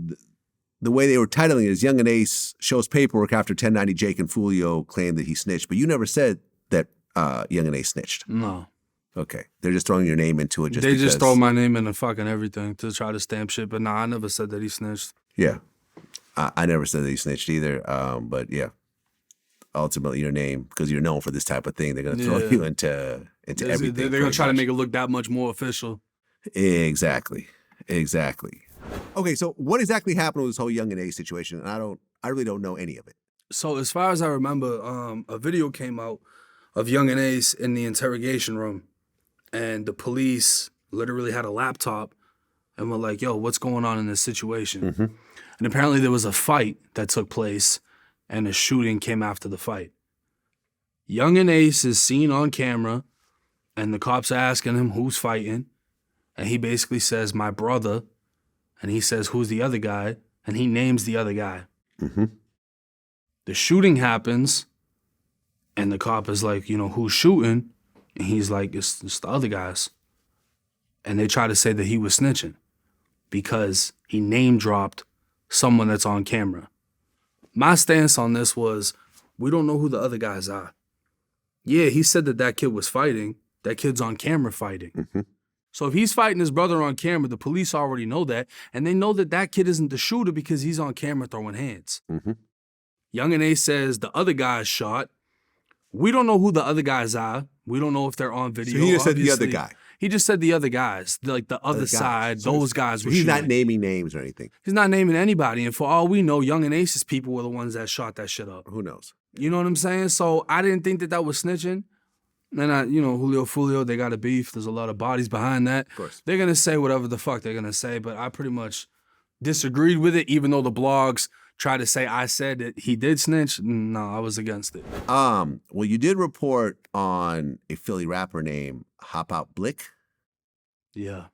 the way they were titling it is Young and Ace shows paperwork after 1090 Jake and Foolio claimed that he snitched. But you never said that Young and Ace snitched. No. Okay. They're just throwing your name into it just They because. just throw my name in and fucking everything to try to stamp shit. But nah, I never said that he snitched. Yeah. I never said that he snitched either. But yeah. Ultimately, your name, because you're known for this type of thing, they're going to throw you into everything. They're going to try to make it look that much more official. Exactly. Okay, so what exactly happened with this whole Young and Ace situation? And I really don't know any of it. So as far as I remember, a video came out of Young and Ace in the interrogation room, and the police literally had a laptop and were like, yo, what's going on in this situation? Mm-hmm. And apparently there was a fight that took place and a shooting came after the fight. Young and Ace is seen on camera and the cops are asking him who's fighting. And he basically says, my brother. And he says, who's the other guy? And he names the other guy. Mm-hmm. The shooting happens, and the cop is like, you know, who's shooting? And he's like, it's the other guys. And they try to say that he was snitching because he name dropped someone that's on camera. My stance on this was, we don't know who the other guys are. Yeah, he said that kid was fighting. That kid's on camera fighting. Mm-hmm. So if he's fighting his brother on camera, the police already know that, and they know that kid isn't the shooter because he's on camera throwing hands. Mm-hmm. Young and Ace says the other guy's shot. We don't know who the other guys are. We don't know if they're on video. So he just said the other guy. He just said the other guys, like the other side, So those guys were he's shooting. not naming names or anything. He's not naming anybody. And for all we know, Young and Ace's people were the ones that shot that shit up. Who knows? You know what I'm saying? So I didn't think that was snitching. And Julio Foolio, they got a beef. There's a lot of bodies behind that. Of course. They're going to say whatever the fuck they're going to say, but I pretty much disagreed with it, even though the blogs try to say I said that he did snitch. No, I was against it. Well, you did report on a Philly rapper named Hop Out Blick. Yeah.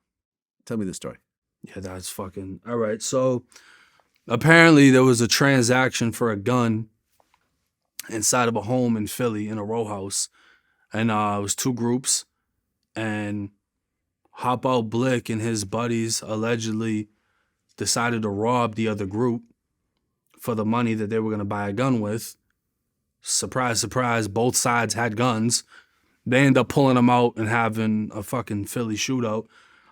Tell me the story. Yeah, that's fucking... All right, so apparently there was a transaction for a gun inside of a home in Philly in a row house. And it was two groups. And Hop Out Blick and his buddies allegedly decided to rob the other group for the money that they were going to buy a gun with. Surprise, surprise, both sides had guns. They end up pulling them out and having a fucking Philly shootout.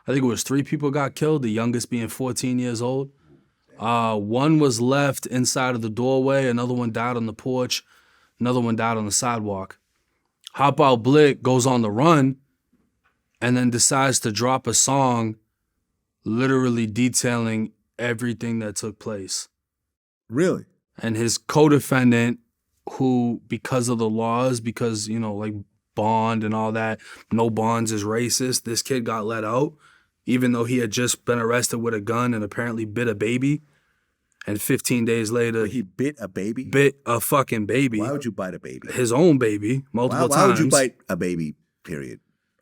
I think it was 3 people got killed, the youngest being 14 years old. One was left inside of the doorway, another one died on the porch, another one died on the sidewalk. Hop Out Blick goes on the run and then decides to drop a song literally detailing everything that took place. Really? And his co-defendant, who, because of the laws, because, like bond and all that, no bonds is racist, this kid got let out, even though he had just been arrested with a gun and apparently bit a baby. And 15 days later... He bit a baby? Bit a fucking baby. Why would you bite a baby? His own baby, multiple times. Why would you bite a baby? period?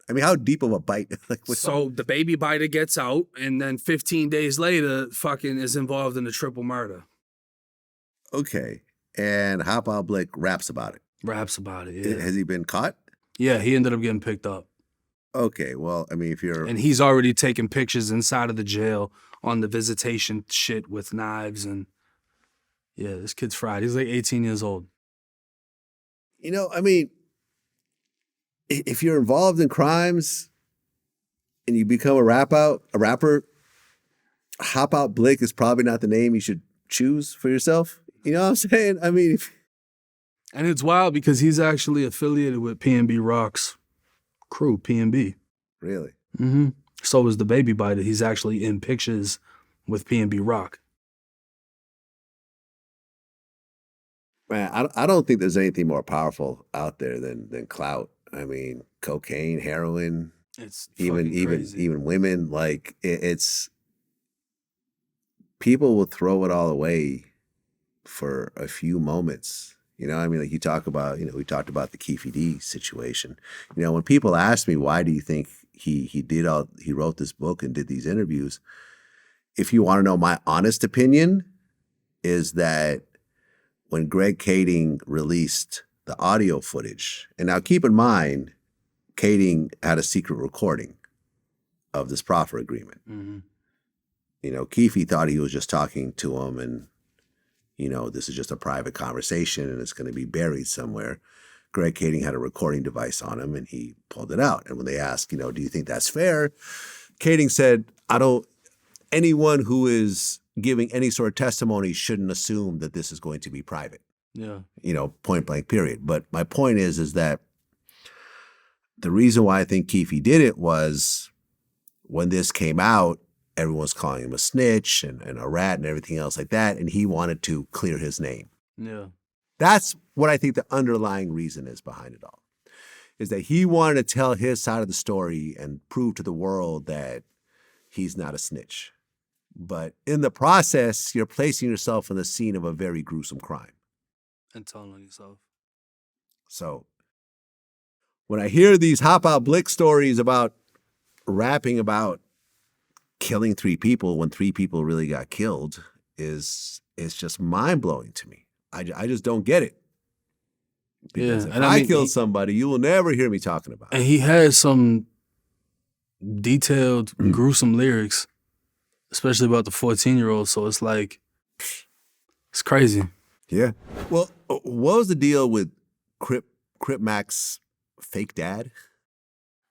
I mean, how deep of a bite? So the baby biter gets out, and then 15 days later, fucking is involved in a triple murder. Okay. And Hop Out Blick raps about it. Raps about it, yeah. Has he been caught? Yeah, he ended up getting picked up. Okay, well, I mean, if you're... And he's already taking pictures inside of the jail on the visitation shit with knives and... Yeah, this kid's fried. He's like 18 years old. You know, I mean, if you're involved in crimes and you become a rapper, Hop Out Blick is probably not the name you should choose for yourself. You know what I'm saying? I mean, and it's wild because he's actually affiliated with PNB Rock's crew, PNB. Really? Mm-hmm. So is the baby biter. He's actually in pictures with PNB Rock. Man, I don't think there's anything more powerful out there than clout. I mean, cocaine, heroin, it's even women. Like it's people will throw it all away for a few moments. You know, I mean, like we talked about the Keefe situation. You know, when people ask me why do you think he wrote this book and did these interviews, if you want to know my honest opinion, is that when Greg Kading released the audio footage, and now keep in mind, Kading had a secret recording of this proffer agreement. Mm-hmm. You know, Keefe thought he was just talking to him and, you know, this is just a private conversation and it's going to be buried somewhere. Greg Kading had a recording device on him and he pulled it out. And when they asked, you know, do you think that's fair? Kading said, anyone who is giving any sort of testimony shouldn't assume that this is going to be private. Yeah. You know, point blank, period. But my point is that the reason why I think Keefe did it was when this came out, everyone's calling him a snitch and a rat and everything else like that. And he wanted to clear his name. Yeah. That's what I think the underlying reason is behind it all, is that he wanted to tell his side of the story and prove to the world that he's not a snitch. But in the process, you're placing yourself in the scene of a very gruesome crime. And telling on yourself. So when I hear these Hop Out Blick stories about rapping about killing 3 people when 3 people really got killed it's just mind-blowing to me. I just don't get it. Because if I kill somebody, you will never hear me talking about it. And he has some detailed, gruesome lyrics, especially about the 14-year-old. So it's like, it's crazy. Yeah. Well, what was the deal with Crip Mac's fake dad?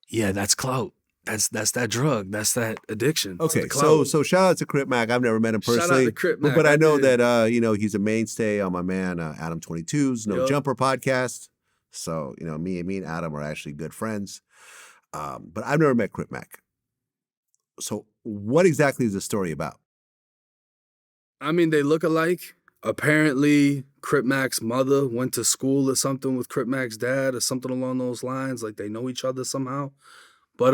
Yeah, that's clout. That's that drug. That's that addiction. Okay, so shout out to Crip Mac. I've never met him personally. Shout out to Crip Mac. But I know that you know, he's a mainstay on my man Adam 22's No Jumper podcast. So, you know, me and Adam are actually good friends. But I've never met Crip Mac. So what exactly is the story about? I mean, they look alike. Apparently, Crip Mac's mother went to school or something with Crip Mac's dad or something along those lines. Like they know each other somehow. But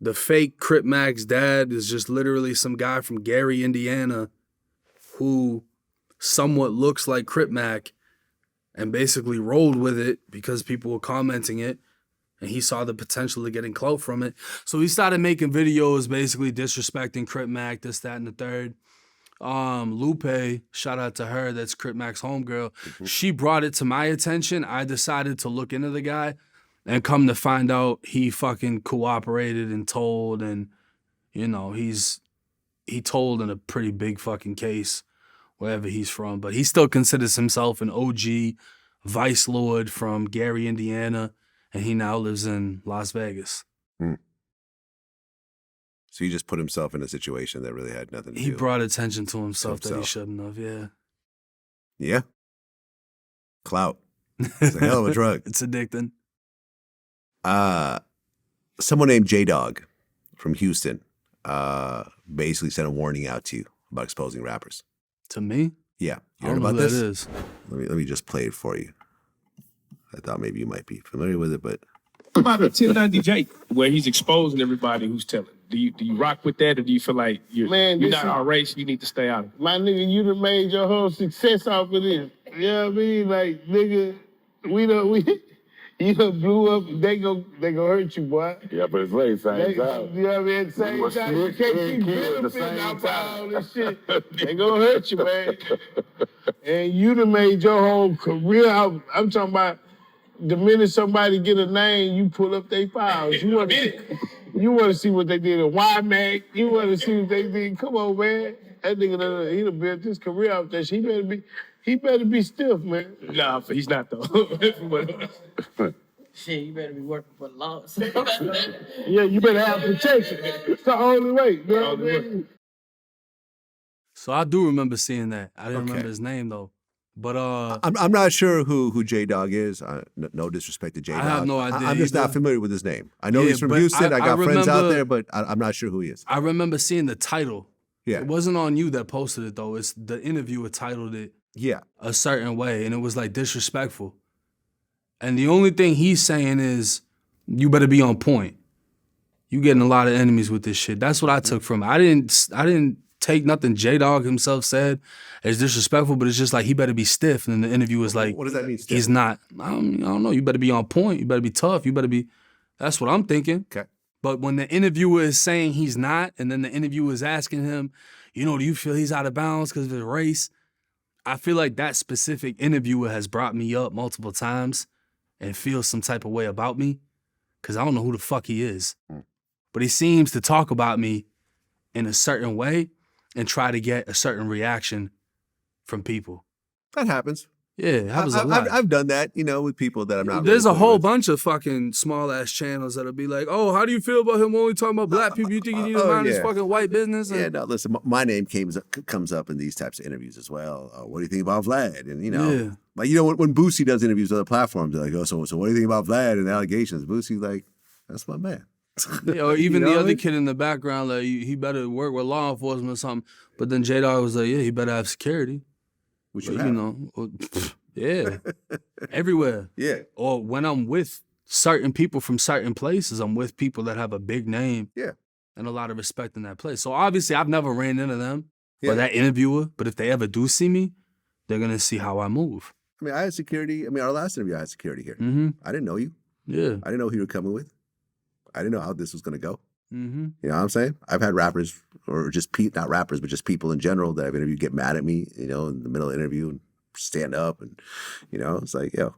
the fake Crip Mac's dad is just literally some guy from Gary, Indiana, who somewhat looks like Crip Mac and basically rolled with it because people were commenting it. And he saw the potential of getting clout from it. So he started making videos basically disrespecting Crip Mac, this, that, and the third. Lupe, shout out to her, that's Crip Mac's homegirl. Mm-hmm. She brought it to my attention. I decided to look into the guy and come to find out he fucking cooperated and told, and, you know, he told in a pretty big fucking case, wherever he's from. But he still considers himself an OG vice lord from Gary, Indiana. And he now lives in Las Vegas. So he just put himself in a situation that really had nothing to do. He brought attention to himself that he shouldn't have, yeah. Yeah. Clout. It's a hell of a drug. It's addicting. Someone named J-Dog from Houston basically sent a warning out to you about exposing rappers. To me? Yeah. You heard about who this? That is. Let me just play it for you. I thought maybe you might be familiar with it, but about a 1090J where he's exposing everybody who's telling. Do you rock with that, or do you feel like you're not our race, you need to stay out of it? My nigga, you done made your whole success off of this. You know what I mean? Like, nigga, You done blew up, they gonna hurt you, boy. Yeah, but it's late, same time. You know what I mean? Same You time. You can't keep benefiting out of all this shit. They gonna hurt you, man. And you done made your whole career out. I'm talking about the minute somebody get a name, you pull up their files. You want to see what they did at YMAC. You want to see what they did. Come on, man. That nigga, he done built his career out there. He better be stiff, man. Nah, he's not though. Shit, you better be working for the laws. Yeah, you better have protection. It's the only way. You know what I mean? So I do remember seeing that. I didn't remember his name though. But I'm not sure who J-Dog is. No disrespect to J-Dog. I have no idea I'm just either. not familiar with his name. I know Yeah, he's from but Houston. I got friends out remember- there, but I'm not sure who he is. I remember seeing the title. Yeah. It wasn't on you that posted it though. It's the interviewer titled it Yeah. a certain way, and it was like disrespectful. And the only thing he's saying is, you better be on point. You getting a lot of enemies with this shit. That's what I took from it. I didn't take nothing J-Dog himself said as disrespectful, but it's just like he better be stiff. And then the interview was like, What does that mean, stiff? he's not. I don't know. You better be on point. You better be tough. You better be. That's what I'm thinking. Okay. But when the interviewer is saying he's not, and then the interviewer is asking him, do you feel he's out of bounds because of his race? I feel like that specific interviewer has brought me up multiple times and feels some type of way about me because I don't know who the fuck he is. But he seems to talk about me in a certain way and try to get a certain reaction from people. That happens. Yeah, it happens a lot. I've done that, with people that I'm not. There's really a whole with. bunch of fucking small ass channels that'll be like, oh, how do you feel about him only talking about black people? You think you need to mind his fucking white business? Yeah, no, listen, my name comes up in these types of interviews as well. What do you think about Vlad? And, like, when Boosie does interviews on other platforms, they're like, oh, so what do you think about Vlad and the allegations? Boosie's like, that's my man. Yeah, or even the other kid in the background, like, he better work with law enforcement or something. But then J-Dog was like, yeah, he better have security. Which But, yeah, everywhere. Yeah. Or when I'm with certain people from certain places, I'm with people that have a big name. Yeah. And a lot of respect in that place. So obviously I've never ran into them Yeah. or that interviewer, but if they ever do see me, they're going to see how I move. I mean, I had security. I mean, our last interview, I had security here. Mm-hmm. I didn't know you. Yeah. I didn't know who you were coming with. I didn't know how this was going to go. Mm-hmm. You know what I'm saying? I've had rappers, or just not rappers, but just people in general that I've interviewed get mad at me, in the middle of the interview and stand up and, it's like, yo,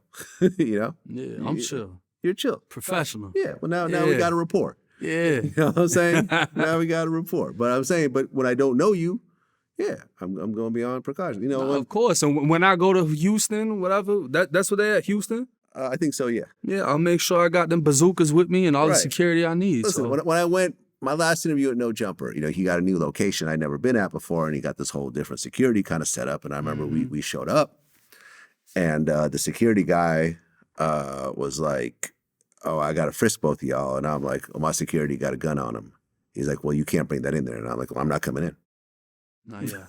Yeah, I'm chill. You're chill. Professional. Yeah. Well, now we got a rapport. Yeah. You know what I'm saying? Now we got a rapport. But I'm saying, when I don't know you, yeah, I'm going to be on precautions. Of course. And when I go to Houston, whatever, that's what they at, Houston? I think so, yeah. Yeah, I'll make sure I got them bazookas with me and all the Right. security I need. Listen, so. when I went, my last interview at No Jumper, he got a new location I'd never been at before, and he got this whole different security kind of set up. And I remember we showed up, and the security guy was like, oh, I got to frisk both of y'all. And I'm like, oh, my security got a gun on him. He's like, well, you can't bring that in there. And I'm like, well, I'm not coming in.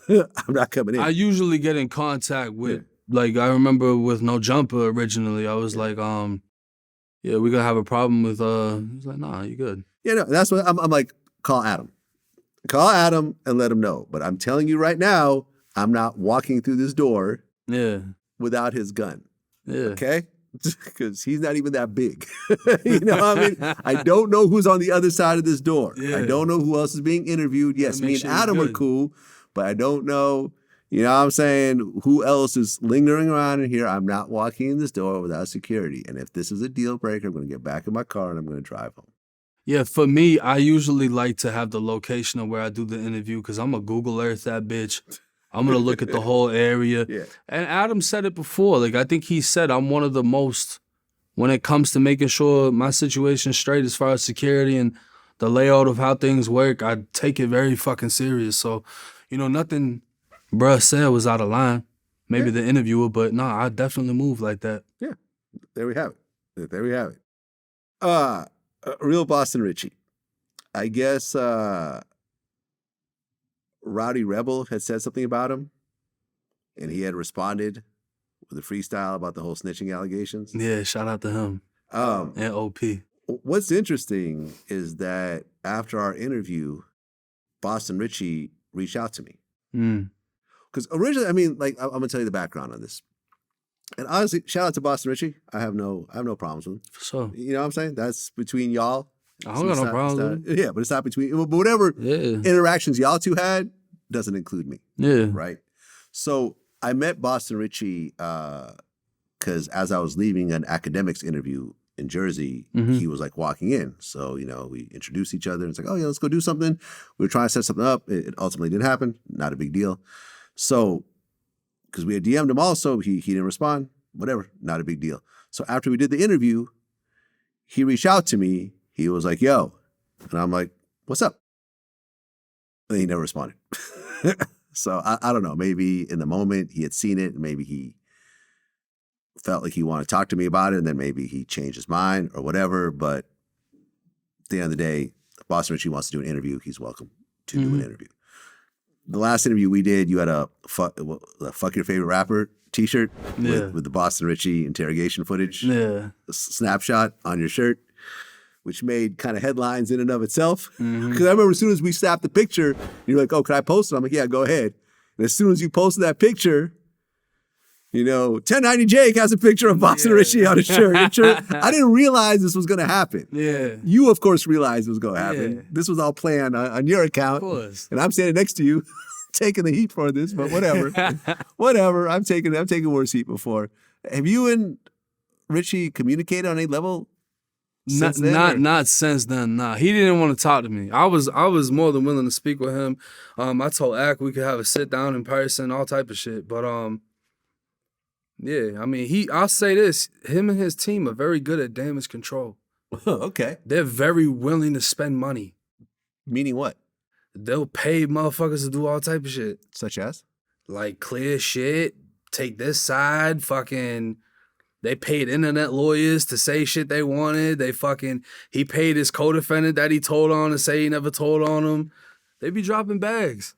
Yeah. I'm not coming in. I usually get in contact with, like, I remember with No Jumper originally, I was like, yeah, we're gonna have a problem with, he's like, nah, you good. Yeah, no, that's what I'm like, call Adam. Call Adam and let him know. But I'm telling you right now, I'm not walking through this door without his gun. Yeah. Okay? Because he's not even that big. You know what I mean? I don't know who's on the other side of this door. Yeah. I don't know who else is being interviewed. Yes, Make me and sure he's Adam are good. cool, but I don't know, you know what I'm saying, who else is lingering around in here. I'm not walking in this door without security. And if this is a deal breaker, I'm going to get back in my car and I'm going to drive home. Yeah, for me, I usually like to have the location of where I do the interview because I'm going to Google Earth that bitch. I'm going to look at the whole area. Yeah. And Adam said it before. Like, I think he said I'm one of the most, when it comes to making sure my situation's straight as far as security and the layout of how things work, I take it very fucking serious. So, nothing bruh said was out of line. Maybe the interviewer, but no, I definitely move like that. Yeah, there we have it. There we have it. Real Boston Richie. I guess Rowdy Rebel had said something about him, and he had responded with a freestyle about the whole snitching allegations. Yeah, shout out to him and OP. What's interesting is that after our interview, Boston Richie reached out to me. Because originally, I'm going to tell you the background on this. And honestly, shout out to Boston Richie. I have no problems with him. For sure. You know what I'm saying? That's between y'all. I don't got no problem with him. Yeah, but it's not between, but whatever interactions y'all two had doesn't include me. Yeah. Right? So I met Boston Richie because as I was leaving an academics interview in Jersey, he was like walking in. So, you know, we introduced each other. And it's like, oh, yeah, let's go do something. We were trying to set something up. It ultimately didn't happen. Not a big deal. So, because we had DM'd him also, he didn't respond. Whatever, not a big deal. So after we did the interview, he reached out to me. He was like, yo. And I'm like, what's up? And he never responded. So I don't know. Maybe in the moment he had seen it and maybe he felt like he wanted to talk to me about it, and then maybe he changed his mind or whatever. But at the end of the day, if Boston Richie wants to do an interview, he's welcome to do an interview. The last interview we did, you had a fuck your favorite rapper t-shirt with the Boston Richie interrogation footage. Yeah. A snapshot on your shirt, which made kind of headlines in and of itself. Because I remember as soon as we snapped the picture, you're like, oh, can I post it? I'm like, yeah, go ahead. And as soon as you posted that picture, you know, 1090 Jake has a picture of Boston Richie on his shirt. I didn't realize this was going to happen. Yeah. You, of course, realized it was going to happen. Yeah. This was all planned on your account. Of course. And I'm standing next to you taking the heat for this, but whatever. Whatever. I'm taking worse heat before. Have you and Richie communicated on any level? Not since then. Nah, he didn't want to talk to me. I was more than willing to speak with him. I told Ak we could have a sit down in person, all type of shit. But yeah, I mean, I'll say this: him and his team are very good at damage control. Okay, they're very willing to spend money. Meaning what? They'll pay motherfuckers to do all type of shit, such as like clear shit, take this side, fucking. They paid internet lawyers to say shit they wanted. He paid his co-defendant that he told on to say he never told on him. They be dropping bags.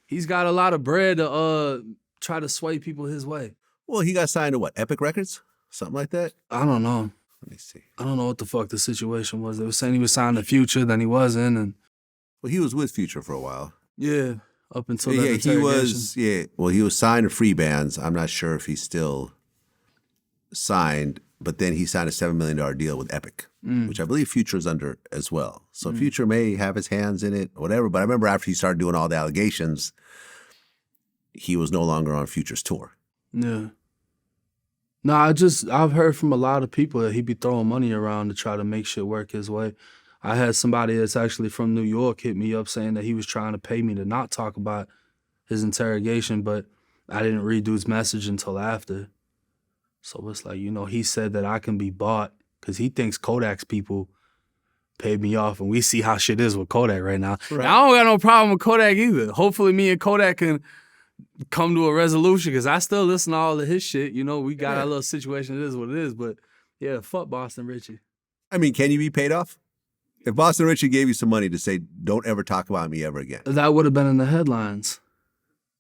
He's got a lot of bread to try to sway people his way. Well, he got signed to what? Epic Records? Something like that? I don't know. Let me see. I don't know what the fuck the situation was. They were saying he was signed to Future, then he wasn't. And well, he was with Future for a while. Yeah, up until that he interrogation. was. Yeah, well, he was signed to Free Bands. I'm not sure if he's still signed, but then he signed a $7 million deal with Epic, which I believe Future's under as well. So Future may have his hands in it, or whatever. But I remember after he started doing all the allegations, he was no longer on Future's tour. Yeah. No, I've heard from a lot of people that he be throwing money around to try to make shit work his way. I had somebody that's actually from New York hit me up saying that he was trying to pay me to not talk about his interrogation, but I didn't read dude's message until after. So it's like, you know, he said that I can be bought because he thinks Kodak's people paid me off, and we see how shit is with Kodak right now. Right. I don't got no problem with Kodak either. Hopefully me and Kodak can come to a resolution because I still listen to all of his shit. You know, we got our little situation. It is what it is. But yeah, fuck Boston Richie. I mean, can you be paid off? If Boston Richie gave you some money to say, don't ever talk about me ever again. That would have been in the headlines.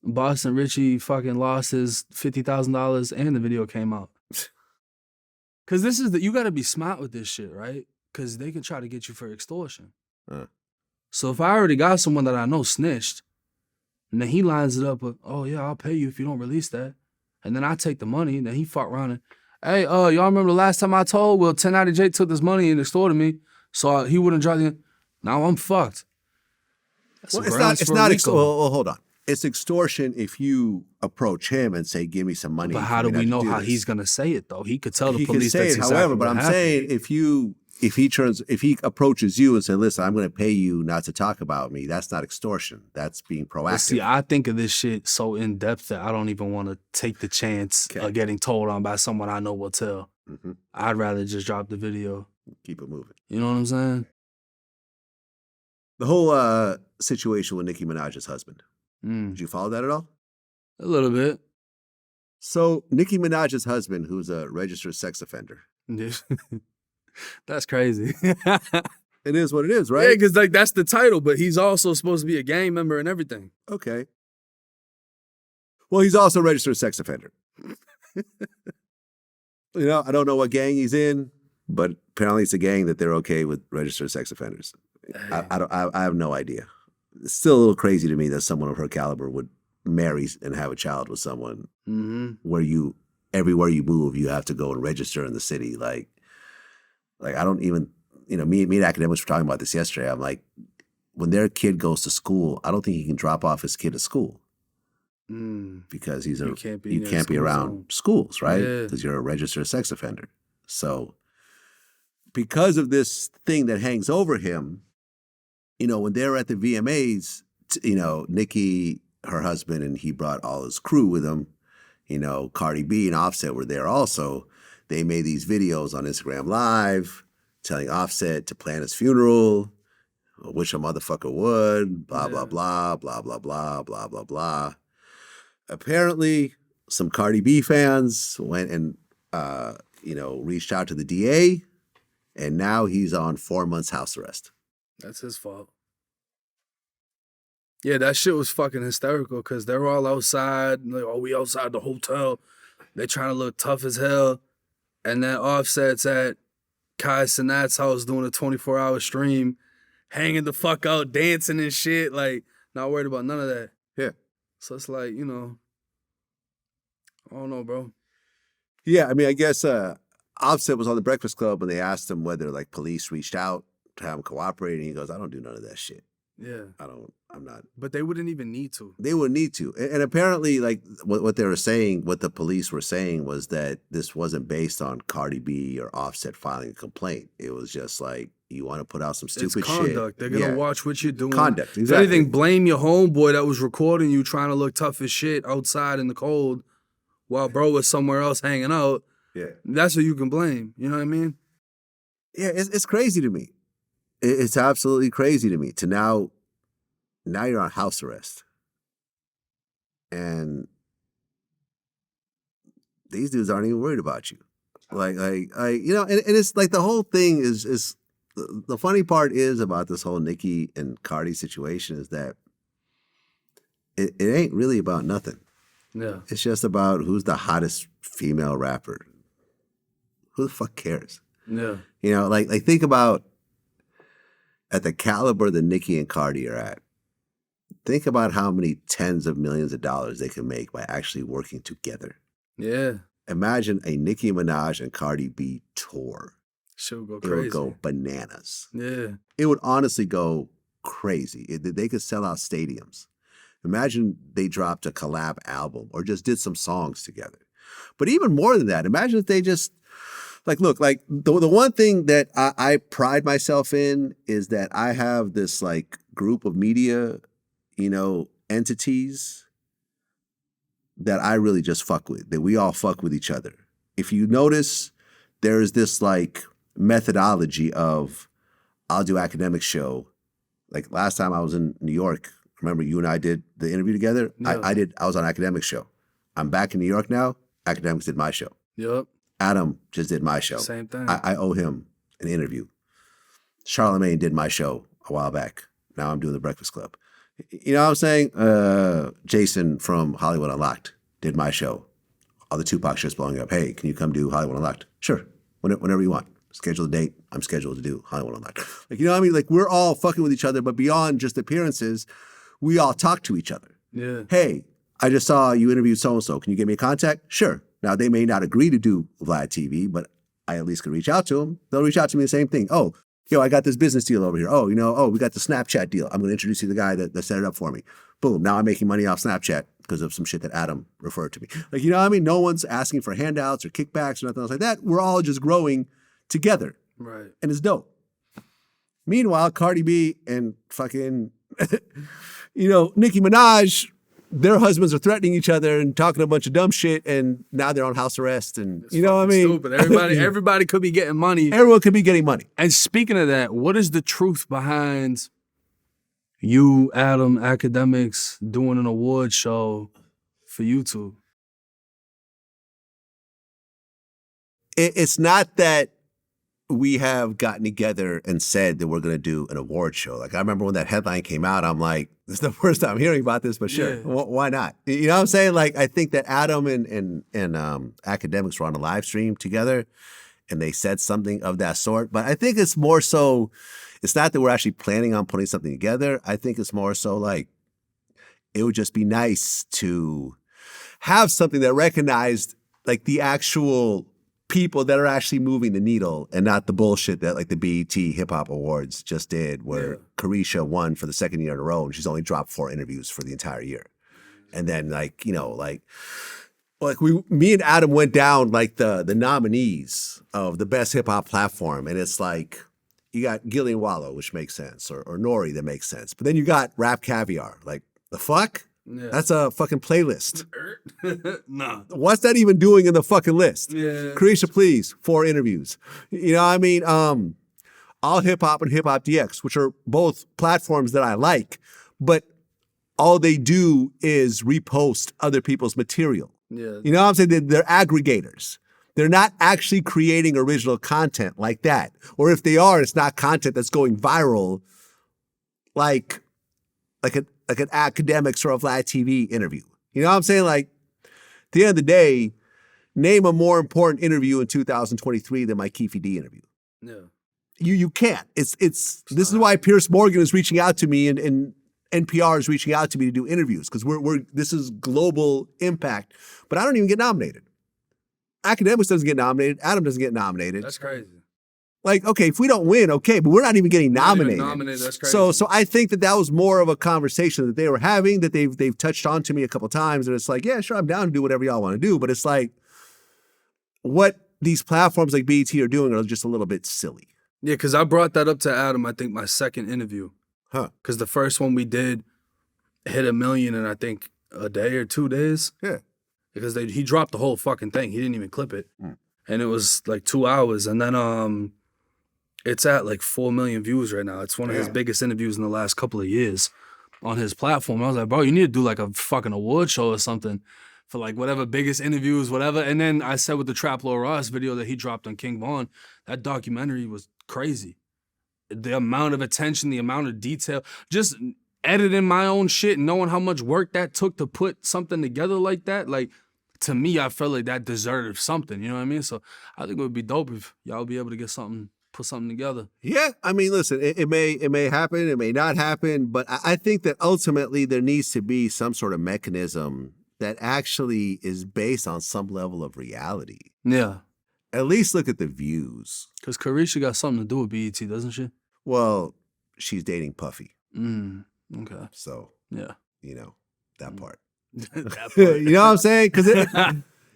Boston Richie fucking lost his $50,000 and the video came out. Because you got to be smart with this shit, right? Because they can try to get you for extortion. So if I already got someone that I know snitched, and then he lines it up with, oh yeah, I'll pay you if you don't release that. And then I take the money, and then he fuck around and, hey, y'all remember the last time I told? Well, 1090 Jake took this money and extorted me, so he wouldn't drive the. Now I'm fucked. Well, it's not well, hold on. It's extortion if you approach him and say, give me some money. But how do we know how he's going to say it, though? He could tell the police that's exactly however, but I'm saying if he approaches you and says, listen, I'm going to pay you not to talk about me, that's not extortion. That's being proactive. Well, see, I think of this shit so in depth that I don't even want to take the chance of getting told on by someone I know will tell. I'd rather just drop the video. Keep it moving. You know what I'm saying? The whole situation with Nicki Minaj's husband. Did you follow that at all? A little bit. So Nicki Minaj's husband, who's a registered sex offender. That's crazy. It is what it is, right? Yeah, because like that's the title, but he's also supposed to be a gang member and everything. Okay. Well, he's also a registered sex offender. You know, I don't know what gang he's in, but apparently it's a gang that they're okay with registered sex offenders. I have no idea. It's still a little crazy to me that someone of her caliber would marry and have a child with someone where you everywhere you move, you have to go and register in the city. Like I don't even, me and academics were talking about this yesterday. I'm like, when their kid goes to school, I don't think he can drop off his kid at school. Because you can't be around schools, right? Because you're a registered sex offender. So because of this thing that hangs over him, when they were at the VMAs, Nicki, her husband, and he brought all his crew with him. Cardi B and Offset were there also. They made these videos on Instagram Live telling Offset to plan his funeral, wish a motherfucker would, blah, blah, blah, blah, blah, blah, blah, blah, blah. Apparently, some Cardi B fans went and, reached out to the DA, and now he's on 4 months house arrest. That's his fault. Yeah, that shit was fucking hysterical because they're all outside. Like, we outside the hotel. They trying to look tough as hell. And then Offset's at Kai Cenat's house doing a 24-hour stream, hanging the fuck out, dancing and shit. Like, not worried about none of that. Yeah. So it's like, I don't know, bro. Yeah, I mean, I guess Offset was on the Breakfast Club when they asked him whether, police reached out to have him cooperate, and he goes, I don't do none of that shit. Yeah. I'm not. But they wouldn't even need to. They wouldn't need to. And apparently, what they were saying, what the police were saying was that this wasn't based on Cardi B or Offset filing a complaint. It was just you want to put out some stupid shit. It's conduct. They're going to watch what you're doing. Conduct, exactly. If anything, blame your homeboy that was recording you trying to look tough as shit outside in the cold while bro was somewhere else hanging out. Yeah. That's who you can blame. You know what I mean? Yeah, it's crazy to me. It's absolutely crazy to me to now you're on house arrest. And these dudes aren't even worried about you. And it's the whole thing is the funny part is about this whole Nicki and Cardi situation is that it ain't really about nothing. Yeah. It's just about who's the hottest female rapper. Who the fuck cares? Yeah. Think about at the caliber that Nicki and Cardi are at. Think about how many tens of millions of dollars they can make by actually working together. Yeah. Imagine a Nicki Minaj and Cardi B tour. She'll go It crazy. would go bananas. Yeah. It would honestly go crazy. They could sell out stadiums. Imagine they dropped a collab album or just did some songs together. But even more than that, imagine if they just the one thing that I pride myself in is that I have this group of media, entities that I really just fuck with, that we all fuck with each other. If you notice, there's this methodology of I'll do academic show. Last time I was in New York, remember you and I did the interview together? Yeah. I was on academic show. I'm back in New York now. Academics did my show. Yep. Adam just did my show. Same thing. I owe him an interview. Charlamagne did my show a while back. Now I'm doing the Breakfast Club. You know what I'm saying? Jason from Hollywood Unlocked did my show. All the Tupac shit's blowing up. Hey, can you come do Hollywood Unlocked? Sure. Whenever you want. Schedule a date. I'm scheduled to do Hollywood Unlocked. You know what I mean? We're all fucking with each other, but beyond just appearances, we all talk to each other. Yeah. Hey, I just saw you interviewed so-and-so. Can you give me a contact? Sure. Now, they may not agree to do VladTV, but I at least could reach out to them. They'll reach out to me the same thing. Oh, I got this business deal over here. Oh, we got the Snapchat deal. I'm going to introduce you to the guy that set it up for me. Boom. Now I'm making money off Snapchat because of some shit that Adam referred to me. You know what I mean? No one's asking for handouts or kickbacks or nothing else like that. We're all just growing together. Right. And it's dope. Meanwhile, Cardi B and fucking, Nicki Minaj, their husbands are threatening each other and talking a bunch of dumb shit, and now they're on house arrest. And It's you know what I mean? Stupid. Everybody could be getting money. Everyone could be getting money. And speaking of that, what is the truth behind you, Adam, academics, doing an award show for YouTube? It's not that we have gotten together and said that we're going to do an award show. I remember when that headline came out, I'm like, this is the first time hearing about this, but sure, Yeah. why not? You know what I'm saying? I think that Adam and academics were on a live stream together, and they said something of that sort. But I think it's more so, it's not that we're actually planning on putting something together. I think it's more so it would just be nice to have something that recognized like the actual people that are actually moving the needle and not the bullshit that like the BET Hip Hop Awards just did, where Carisha won for the second year in a row and she's only dropped 4 interviews for the entire year. And then like, you know, like me and Adam went down like the nominees of the best hip hop platform, and it's like you got Gillian Wallow, which makes sense, or Nori, that makes sense. But then you got Rap Caviar. Like, the fuck? Yeah. That's a fucking playlist. Nah. What's that even doing in the fucking list? Yeah. Carisha, please, 4 interviews. You know what I mean? All Hip Hop and Hip Hop DX, which are both platforms that I like, but all they do is repost other people's material. Yeah. You know what I'm saying? They're aggregators. They're not actually creating original content like that. Or if they are, it's not content that's going viral like an Academics or a VladTV interview. You know what I'm saying? Like, at the end of the day, name a more important interview in 2023 than my Keefe D interview. Yeah. You can't. This is why Pierce Morgan is reaching out to me and NPR is reaching out to me to do interviews, because this is global impact. But I don't even get nominated. Academics doesn't get nominated. Adam doesn't get nominated. That's crazy. Like, okay, if we don't win, okay, but we're not even getting nominated. That's crazy. So I think that was more of a conversation that they were having, that they've touched on to me a couple times, and it's like, yeah, sure, I'm down to do whatever y'all want to do, but it's like, what these platforms like BET are doing are just a little bit silly. Yeah, because I brought that up to Adam, I think, my second interview. Huh. Because the first one we did hit 1 million in, I think, a day or 2 days. Yeah. Because he dropped the whole fucking thing. He didn't even clip it. And it was like 2 hours. And then it's at like 4 million views right now. It's one of his biggest interviews in the last couple of years on his platform. I was like, bro, you need to do like a fucking award show or something for like whatever biggest interviews, whatever. And then I said with the Trap Lord Ross video that he dropped on King Von, that documentary was crazy. The amount of attention, the amount of detail, just editing my own shit, knowing how much work that took to put something together like that. Like, to me, I felt like that deserved something, you know what I mean? So I think it would be dope if y'all would be able to get something, put something together. Yeah, I mean, listen, it may happen, it may not happen, but I think that ultimately there needs to be some sort of mechanism that actually is based on some level of reality. Yeah. At least look at the views. Because Carisha got something to do with BET, doesn't she? Well, she's dating Puffy. Okay. So, yeah, you know, that part. That part. You know what I'm saying? Because,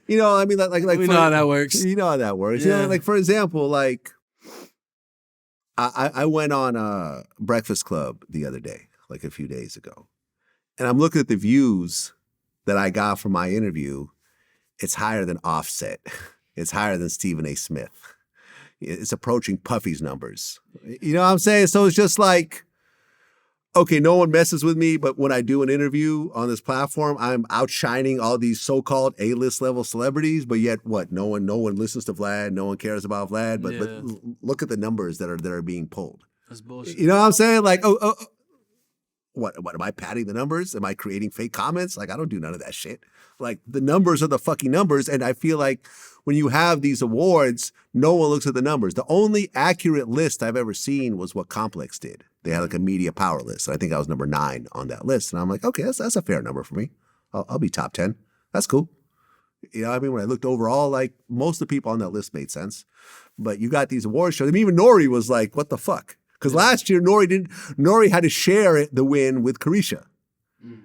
you know, I mean, like we know how that works. You know how that works. Yeah. You know, like, for example, like, I went on a Breakfast Club the other day, like a few days ago, and I'm looking at the views that I got from my interview. It's higher than Offset. It's higher than Stephen A. Smith. It's approaching Puffy's numbers. You know what I'm saying? So it's just like, okay, no one messes with me, but when I do an interview on this platform, I'm outshining all these so-called A-list level celebrities, but yet what? No one listens to Vlad, no one cares about Vlad, but look at the numbers that are being pulled. That's bullshit. You know what I'm saying? Like, what am I padding the numbers? Am I creating fake comments? Like, I don't do none of that shit. Like, the numbers are the fucking numbers, and I feel like when you have these awards, no one looks at the numbers. The only accurate list I've ever seen was what Complex did. They had like a media power list. And I think I was number 9 on that list. And I'm like, okay, that's a fair number for me. I'll be top 10. That's cool. You know what I mean? When I looked overall, like, most of the people on that list made sense. But you got these award shows. I mean, even Nori was like, what the fuck? Because last year, Nori had to share the win with Carisha.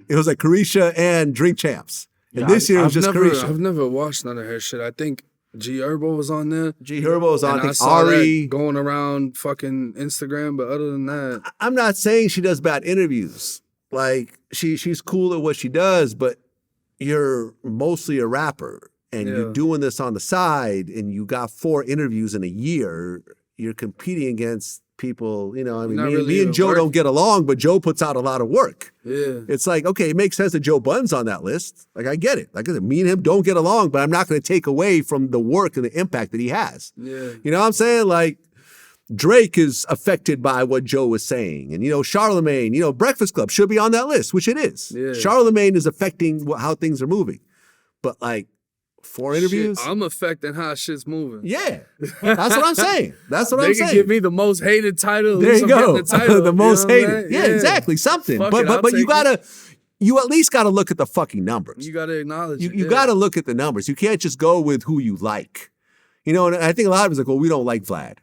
It was like Carisha and Drink Champs. And this year it was just Carisha. I've never watched none of her shit. I think G Herbo was on there. G Herbo was on. I think Ari going around fucking Instagram. But other than that, I'm not saying she does bad interviews. Like, she's cool at what she does, but you're mostly a rapper and you're doing this on the side, and you got 4 interviews in a year. You're competing against people, you know, I mean, me and Joe don't get along, but Joe puts out a lot of work. Yeah. It's like, okay, it makes sense that Joe Budden's on that list. Like, I get it. Like I said, me and him don't get along, but I'm not going to take away from the work and the impact that he has. Yeah. You know what I'm saying? Like, Drake is affected by what Joe was saying. And, you know, Charlemagne, you know, Breakfast Club should be on that list, which it is. Yeah. Charlemagne is affecting how things are moving. But, like, 4 interviews? Shit, I'm affecting how shit's moving. Yeah. That's what I'm saying. That's what I'm saying. They can give me the most hated title. There you go. The, title, the most hated. Yeah, exactly. Something. Fuck but you gotta you at least got to look at the fucking numbers. You got to acknowledge it. You got to look at the numbers. You can't just go with who you like. You know, and I think a lot of us like, well, we don't like Vlad.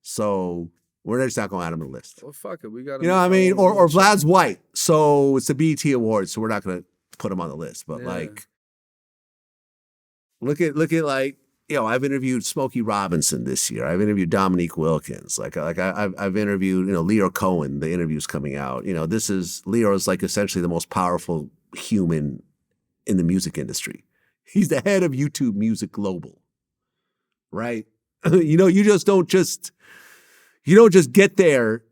So we're just not going to add him on the list. Well, fuck it. We got to. You know what I mean? Or Vlad's white. So it's a BET award. So we're not going to put him on the list. But like, look at like, you know, I've interviewed Smokey Robinson this year. I've interviewed Dominique Wilkins. I've interviewed, you know, Leo Cohen. The interview's coming out. You know, Leo is like essentially the most powerful human in the music industry. He's the head of YouTube Music Global, right? You know, you don't just get there.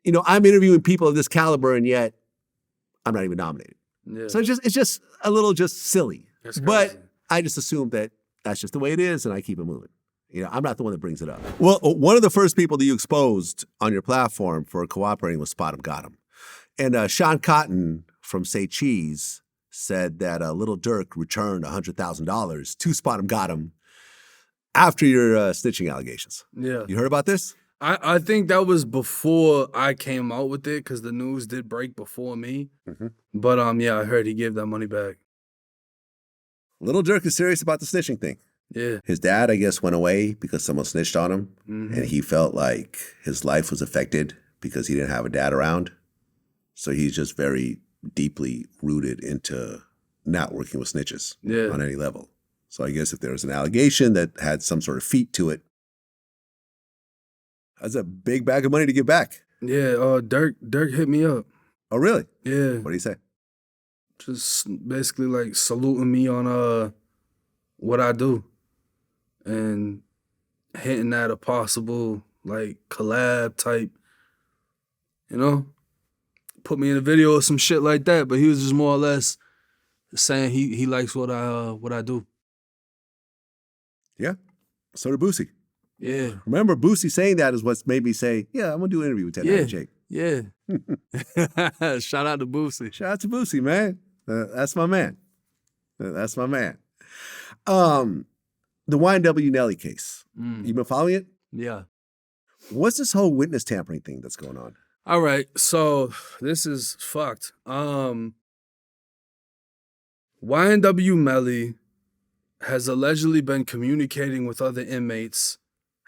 You know, I'm interviewing people of this caliber, and yet I'm not even nominated. Yeah. So it's just a little silly. But I just assume that that's just the way it is, and I keep it moving. You know, I'm not the one that brings it up. Well, one of the first people that you exposed on your platform for cooperating was Spot 'em Got 'em. And Sean Cotton from Say Cheese said that Little Durk returned $100,000 to Spot 'em Got 'em after your snitching allegations. Yeah. You heard about this? I think that was before I came out with it because the news did break before me. Mm-hmm. But yeah, I heard he gave that money back. Little Durk is serious about the snitching thing. Yeah. His dad, I guess, went away because someone snitched on him. Mm-hmm. And he felt like his life was affected because he didn't have a dad around. So he's just very deeply rooted into not working with snitches on any level. So I guess if there was an allegation that had some sort of feet to it, that's a big bag of money to give back. Yeah, Durk hit me up. Oh, really? Yeah. What did he say? Just basically like saluting me on what I do and hinting at a possible like collab type, you know? Put me in a video or some shit like that, but he was just more or less saying he likes what I do. Yeah. So did Boosie. Yeah. Remember, Boosie saying that is what's made me say, yeah, I'm going to do an interview with Ted Jake. Yeah. Shout out to Boosie. Shout out to Boosie, man. That's my man. That's my man. The YNW Melly case. You been following it? Yeah. What's this whole witness tampering thing that's going on? All right. So this is fucked. YNW Melly has allegedly been communicating with other inmates,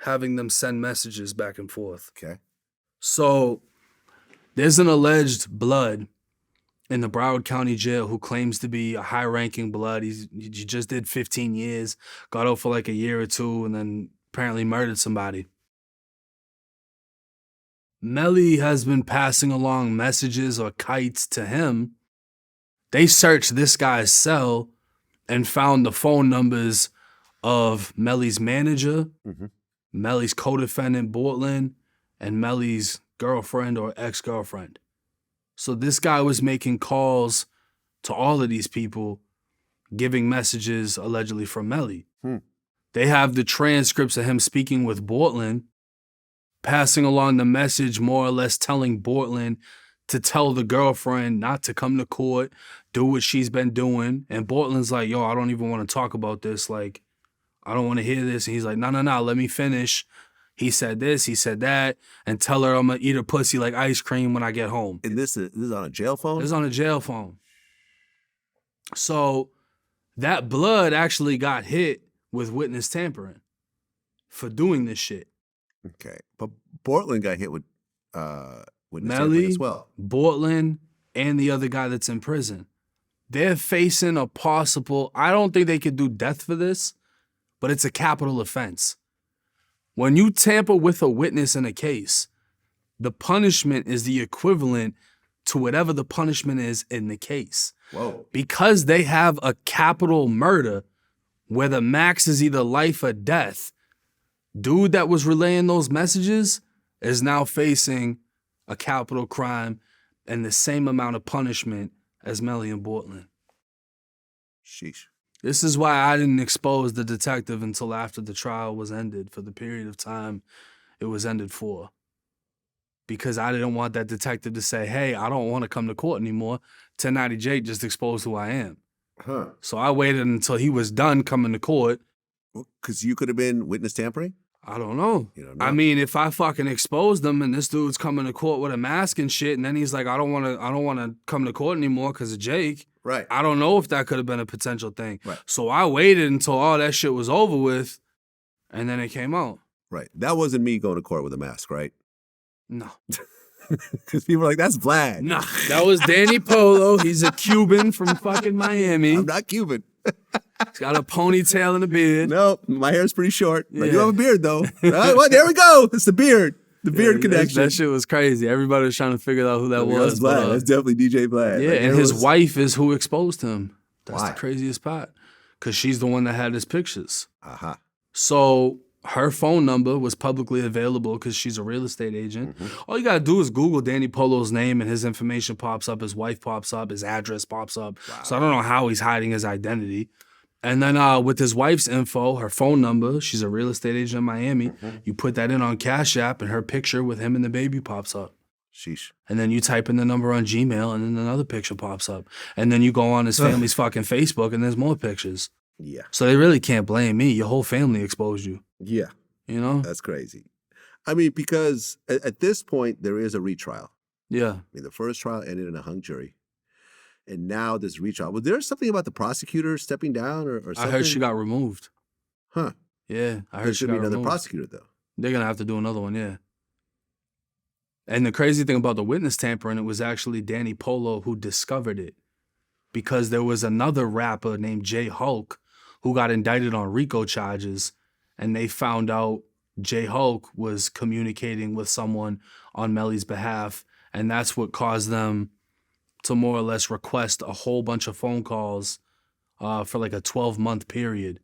having them send messages back and forth. Okay. So there's an alleged blood in the Broward County Jail who claims to be a high-ranking blood. He just did 15 years, got out for like a year or two, and then apparently murdered somebody. Melly has been passing along messages or kites to him. They searched this guy's cell and found the phone numbers of Melly's manager, Melly's co-defendant, Bortland, and Melly's girlfriend or ex-girlfriend. So this guy was making calls to all of these people, giving messages allegedly from Melly. They have the transcripts of him speaking with Bortland, passing along the message, more or less telling Bortland to tell the girlfriend not to come to court, do what she's been doing. And Bortland's like, yo, I don't even want to talk about this. Like, I don't want to hear this. And he's like, no, let me finish. He said this, he said that, and tell her I'm going to eat her pussy like ice cream when I get home. And this is on a jail phone? This is on a jail phone. So that blood actually got hit with witness tampering for doing this shit. Okay. But Bortland got hit with witness Melly, tampering as well. Bortland, and the other guy that's in prison. They're facing a possible, I don't think they could do death for this, but it's a capital offense. When you tamper with a witness in a case, the punishment is the equivalent to whatever the punishment is in the case. Whoa. Because they have a capital murder where the max is either life or death, dude that was relaying those messages is now facing a capital crime and the same amount of punishment as Melly and Bortland. Sheesh. This is why I didn't expose the detective until after the trial was ended, for the period of time it was ended for. Because I didn't want that detective to say, hey, I don't want to come to court anymore. 1090 Jake just exposed who I am. So I waited until he was done coming to court. Because you could have been witness tampering? I don't know. You don't know. I mean, if I fucking expose them and this dude's coming to court with a mask and shit, and then he's like, I don't want to come to court anymore because of Jake. Right. I don't know if that could have been a potential thing. Right. So I waited until all that shit was over with, and then it came out. Right. That wasn't me going to court with a mask, right? No. Because people are like, that's Vlad. Nah, that was Danny Polo. He's a Cuban from fucking Miami. I'm not Cuban. He's got a ponytail and a beard. No, my hair's pretty short. I do Yeah. have a beard, though. Well, there we go. It's the beard. The beard connection. That shit was crazy. Everybody was trying to figure out who that That's was. Vlad. but, That's definitely DJ Vlad. yeah, Like, and his wife is who exposed him. That's Why? the craziest part. Because she's the one that had his pictures. Uh-huh. So her phone number was publicly available because she's a real estate agent. All you gotta do is Google Danny Polo's name and his information pops up, his wife pops up, his address pops up. Wow. So I don't know how he's hiding his identity. And then with his wife's info, her phone number, she's a real estate agent in Miami. You put that in on Cash App and her picture with him and the baby pops up. Sheesh. And then you type in the number on Gmail and then another picture pops up. And then you go on his family's fucking Facebook and there's more pictures. Yeah. So they really can't blame me. Your whole family exposed you. Yeah. You know? That's crazy. I mean, because at this point, there is a retrial. Yeah. I mean, the first trial ended in a hung jury. And now this retrial. Was there something about the prosecutor stepping down or something? I heard she got removed. Huh. Yeah. I heard There she should got be another removed. prosecutor, though. They're going to have to do another one, yeah. And the crazy thing about the witness tampering, it was actually Danny Polo who discovered it. Because there was another rapper named J Hulk who got indicted on RICO charges. And they found out J Hulk was communicating with someone on Melly's behalf. And that's what caused them to more or less request a whole bunch of phone calls for like a 12-month period.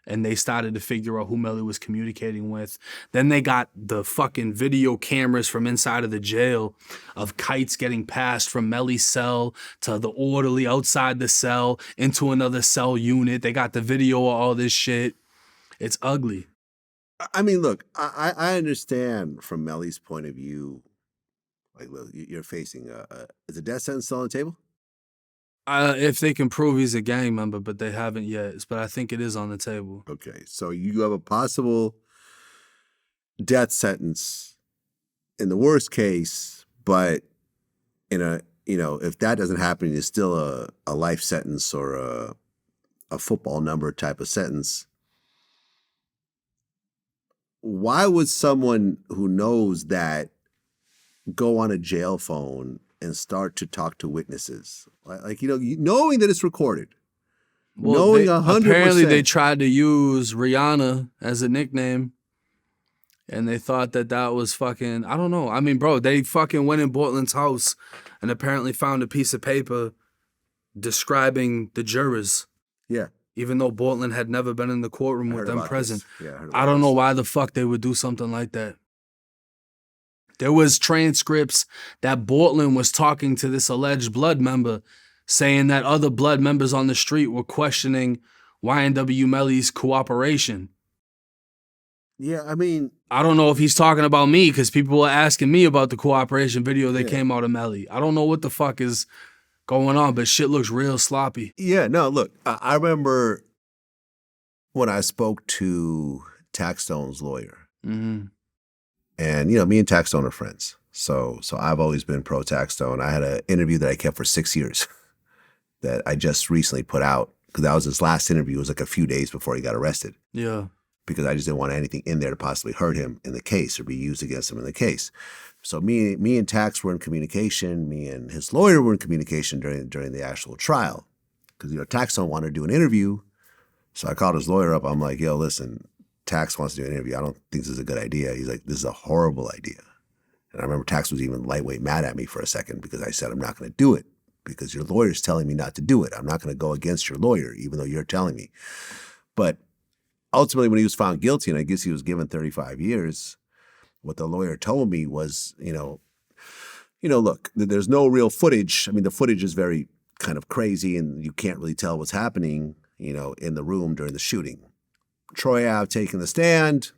And they started to figure out who Melly was communicating with. Then they got the fucking video cameras from inside of the jail of kites getting passed from Melly's cell to the orderly outside the cell into another cell unit. They got the video of all this shit. It's ugly. I mean, look, I understand from Melly's point of view, like, look, you're facing is a death sentence still on the table? If they can prove he's a gang member, but they haven't yet. But I think it is on the table. Okay, so you have a possible death sentence in the worst case, but in a, if that doesn't happen, it's still a life sentence or a football number type of sentence. Why would someone who knows that go on a jail phone and start to talk to witnesses? Like, knowing that it's recorded. Well, knowing 100%. Apparently they tried to use Rihanna as a nickname. And they thought that was fucking, I don't know. I mean, bro, they fucking went in Bortland's house and apparently found a piece of paper describing the jurors. Yeah. Even though Bortland had never been in the courtroom with them present. Yeah, I don't know why the fuck they would do something like that. There was transcripts that Bortland was talking to this alleged blood member, saying that other blood members on the street were questioning YNW Melly's cooperation. Yeah, I mean, I don't know if he's talking about me because people were asking me about the cooperation video that came out of Melly. I don't know what the fuck is going on, but shit looks real sloppy. Yeah, no, look, I remember when I spoke to Taxstone's lawyer. Mm-hmm. And, me and Taxstone are friends. So I've always been pro Taxstone. I had an interview that I kept for 6 years that I just recently put out because that was his last interview. It was like a few days before he got arrested. Yeah. Because I just didn't want anything in there to possibly hurt him in the case or be used against him in the case. So me and Tax were in communication. Me and his lawyer were in communication during the actual trial. Because, Taxstone wanted to do an interview. So I called his lawyer up. I'm like, yo, listen, Tax wants to do an interview. I don't think this is a good idea. He's like, this is a horrible idea. And I remember Tax was even lightweight mad at me for a second because I said, I'm not going to do it because your lawyer's telling me not to do it. I'm not going to go against your lawyer, even though you're telling me. But ultimately, when he was found guilty, and I guess he was given 35 years, what the lawyer told me was, look, there's no real footage. I mean, the footage is very kind of crazy and you can't really tell what's happening, in the room during the shooting. Troy Ave taking the stand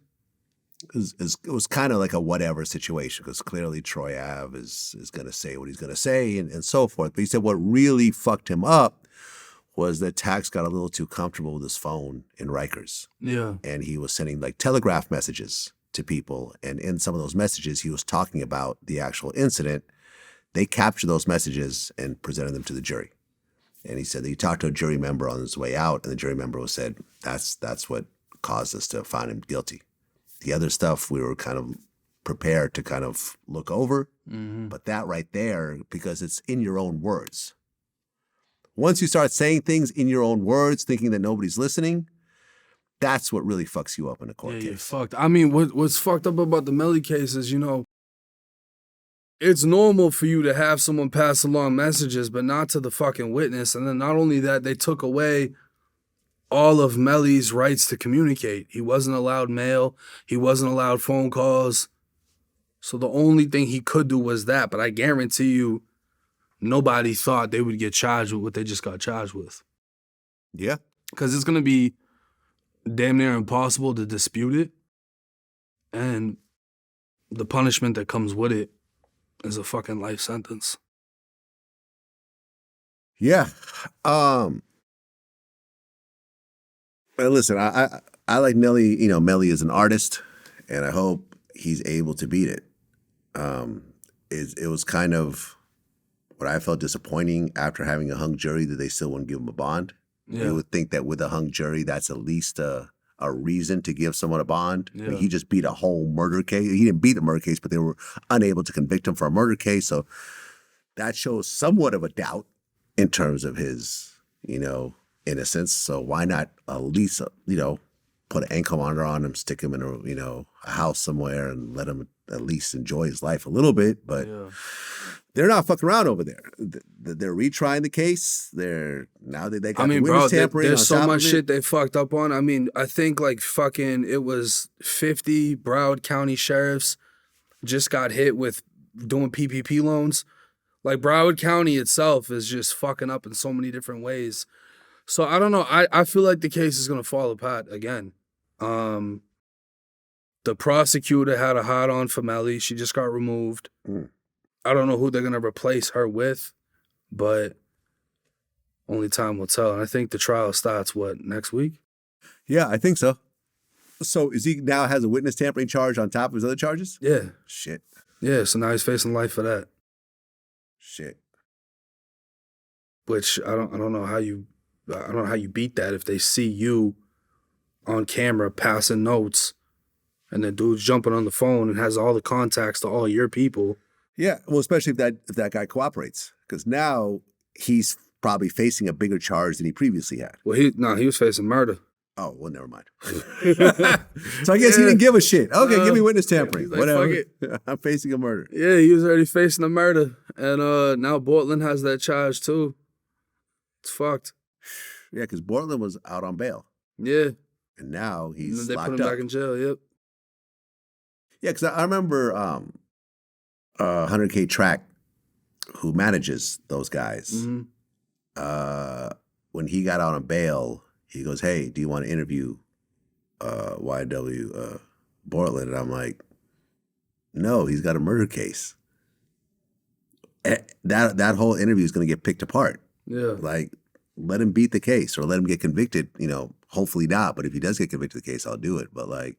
it was kind of like a whatever situation because clearly Troy Ave is going to say what he's going to say and so forth. But he said what really fucked him up was that Tax got a little too comfortable with his phone in Rikers. Yeah. And he was sending like telegraph messages to people. And in some of those messages, he was talking about the actual incident. They captured those messages and presented them to the jury. And he said that he talked to a jury member on his way out, and the jury member said, that's what caused us to find him guilty. The other stuff we were kind of prepared to kind of look over, but that right there, because it's in your own words. Once you start saying things in your own words, thinking that nobody's listening, that's what really fucks you up in a court case. You're fucked. I mean, what's fucked up about the Melly case is, it's normal for you to have someone pass along messages, but not to the fucking witness. And then not only that, they took away all of Melly's rights to communicate. He wasn't allowed mail. He wasn't allowed phone calls. So the only thing he could do was that. But I guarantee you, nobody thought they would get charged with what they just got charged with. Yeah. Because it's going to be damn near impossible to dispute it. And the punishment that comes with it is a fucking life sentence. Yeah. But listen, I like Melly. Melly is an artist, and I hope he's able to beat it. It was kind of what I felt disappointing after having a hung jury that they still wouldn't give him a bond. Yeah. You would think that with a hung jury, that's at least a reason to give someone a bond. Yeah. I mean, he just beat a whole murder case. He didn't beat the murder case, but they were unable to convict him for a murder case. So that shows somewhat of a doubt in terms of his, innocence. So why not at least, put an ankle monitor on him, stick him in a house somewhere and let him at least enjoy his life a little bit. But they're not fucking around over there. They're retrying the case. They got the witness tampering. There's so much shit shit they fucked up on. I mean, I think it was 50 Broward County sheriffs just got hit with doing PPP loans. Like Broward County itself is just fucking up in so many different ways. So I don't know. I feel like the case is gonna fall apart again. The prosecutor had a hot on for Melly. She just got removed. I don't know who they're gonna replace her with, but only time will tell. And I think the trial starts next week? Yeah, I think so. So is he now has a witness tampering charge on top of his other charges? Yeah. Shit. Yeah, so now he's facing life for that. Shit. Which I don't know how you beat that if they see you on camera passing notes and the dude's jumping on the phone and has all the contacts to all your people. Yeah, well, especially if that guy cooperates, because now he's probably facing a bigger charge than he previously had. Well, he was facing murder. Oh, well, never mind. So I guess he didn't give a shit. Okay, give me witness tampering. Like, whatever. I'm facing a murder. Yeah, he was already facing a murder. And now Portland has that charge too. It's fucked. Yeah, because Portland was out on bail. Yeah. And now he's they locked put him up. back in jail, yep. Yeah, because I remember 100K Track, who manages those guys, when he got out on bail, he goes, "Hey, do you want to interview YNW Portland?" And I'm like, "No, he's got a murder case." That whole interview is going to get picked apart. Yeah. Like, let him beat the case or let him get convicted. Hopefully not. But if he does get convicted of the case, I'll do it. But like,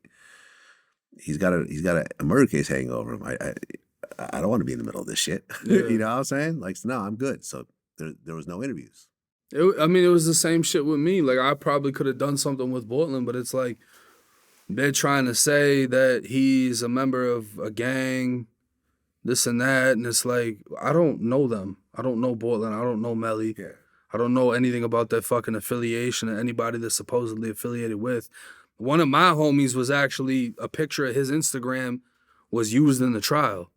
he's got a murder case hanging over him. I don't want to be in the middle of this shit. Yeah. You know what I'm saying? Like, no, I'm good. So there was no interviews. It was the same shit with me. Like, I probably could have done something with Portland, but it's like they're trying to say that he's a member of a gang, this and that, and it's like, I don't know them. I don't know Portland. I don't know Melly. Yeah. I don't know anything about their fucking affiliation or anybody they're supposedly affiliated with. One of my homies was actually, a picture of his Instagram was used in the trial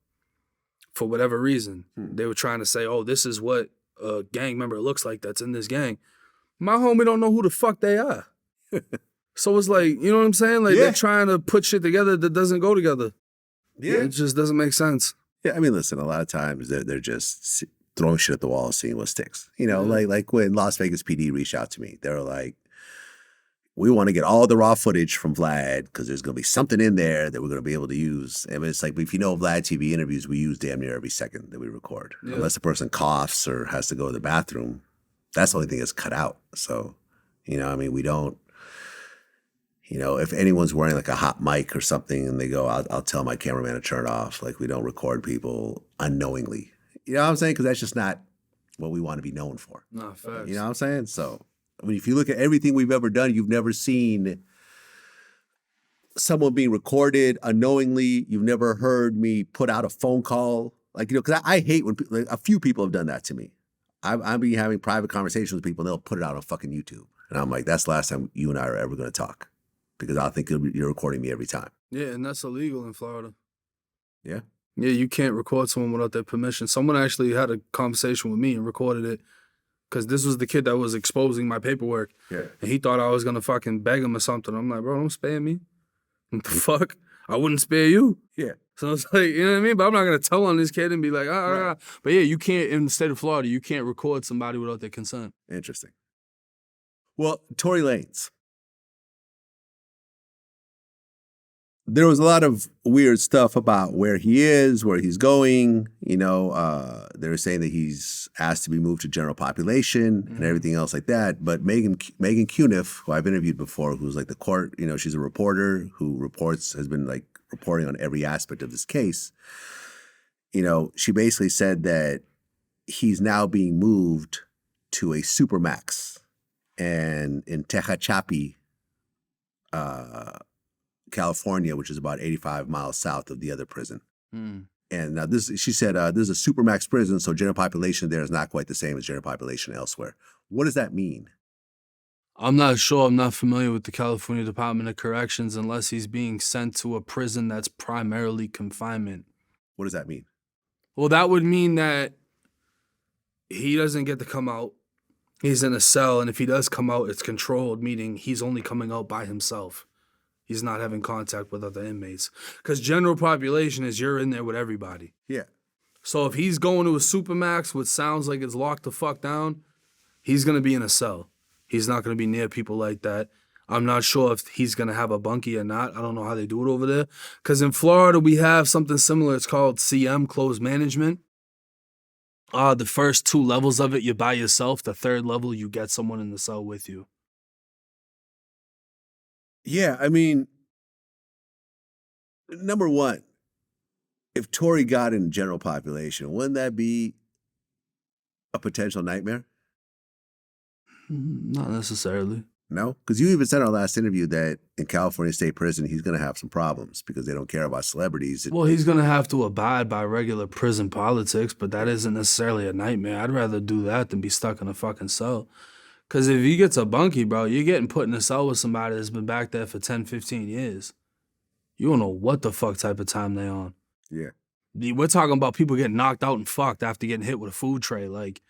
for whatever reason. They were trying to say, oh, this is what a gang member looks like that's in this gang. My homie don't know who the fuck they are. So it's like, you know what I'm saying? Like, they're trying to put shit together that doesn't go together. Yeah. It just doesn't make sense. Yeah, I mean, listen, a lot of times they're just throwing shit at the wall, seeing what sticks. Like when Las Vegas PD reached out to me, they were like, we want to get all the raw footage from Vlad because there's going to be something in there that we're going to be able to use. I mean, it's like, if VladTV interviews, we use damn near every second that we record. Yeah. Unless the person coughs or has to go to the bathroom, That's the only thing that's cut out. So, I mean, we don't, if anyone's wearing like a hot mic or something and they go, I'll tell my cameraman to turn it off. Like, we don't record people unknowingly. You know what I'm saying? Because that's just not what we want to be known for. No, facts. You know what I'm saying? So, I mean, if you look at everything we've ever done, you've never seen someone being recorded unknowingly. You've never heard me put out a phone call. Like, because I hate when like, a few people have done that to me. I've been having private conversations with people and they'll put it out on fucking YouTube. And I'm like, that's the last time you and I are ever going to talk. Because I think you're recording me every time. Yeah, and that's illegal in Florida. Yeah? Yeah, you can't record someone without their permission. Someone actually had a conversation with me and recorded it because this was the kid that was exposing my paperwork. Yeah. And he thought I was going to fucking beg him or something. I'm like, bro, don't spare me. What the fuck? I wouldn't spare you. Yeah. So it's like, you know what I mean? But I'm not going to tell on this kid and be like, Right. But yeah, you can't, in the state of Florida, you can't record somebody without their consent. Interesting. Well, Tory Lanez. There was a lot of weird stuff about where he is, where he's going. They were saying that he's asked to be moved to general population and everything else like that. But Megan Cuniff, who I've interviewed before, who's like the court, she's a reporter who has been like reporting on every aspect of this case. She basically said that he's now being moved to a supermax and in Tekashi, California, which is about 85 miles south of the other prison. And now she said, this is a supermax prison, so general population there is not quite the same as general population elsewhere. What does that mean? I'm not sure. I'm not familiar with the California Department of Corrections unless he's being sent to a prison that's primarily confinement. What does that mean? Well, that would mean that he doesn't get to come out. He's in a cell, and if he does come out, it's controlled, meaning he's only coming out by himself. He's not having contact with other inmates. Because general population is you're in there with everybody. Yeah. So if he's going to a supermax, which sounds like it's locked the fuck down, he's going to be in a cell. He's not going to be near people like that. I'm not sure if he's going to have a bunkie or not. I don't know how they do it over there. Because in Florida, we have something similar. It's called CM, closed management. The first 2 levels of it, you're by yourself. The third level, you get someone in the cell with you. Yeah, I mean, number one, if Tory got in general population, wouldn't that be a potential nightmare? Not necessarily. No? Because you even said in our last interview that in California State Prison, he's going to have some problems because they don't care about celebrities. Well, he's going to have to abide by regular prison politics, but that isn't necessarily a nightmare. I'd rather do that than be stuck in a fucking cell. Because if he gets a bunkie, bro, you're getting put in a cell with somebody that's been back there for 10, 15 years. You don't know what the fuck type of time they on. Yeah. We're talking about people getting knocked out and fucked after getting hit with a food tray. Like,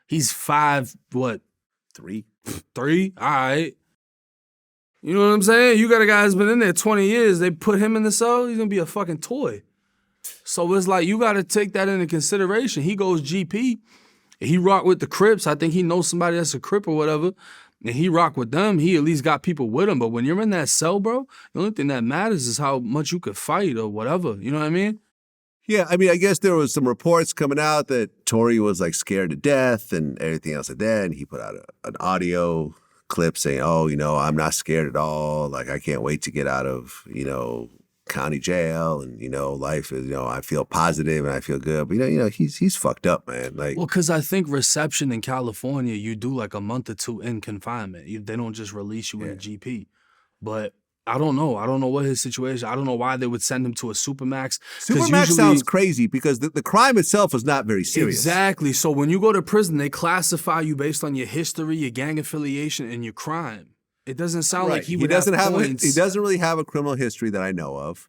he's 5, what? 3? 3? All right. You know what I'm saying? You got a guy that's been in there 20 years. They put him in the cell, he's going to be a fucking toy. So it's like, you got to take that into consideration. He goes GP. He rock with the Crips. I think he knows somebody that's a Crip or whatever. And he rock with them. He at least got people with him. But when you're in that cell, bro, the only thing that matters is how much you could fight or whatever. You know what I mean? Yeah, I mean, I guess there was some reports coming out that Tory was like scared to death and everything else like that. And he put out an audio clip saying, oh, I'm not scared at all. Like, I can't wait to get out of, county jail and, life is, I feel positive and I feel good. But, he's fucked up, man. Like, well, because I think reception in California, you do like a month or 2 in confinement. They don't just release you in a GP. But I don't know. I don't know what his situation. I don't know why they would send him to a supermax. Supermax sounds crazy because the crime itself is not very serious. Exactly. So when you go to prison, they classify you based on your history, your gang affiliation, and your crime. It doesn't sound like he doesn't have points. He doesn't really have a criminal history that I know of.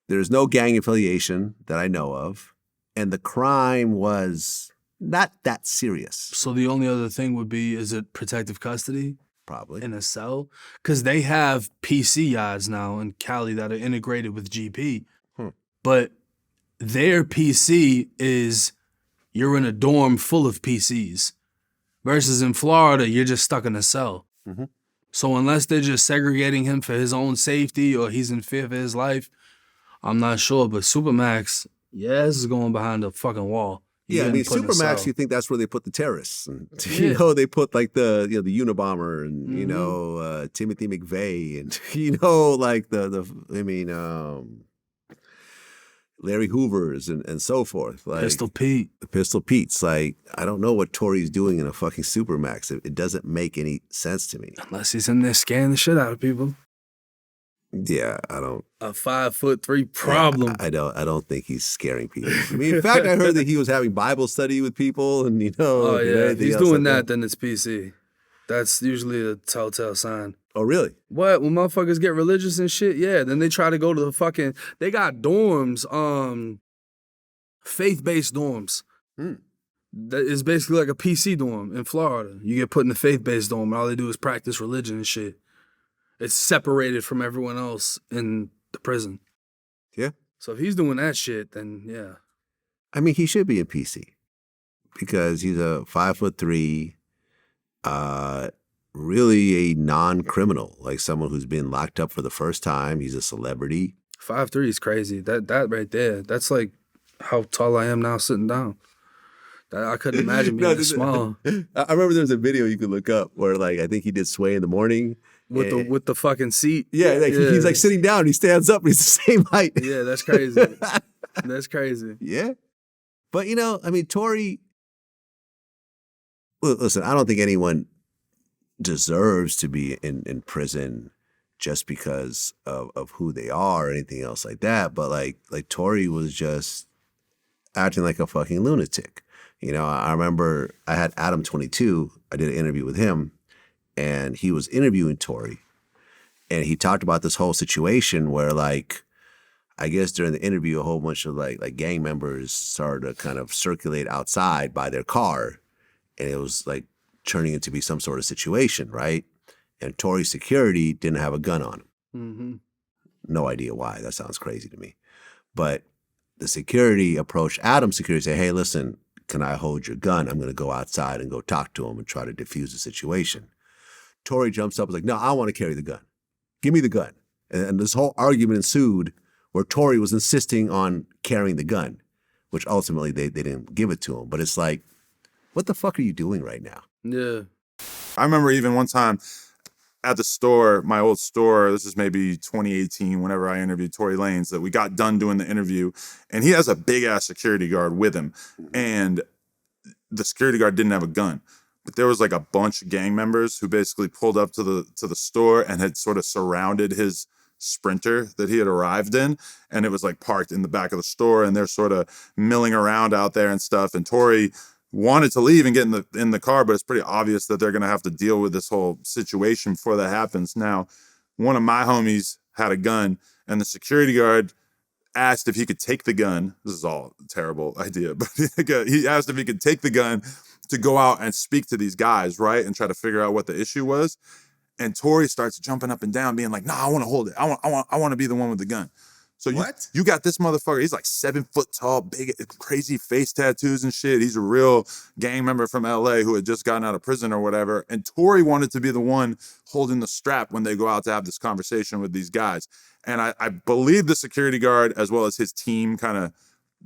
There's no gang affiliation that I know of. And the crime was not that serious. So the only other thing would be, is it protective custody? Probably. In a cell? Because they have PC yards now in Cali that are integrated with GP. But their PC is, you're in a dorm full of PCs. Versus in Florida, you're just stuck in a cell. Mm-hmm. So unless they're just segregating him for his own safety or he's in fear for his life, I'm not sure. But Supermax, this is going behind the fucking wall. Yeah, I mean, put in a Supermax, cell. you think that's where they put the terrorists. And, Yeah. they put like the Unabomber and, Timothy McVeigh and, like Larry Hoovers and so forth. Like Pistol Pete. the Pistol Pete's. Like, I don't know what Tory's doing in a fucking Supermax. It doesn't make any sense to me. Unless he's in there scaring the shit out of people. Yeah, I don't. A 5'3" problem. I don't think he's scaring people. I mean, in fact, I heard that he was having Bible study with people, and Oh yeah, if anything he's else doing like that, then it's PC. That's usually a telltale sign. Oh, really? What? When motherfuckers get religious and shit, yeah. Then they try to go to the fucking. They got dorms, faith-based dorms. That is basically like a PC dorm in Florida. You get put in a faith-based dorm, and all they do is practice religion and shit. It's separated from everyone else in the prison. Yeah. So if he's doing that shit, then yeah. I mean, he should be in PC because he's a 5'3", really a non-criminal, like someone who's been locked up for the first time. He's a celebrity. 5'3" is crazy. That right there, that's like how tall I am now sitting down. I couldn't imagine being this small. I remember there was a video you could look up where, like, I think he did Sway in the morning. With the fucking seat. Yeah, like he's like sitting down, he stands up, and he's the same height. Yeah, that's crazy. That's crazy. Yeah. But, I mean, Tory, listen, I don't think anyone deserves to be in prison just because of who they are or anything else like that. But like Tory was just acting like a fucking lunatic. I remember I had Adam 22, I did an interview with him, and he was interviewing Tory, and he talked about this whole situation where, like, I guess during the interview, a whole bunch of like gang members started to kind of circulate outside by their car, and it was like turning into be some sort of situation, right? And Tory's security didn't have a gun on him. Mm-hmm. No idea why. That sounds crazy to me. But the security approached Adam's security and said, hey, listen, can I hold your gun? I'm going to go outside and go talk to him and try to defuse the situation. Tory jumps up and is like, no, I want to carry the gun. Give me the gun. And this whole argument ensued where Tory was insisting on carrying the gun, which ultimately they didn't give it to him. But it's like, what the fuck are you doing right now? Yeah. I remember even one time at the store, my old store, this is maybe 2018, whenever I interviewed Tory Lanez, that we got done doing the interview, and he has a big-ass security guard with him, and the security guard didn't have a gun. But there was like a bunch of gang members who basically pulled up to the store and had sort of surrounded his Sprinter that he had arrived in, and it was like parked in the back of the store, and they're sort of milling around out there and stuff. And Tory wanted to leave and get in the car, but it's pretty obvious that they're going to have to deal with this whole situation before that happens. Now, one of my homies had a gun, and the security guard asked if he could take the gun. This is all a terrible idea, but he asked if he could take the gun to go out and speak to these guys, right, and try to figure out what the issue was. And Tory starts jumping up and down, being like, "No, I want to hold it. I want to be the one with the gun." So you got this motherfucker. He's like 7 foot tall, big, crazy face tattoos and shit. He's a real gang member from LA who had just gotten out of prison or whatever. And Tory wanted to be the one holding the strap when they go out to have this conversation with these guys. And I believe the security guard, as well as his team, kind of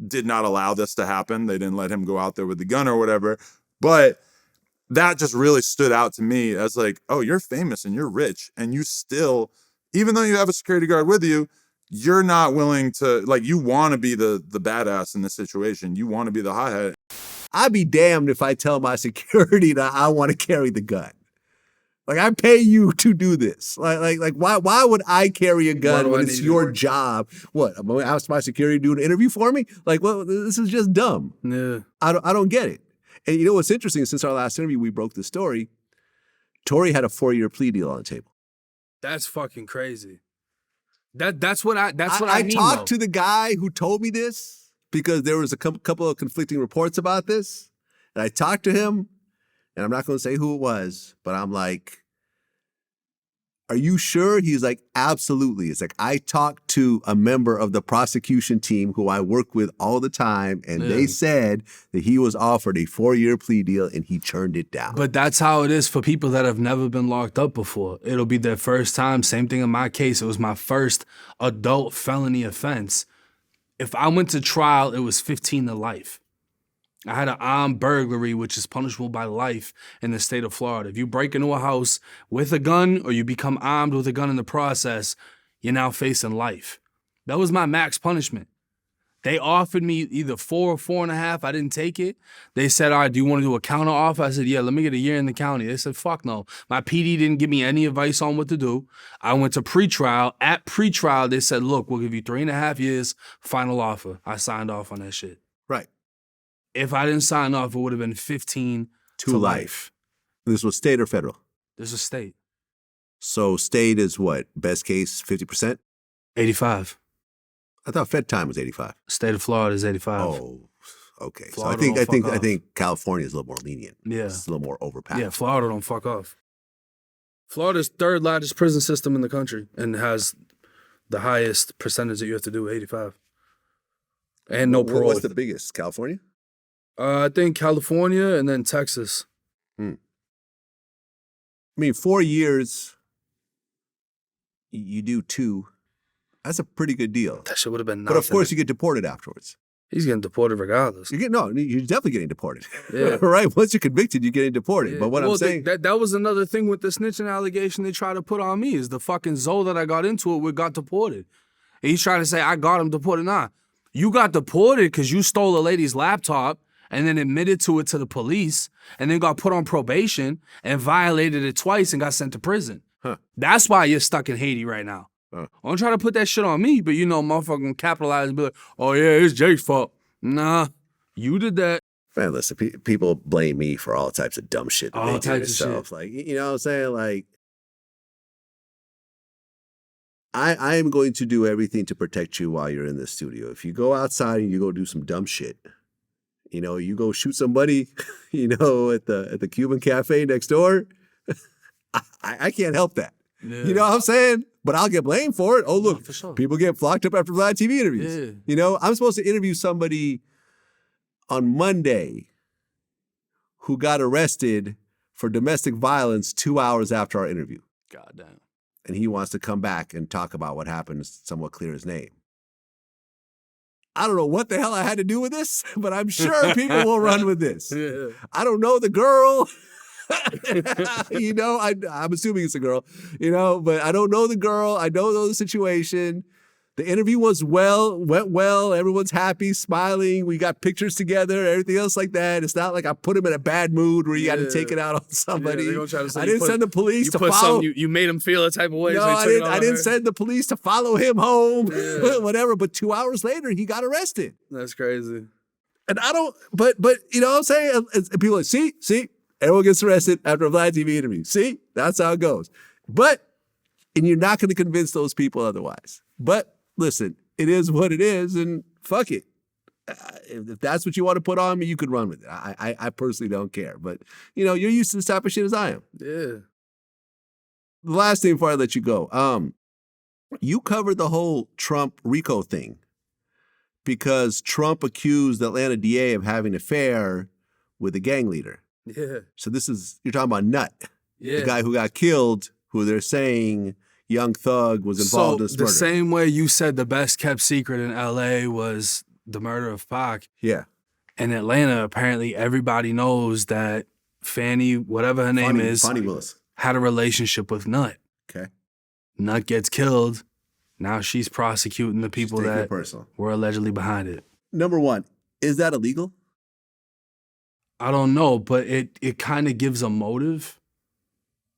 did not allow this to happen. They didn't let him go out there with the gun or whatever. But that just really stood out to me as like, oh, you're famous and you're rich, and you still, even though you have a security guard with you, you're not willing to, like, you want to be the badass in this situation. You want to be the hothead. I'd be damned if I tell my security that I want to carry the gun. Like, I pay you to do this. Like, why would I carry a gun when it's your job? What? I'm going to ask my security to do an interview for me? Like, well, this is just dumb. Yeah. I don't get it. And you know what's interesting? Since our last interview, we broke the story. Tory had a 4-year plea deal on the table. That's fucking crazy. That's what I mean, talked to the guy who told me this because there was a couple of conflicting reports about this. And I talked to him, and I'm not going to say who it was, but I'm like, are you sure? He's like, absolutely. It's like, I talked to a member of the prosecution team who I work with all the time, and they said that he was offered a 4-year plea deal and he turned it down. But that's how it is for people that have never been locked up before. It'll be their first time. Same thing in my case. It was my first adult felony offense. If I went to trial, it was 15 to life. I had an armed burglary, which is punishable by life in the state of Florida. If you break into a house with a gun or you become armed with a gun in the process, you're now facing life. That was my max punishment. They offered me either 4 or 4.5. I didn't take it. They said, all right, do you want to do a counter offer? I said, yeah, let me get a year in the county. They said, fuck no. My PD didn't give me any advice on what to do. I went to pretrial. At pretrial, they said, look, we'll give you 3.5 years, final offer. I signed off on that shit. Right. If I didn't sign off, it would have been 15 to life. This was state or federal? This is state. So state is what? Best case, 50%? 85. I thought Fed time was 85. State of Florida is 85. Oh, okay. Florida so don't fuck I off. think California is a little more lenient. Yeah. It's a little more overpowered. Yeah, Florida don't fuck off. Florida's third largest prison system in the country and has the highest percentage that you have to do, 85. And no parole. What's the biggest? California? I think California and then Texas. I mean, 4 years, you do 2. That's a pretty good deal. That shit would have been nothing. But of course, you get deported afterwards. He's getting deported regardless. You're definitely getting deported. Yeah. Right? Once you're convicted, you're getting deported. Yeah. But what I'm saying... That was another thing with the snitching allegation they tried to put on me is the fucking Zoe that I got into it with got deported. And he's trying to say, I got him deported. Nah, you got deported because you stole a lady's laptop and then admitted to it to the police and then got put on probation and violated it twice and got sent to prison. Huh. That's why you're stuck in Haiti right now. Don't try to put that shit on me, but motherfucking capitalize and be like, oh yeah, it's Jake's fault. Nah, you did that. Man, listen, people blame me for all types of dumb shit that All they do types of shit. themselves. Like, you know what I'm saying? Like, I am going to do everything to protect you while you're in the studio. If you go outside and you go do some dumb shit, you go shoot somebody, at the Cuban cafe next door, I can't help that. Yeah. You know what I'm saying? But I'll get blamed for it. Oh, look, for sure. people get flocked up after VladTV interviews. Yeah. I'm supposed to interview somebody on Monday who got arrested for domestic violence 2 hours after our interview. Goddamn. And he wants to come back and talk about what happened, somewhat clear his name. I don't know what the hell I had to do with this, but I'm sure people will run with this. Yeah. I don't know the girl. I'm assuming it's a girl, but I don't know the girl. I don't know the situation. The interview went well. Everyone's happy, smiling. We got pictures together, everything else like that. It's not like I put him in a bad mood where you got to take it out on somebody. Yeah, gonna try to say I didn't send the police to follow. You made him feel a type of way. No, so I didn't send the police to follow him home, Yeah. whatever. But 2 hours later, he got arrested. That's crazy. And I don't, but you know what I'm saying? And people are like, see, everyone gets arrested after a VladTV interview. See, that's how it goes. And you're not going to convince those people otherwise. But listen, it is what it is, and fuck it. If that's what you want to put on me, you could run with it. I personally don't care. But, you're used to this type of shit as I am. Yeah. The last thing before I let you go, you covered the whole Trump RICO thing because Trump accused the Atlanta DA of having an affair with a gang leader. Yeah. So you're talking about Nut, Yeah. the guy who got killed, who they're saying Young Thug was involved in this murder. The same way you said the best kept secret in LA was the murder of Pac. Yeah. In Atlanta, apparently everybody knows that Fannie, whatever her name is, Fonnie Willis. had a relationship with Nut. Okay. Nut gets killed. Now she's prosecuting the people taking it that personal. were allegedly behind it. Number one, is that illegal? I don't know, but it kind of gives a motive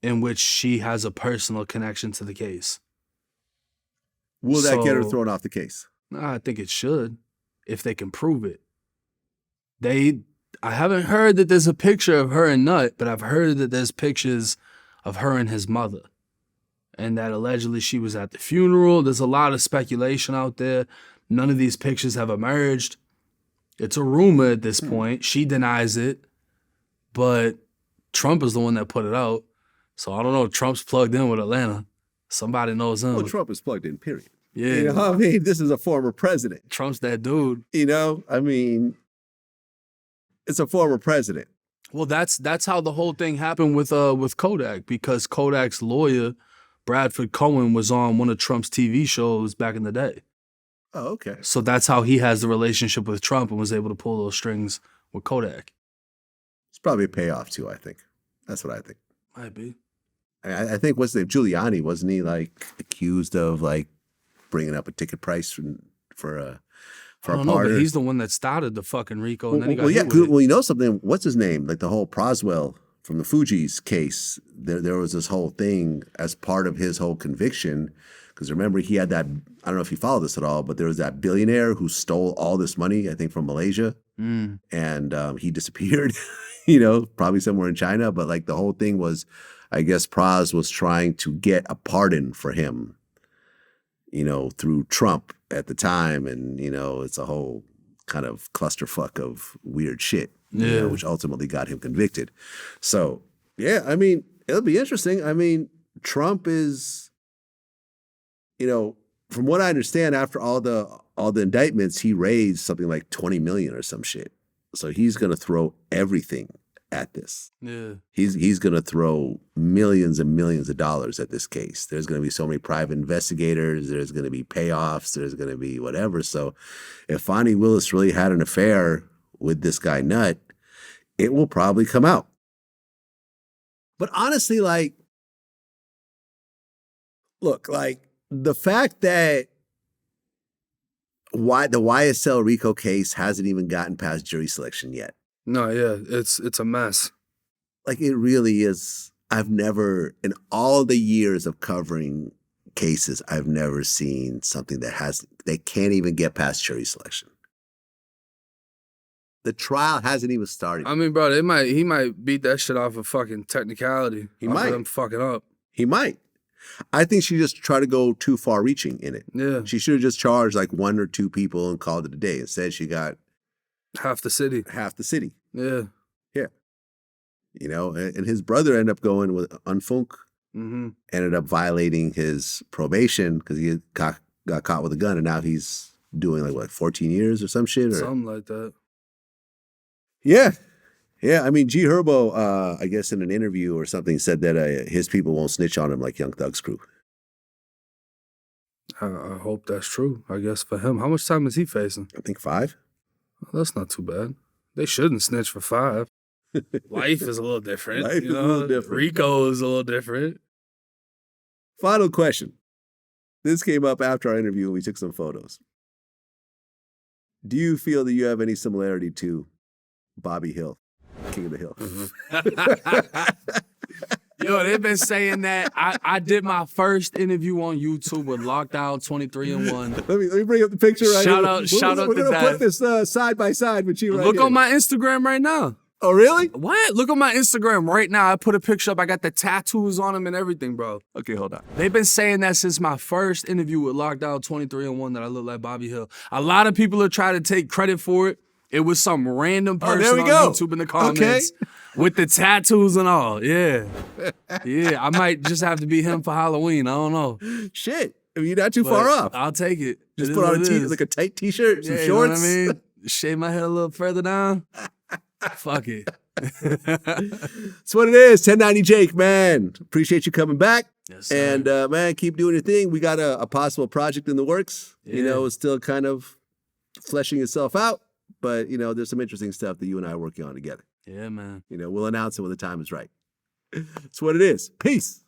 in which she has a personal connection to the case. Will that get her So- thrown off the case? I think it should, if they can prove it. I haven't heard that there's a picture of her and Nut, but I've heard that there's pictures of her and his mother. And that allegedly she was at the funeral. There's a lot of speculation out there. None of these pictures have emerged. It's a rumor at this point. She denies it, but Trump is the one that put it out. So I don't know. Trump's plugged in with Atlanta. Somebody knows him. Well, Trump is plugged in, period. Yeah. You know what I mean? This is a former president. Trump's that dude. It's a former president. Well, that's how the whole thing happened with Kodak, because Kodak's lawyer, Bradford Cohen, was on one of Trump's TV shows back in the day. Oh, okay. So that's how he has the relationship with Trump and was able to pull those strings with Kodak. It's probably a payoff too, I think. That's what I think. Might be. I think what's the name? Giuliani, wasn't he like accused of like bringing up a ticket price for a I don't know, partner? but he's the one that started the fucking RICO, and then he got well, yeah. hit with it. Well, you know something? What's his name? Like the whole Proswell from the Fugees case. There was this whole thing as part of his whole conviction. Because remember, he had that. I don't know if you follow this at all, but there was that billionaire who stole all this money, I think, from Malaysia, and he disappeared. Probably somewhere in China. But like the whole thing was, I guess Pras was trying to get a pardon for him, through Trump at the time. And, it's a whole kind of clusterfuck of weird shit, which ultimately got him convicted. So, yeah, I mean, it'll be interesting. I mean, Trump is, from what I understand, after all the indictments, he raised something like 20 million or some shit. So he's going to throw everything at this. Yeah. He's going to throw millions and millions of dollars at this case. There's going to be so many private investigators. There's going to be payoffs. There's going to be whatever. So if Fonnie Willis really had an affair with this guy Nut, it will probably come out. But honestly, like, look, like the fact that the YSL RICO case hasn't even gotten past jury selection yet. No, yeah, it's a mess. Like it really is. I've never, in all the years of covering cases, I've never seen something they can't even get past jury selection. The trial hasn't even started. I mean, bro, he might beat that shit off of fucking technicality. He off might. of them fucking up. He might. I think she just tried to go too far reaching in it. Yeah. She should have just charged like 1 or 2 people and called it a day. Instead, she got half the city. Yeah. Yeah. And his brother ended up going with Unfunk. Mm-hmm. Ended up violating his probation because he got caught with a gun, and now he's doing like what, 14 years or some shit? Something like that. Yeah. Yeah, I mean, G Herbo, I guess in an interview or something, said that his people won't snitch on him like Young Thug's crew. I hope that's true, I guess, for him. How much time is he facing? I think 5. Well, that's not too bad. They shouldn't snitch for 5. Life is a little different. Life is a little different. RICO is a little different. Final question. This came up after our interview and we took some photos. Do you feel that you have any similarity to Bobby Hill, King of the Hill? Yo, they've been saying that. I did my first interview on YouTube with Lockdown 23 and 1. Let me bring up the picture right Shout here. out to We're gonna Dad. put this side by side with you right Look here. on my Instagram right now. Oh, really? What? Look on my Instagram right now. I put a picture up. I got the tattoos on him and everything, bro. Okay, hold on. They've been saying that since my first interview with Lockdown 23 and 1 that I look like Bobby Hill. A lot of people are trying to take credit for it. It was some random person there we on go. YouTube in the comments with the tattoos and all. Yeah. Yeah, I might just have to be him for Halloween. I don't know. Shit. I mean, you're not too But far off. I'll take it. Just It put is on what it is. like a tight t-shirt, some Yeah, shorts. You know what I mean? Shave my head a little further down. Fuck it. That's what it is. 1090 Jake, man. Appreciate you coming back. Yes, sir. And man, keep doing your thing. We got a possible project in the works. Yeah. It's still kind of fleshing itself out. But, there's some interesting stuff that you and I are working on together. Yeah, man. We'll announce it when the time is right. That's what it is. Peace.